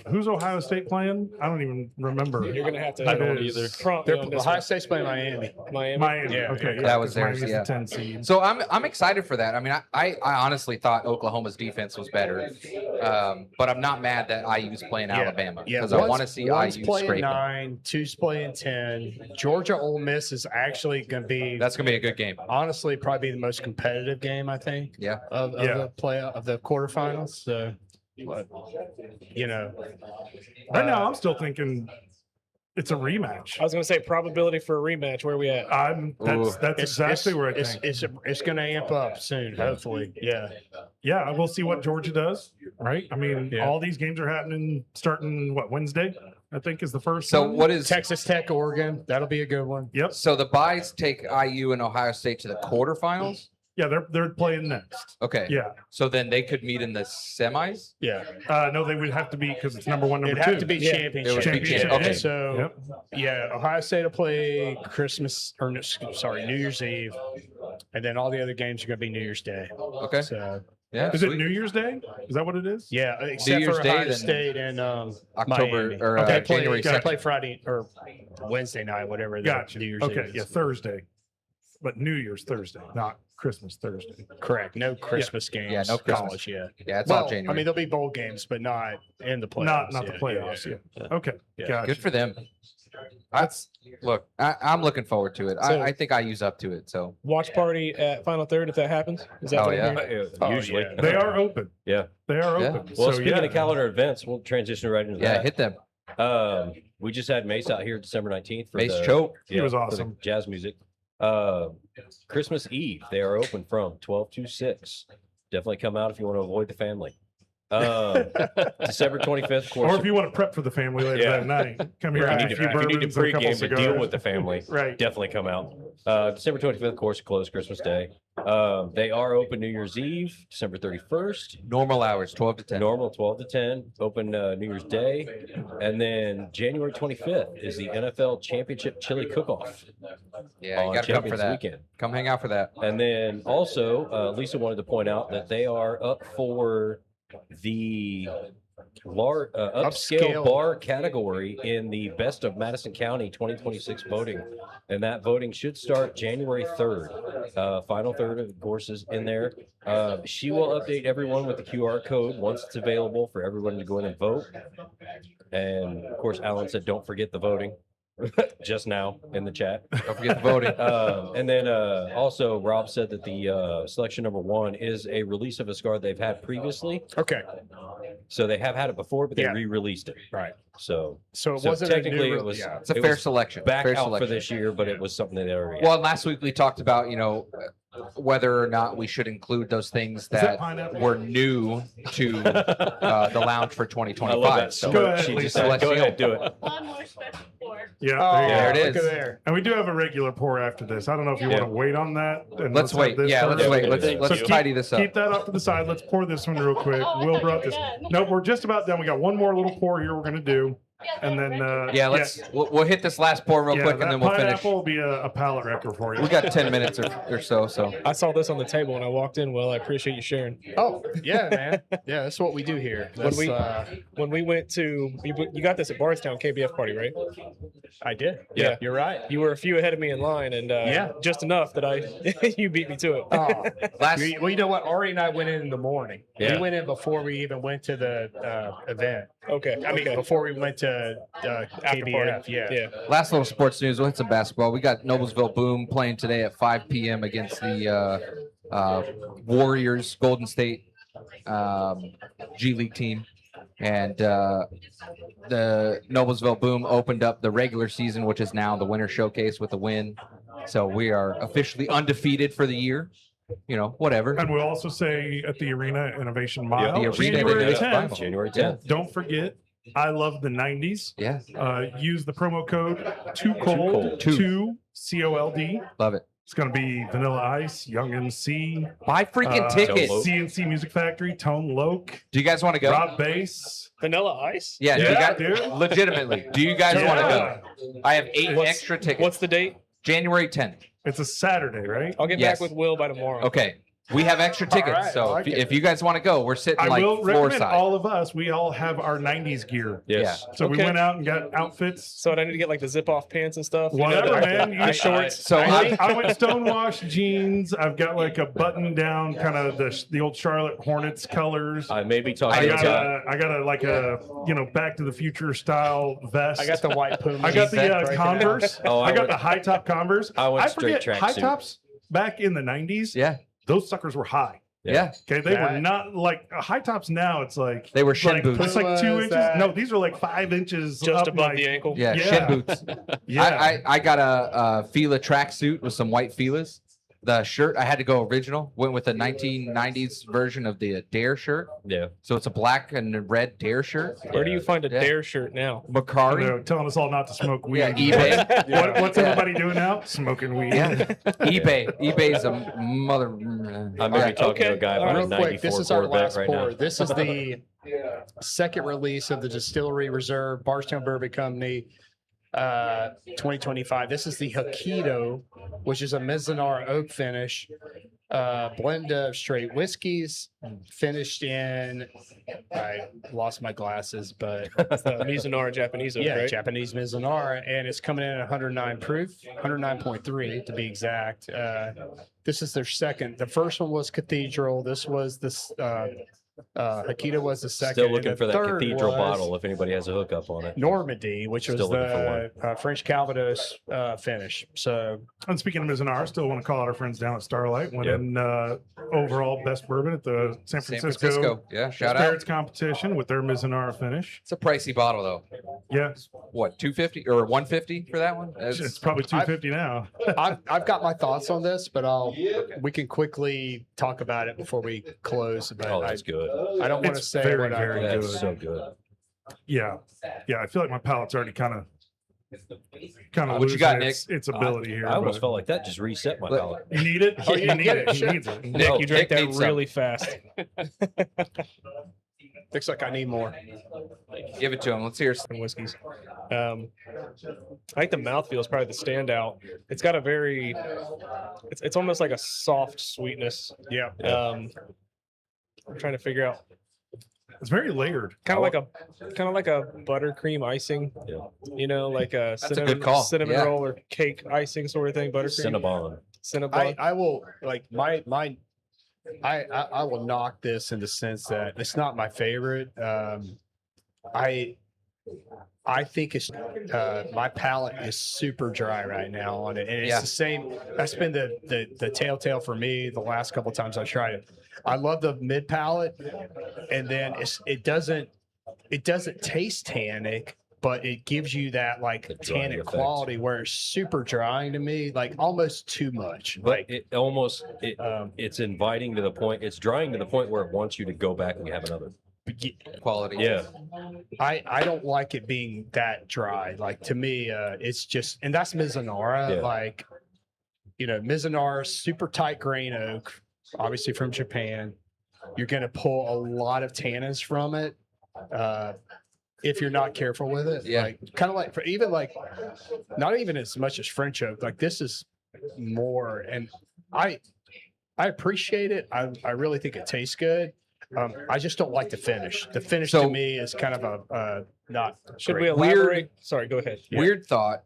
Who's Ohio State playing? I don't even remember. You're gonna have to. I I don't don't either. Prompt me on this Ohio one. State's playing Miami. Miami. Miami. Yeah, Okay, yeah. That was 'cause theirs, Miami's yeah. the 10 seed. So I'm excited for that. I mean, I honestly thought Oklahoma's defense was better, but I'm not mad that IU's playing Alabama because I one's- want to see one's IU playing scrape them. 9, two's playing 10. Georgia Ole Miss is actually going to be That's gonna be a good game. honestly probably the most competitive game I think Yeah. of Yeah. the play of the quarterfinals. So, but, Right now, I'm still thinking it's a rematch. I was gonna say probability for a rematch. Where we at? Ooh. That's exactly where I think. it's going to amp up soon. Hopefully, yeah. Yeah, we'll see what Georgia does, right? I mean, Yeah. all these games are happening starting Wednesday, I think is the first So one. what is Texas Tech, Oregon, that'll be a good one. Yep. so the buys take IU and Ohio State to the quarterfinals? Yeah, they're playing next. Okay. Yeah. So then they could meet in the semis. Yeah, No, they would have to be because it's number one, number it'd two. have to be Yeah, championship. it would be Championship. Okay. So Yep. yeah, Ohio State will play Christmas or New Year's Eve, and then all the other games are going to be New Year's Day. Okay. So Yeah. Is it sweet. New Year's Day? Is that what it is? yeah, except Year's for Day, Ohio then State and October Miami. or Okay, January They 2nd. play Friday or Wednesday night, whatever. the Gotcha. New Year's Okay, Eve yeah, is. Thursday, but New Year's Thursday, not Christmas Thursday. Correct. No Christmas games. Yeah, no Christmas. College, yeah. Yeah, it's Well, all January. I mean, there'll be bowl games, but not in the playoffs. Not the Yeah, playoffs. Yeah. Okay, Yeah. gotcha. Good for them. That's look. I'm looking forward to it. So- I think I use up to it. So Watch party at Final Third if that happens. Is that Oh, what I'm yeah. hearing? Oh, Usually. yeah. They are open. Yeah. They are Yeah. open. Well, So, speaking yeah. of calendar events, we'll transition right into yeah, that. hit them. We just had Mace out here December 19th for Mace the, choke. He was for the awesome. jazz music. Christmas Eve, they are open from 12 to 6. Definitely come out if you want to avoid the family. December 25th, of course. Or if you want to prep for the family later Yeah. that night, come here if and you eat need a to, few if you need bourbons to and a couple pregame to deal cigars. with the family, Right. definitely come out. December 25th, of course, closed Christmas Day. They are open New Year's Eve, December 31st. Normal hours, 12 to 10. Normal 12 to 10, open New Year's Day. And then January 25th is the NFL Championship Chili Cook-Off. Yeah, you on got to come for Champions that. Weekend. Come hang out for that. And then also, Lisa wanted to point out that they are up for the upscale Upscale. bar category in the Best of Madison County 2026 voting. And that voting should start January 3rd. Final third, of course, is in there. She will update everyone with the QR code once it's available for everyone to go in and vote. And of course, Alan said, don't forget the voting. Just now in the chat. Don't forget the voting. And then also Rob said that the selection number 1 is a release of a cigar they've had previously. Okay. So they have had it before, but they Yeah. re-released it. Right. So, So it so wasn't a new technically it rele- was yeah. It's a it fair was selection. back fair out selection. for this year, but it was something that they already had. Well, last week we talked about, whether or not we should include those things that that pineapple? were new to the lounge for I love 2025. that. So Go ahead, She just Lisa. said, go Celestial. ahead, do it. One more special pour. Yeah, Oh, there you There go. it look is. at there. And we do have a regular pour after this. I don't know if you Yeah. want to wait on that. And let's have wait. this Yeah, first. let's wait. Yeah, Let's thank let's you. tidy this up. Keep that off to the side. Let's pour this one real quick. Oh, I Will thought brought you this. were done. No, we're just about done. We got one more little pour here we're gonna do, and then Yeah, we'll hit this last pour real quick and that then we'll finish. pineapple will be a palate wrecker for you. We got 10 minutes or so. So I saw this on the table when I walked in. Well, I appreciate you sharing. Oh, yeah, man. Yeah, that's what we do here. That's, we- When we went to, you got this at Bardstown KBF party, right? I did. Yeah. You're right. You were a few ahead of me in line, and Yeah. just enough that you beat me to it. Oh, last well, you know what? Ari and I went in the morning. Yeah. We went in before we even went to the event. Okay. I mean, okay. before we went to After KBF. party. Yeah. Yeah. last little sports news. We'll hit some basketball. We got Noblesville Boom playing today at 5 p.m. against the Warriors Golden State G League team. And the Noblesville Boom opened up the regular season, which is now the winter showcase with a win. So we are officially undefeated for the year. whatever. And we'll also say at the Arena Innovation Mile, The Arena January Innovation 10th. Mile. January Yeah. 10th. Don't forget, I love the 90s. Yeah, Use the promo code Too Cold. Cold, 2 COLD. love it. It's going to be Vanilla Ice, Young MC, Buy freaking tickets. Loke. CNC Music Factory, Tone Loke, Do you guys want to go? Rob Bass. Vanilla Ice. Yeah, do you Yeah, guys, dude. legitimately. Do you guys want to Yeah. go? I have 8 What's- extra tickets. What's the date? January 10th. It's a Saturday, right? I'll get Yes. back with Will by tomorrow. Okay. We have extra tickets. right, I So like if you guys want to go, we're sitting I like will floor recommend side. all of us. We all have our 90s gear. Yes. So we Okay. went out and got outfits. So I need to get like the zip off pants and stuff. Whatever, man. The shorts. So I went stonewashed jeans. I've got like a button down, kind of the old Charlotte Hornets colors. I may be I talking got about. I got a like a Back to the Future style vest. I got the white Puma. I got the right there. Converse. Oh, I got went- the high top Converse. I went straight forget tracksuit. high tops back in the 90s. yeah. Those suckers were high. Yeah. Okay, they were That- not like high tops. Now it's like They were shin like, boots. it's like 2 Pumas, inches. that- No, these are like 5 inches Just up above my- the ankle. Yeah. Yeah. Shin boots. Yeah, I got a Fila tracksuit with some white Filas. The shirt, I had to go original. Went with the 1990s version of the Dare shirt. Yeah. So it's a black and red Dare shirt. Where do you find a Yeah. Dare shirt now? Macari. They're telling us all not to smoke weed. Yeah, eBay. What's everybody doing now? Smoking weed. Yeah. eBay. eBay is a mother. I may be talking to a Okay. guy All about right. a Real quick, this 94 is our Corvette last right pour. now. This is the second release of the Distillery Reserve Bardstown Bourbon Company 2025. This is the Hokkaido, which is a Mizunara oak finish, blend of straight whiskeys, finished in, I lost my glasses, but Mizunara Japanese oak, yeah, right? Japanese Mizunara, and it's coming in at 109 proof, 109.3 to be exact. This is their second. The first one was Cathedral. This was this. Hokkaido was the second. Still and looking the for that third cathedral was bottle if anybody has a hookup on it. Normandy, which was Still looking for the French Calvados finish. So And speaking of Mizunara, still want to call out our friends down at Starlight. Went Yep. in overall best bourbon at the San Francisco, Yeah. Shout out. Spirits competition with their Mizunara finish. It's a pricey bottle though. Yeah, What, 250 or 150 for that one? it's probably 250 now. I've got my thoughts on this, but we can quickly talk about it before we close. But Oh, that's good. I don't want to It's say very, what I very That's good. so good. Yeah, I feel like my palate's already kind of What you losing got, its ability here. I almost but- felt like that just reset my Look- palate. You need it. Oh, You yeah, need yeah, it. He sure. needs it. Nick, No, you drank Nick that needs some. really fast. Looks like I need more. Give it to him. Let's hear. And whiskeys. I think the mouthfeel is probably the standout. It's got a very, it's almost like a soft sweetness. Yeah. I'm trying to figure out It's very layered. kind of like a buttercream icing. Yeah. You know, like a a good call. cinnamon Yeah. roll or cake icing sort of thing. Buttercream. Cinnabon. Cinnabon. I will like I will knock this in the sense that it's not my favorite. I think it's my palate is super dry right now on it, and it's Yeah. the same. That's been the telltale for me the last couple of times I tried it. I love the mid palate, and then it doesn't taste tannic, but it gives you that like The drying tannic effect. quality where it's super drying to me, like almost too much. But Like it almost it's inviting to the point. It's drying to the point where it wants you to go back and have another. Quality. Yeah. I don't like it being that dry. Like to me, it's just, and that's Mizunara. Yeah. Like, Mizunara, super tight grain oak, obviously from Japan. You're going to pull a lot of tannins from it if you're not careful with it. Yeah. Like, kind of like, even like, not even as much as French oak. Like this is more, and I appreciate it. I really think it tastes good. I just don't like the finish. The finish So- to me is kind of a not. Should great. we elaborate? Sorry, go ahead. Weird thought.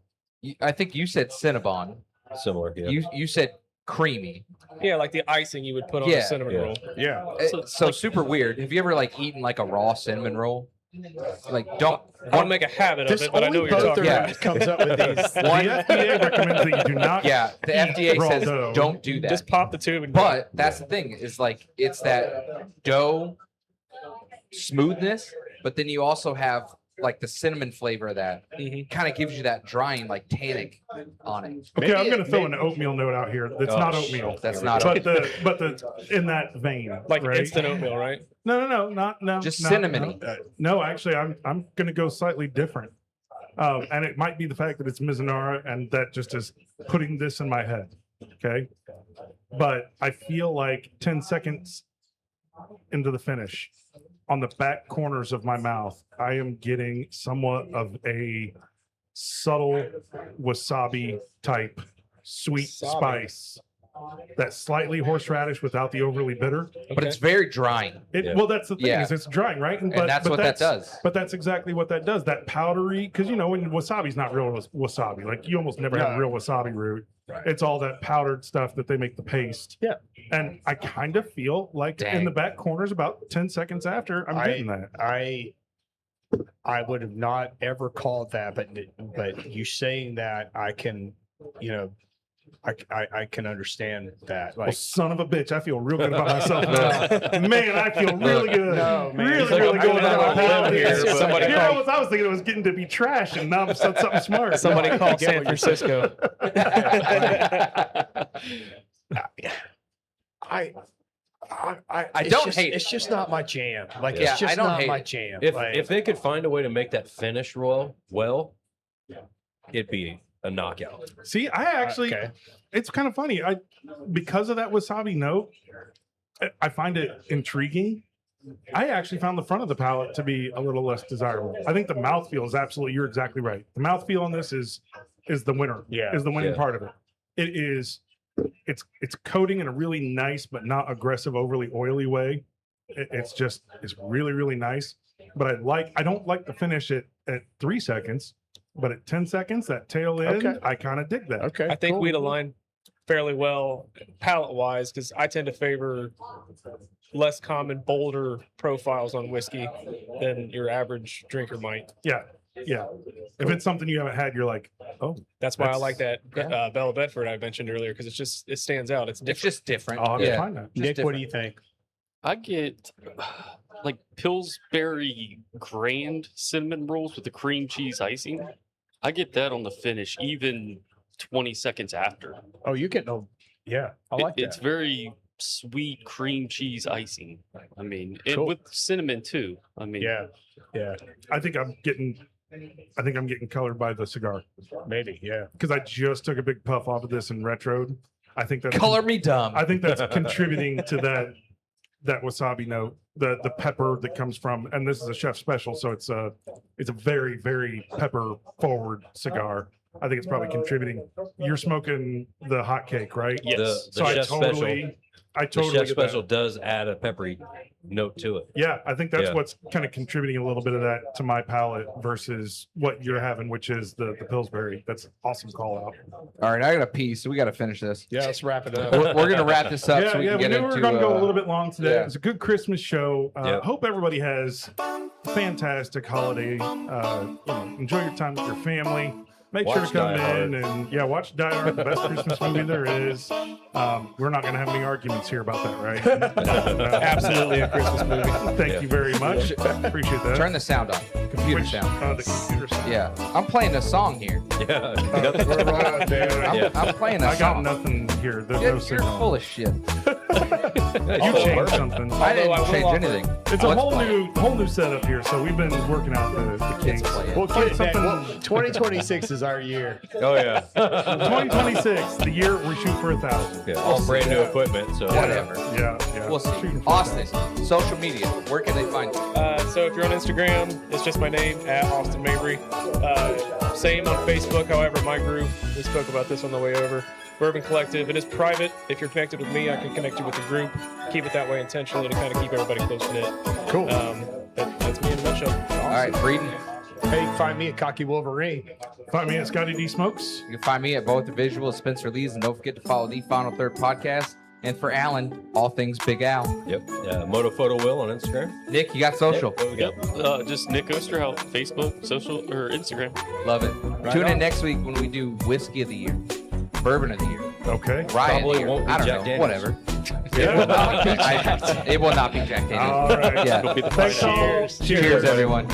I think you said Cinnabon. Similar. Yeah. You said creamy. Yeah, like the icing you would put on Yeah. a cinnamon Yeah. roll. Yeah. So super weird. Have you ever like eaten like a raw cinnamon roll? Like don't I don't make a habit of This it, but I know only what you're talking Yeah. about. comes up with these. The FDA recommends that you do not. yeah, the FDA raw says dough. don't do that. Just pop the tube and go. But that's the thing is like it's that dough smoothness, but then you also have like the cinnamon flavor of that kind of gives you that drying, like tannic on it. Okay, I'm going to throw an oatmeal note out here. That's not oatmeal. That's not But the in that vein, Like right? instant oatmeal, right? No, Just no, cinnamony. No, actually, I'm going to go slightly different. And it might be the fact that it's Mizunara and that just is putting this in my head. Okay. But I feel like 10 seconds into the finish, on the back corners of my mouth, I am getting somewhat of a subtle wasabi type sweet spice. That slightly horseradish without the overly bitter. But it's very drying. Well, that's the thing Yeah. is it's drying, right? And that's what that does. But that's exactly what that does. That powdery, because when wasabi's not real wasabi, like you almost never have real wasabi root. Right. It's all that powdered stuff that they make the paste. Yeah. And I kind of feel like in the back corners, about 10 seconds after, I'm getting that. I would have not ever called that, but you saying that, I can, I can understand that. Well, Like, son of a bitch, I feel real good about myself now. Man, I feel really good. No, man. Really, It's like really I'm good going about out my on a palate limb here. here, but- somebody I called- was thinking it was getting to be trash, and now I've said something smart. Somebody I called get San what you're Francisco. I it's don't just, hate it. It's just not my jam. Like, Yeah, it's just I don't not hate my it. jam. If Like, if they could find a way to make that finish well, it'd be a knockout. See, I actually, okay. it's kind of funny. Because of that wasabi note, I find it intriguing. I actually found the front of the palate to be a little less desirable. I think the mouthfeel is absolutely, you're exactly right. The mouthfeel on this is the winner. Yeah. Is the winning Yeah. part of it. It is, it's coating in a really nice, but not aggressive, overly oily way. It's really, really nice. But I don't like the finish at 3 seconds, but at 10 seconds, that tail end, Okay. I kind of dig that. Okay. I think cool. we'd align fairly well palate wise because I tend to favor less common, bolder profiles on whiskey than your average drinker might. Yeah. Yeah. If it's something you haven't had, you're like, oh, That's why I That's- like that Bella Bedford I mentioned earlier because it stands out. It's It's different. just different. I'll have to Yeah. find that. Nick, what do you think? I get like Pillsbury Grand cinnamon rolls with the cream cheese icing. I get that on the finish, even 20 seconds after. Oh, you get no. Yeah, I like that. It's very sweet cream cheese icing. I mean, and Cool. with cinnamon too. I mean, Yeah, I think I'm getting colored by the cigar maybe. Yeah. because I just took a big puff off of this in retro. I think that's Color me dumb. I think that's contributing to that wasabi note, the pepper that comes from, and this is a chef special, so it's a very, very pepper forward cigar. I think it's probably contributing. You're smoking the hot cake, right? Yes. The chef special. I The totally chef get that. special does add a peppery note to it. Yeah, I think that's Yeah. what's kind of contributing a little bit of that to my palate versus what you're having, which is the Pillsbury. That's an awesome call out. All right, I got a pee, so we got to finish this. Yeah, let's wrap it up. We're gonna wrap this up so we can we get knew into. we were going to go a little bit long today. yeah. It's a good Christmas show. Yep. Hope everybody has a fantastic holiday. Enjoy your time with your family. Make sure Watch to come Die Hard. in and watch Die Hard, the best Christmas movie there is. We're not going to have any arguments here about that, right? No. Absolutely a Christmas movie. Thank you very much. Appreciate that. Turn the sound on. Computer Which- sound. the computer sound. Yeah, I'm playing a song here. Yeah. We're rolling, dude. I'm playing a I got song. nothing here. There's You're, no you're signal. full of shit. You changed something. I didn't I will change offer- anything. It's a Let's whole play it. new setup here. So we've been working out the Let's kinks. play it. We'll Play get it back. something- Well, 2026 is our year. Oh yeah. 2026, the year we shoot for 1,000. Yeah. All brand new equipment. So Whatever. Yeah. We'll see. Shooting for Austin, 1,000. social media. Where can they find you? So if you're on Instagram, it's just my name at Austin Mabry. Same on Facebook. However, my group, we spoke about this on the way over. Bourbon Collective. It is private. If you're connected with me, I can connect you with the group. Keep it that way intentionally to kind of keep everybody close knit. Cool. That's me in a nutshell. All right, Breeden. Hey, you can find me at Cocky Wolverine. Find me at Scotty D Smokes. You can find me at both the Visual Spencer Lee's, and don't forget to follow the Final Third podcast. And for Alan, all things Big Al. Yep. Yeah. Moto Photo Will on Instagram. Nick, you got social. Yep. What we got? Yep. Just Nick Osterhout, Facebook, social, or Instagram. Love it. Right Tune on. in next week when we do Whiskey of the Year, Bourbon of the Year, Okay. Riot Probably of the Year. won't be I don't Jack know. Daniels. Whatever. It will not be Jack Daniels. All right. Yeah. It'll be the Thanks, final. all. Cheers. Cheers, everyone.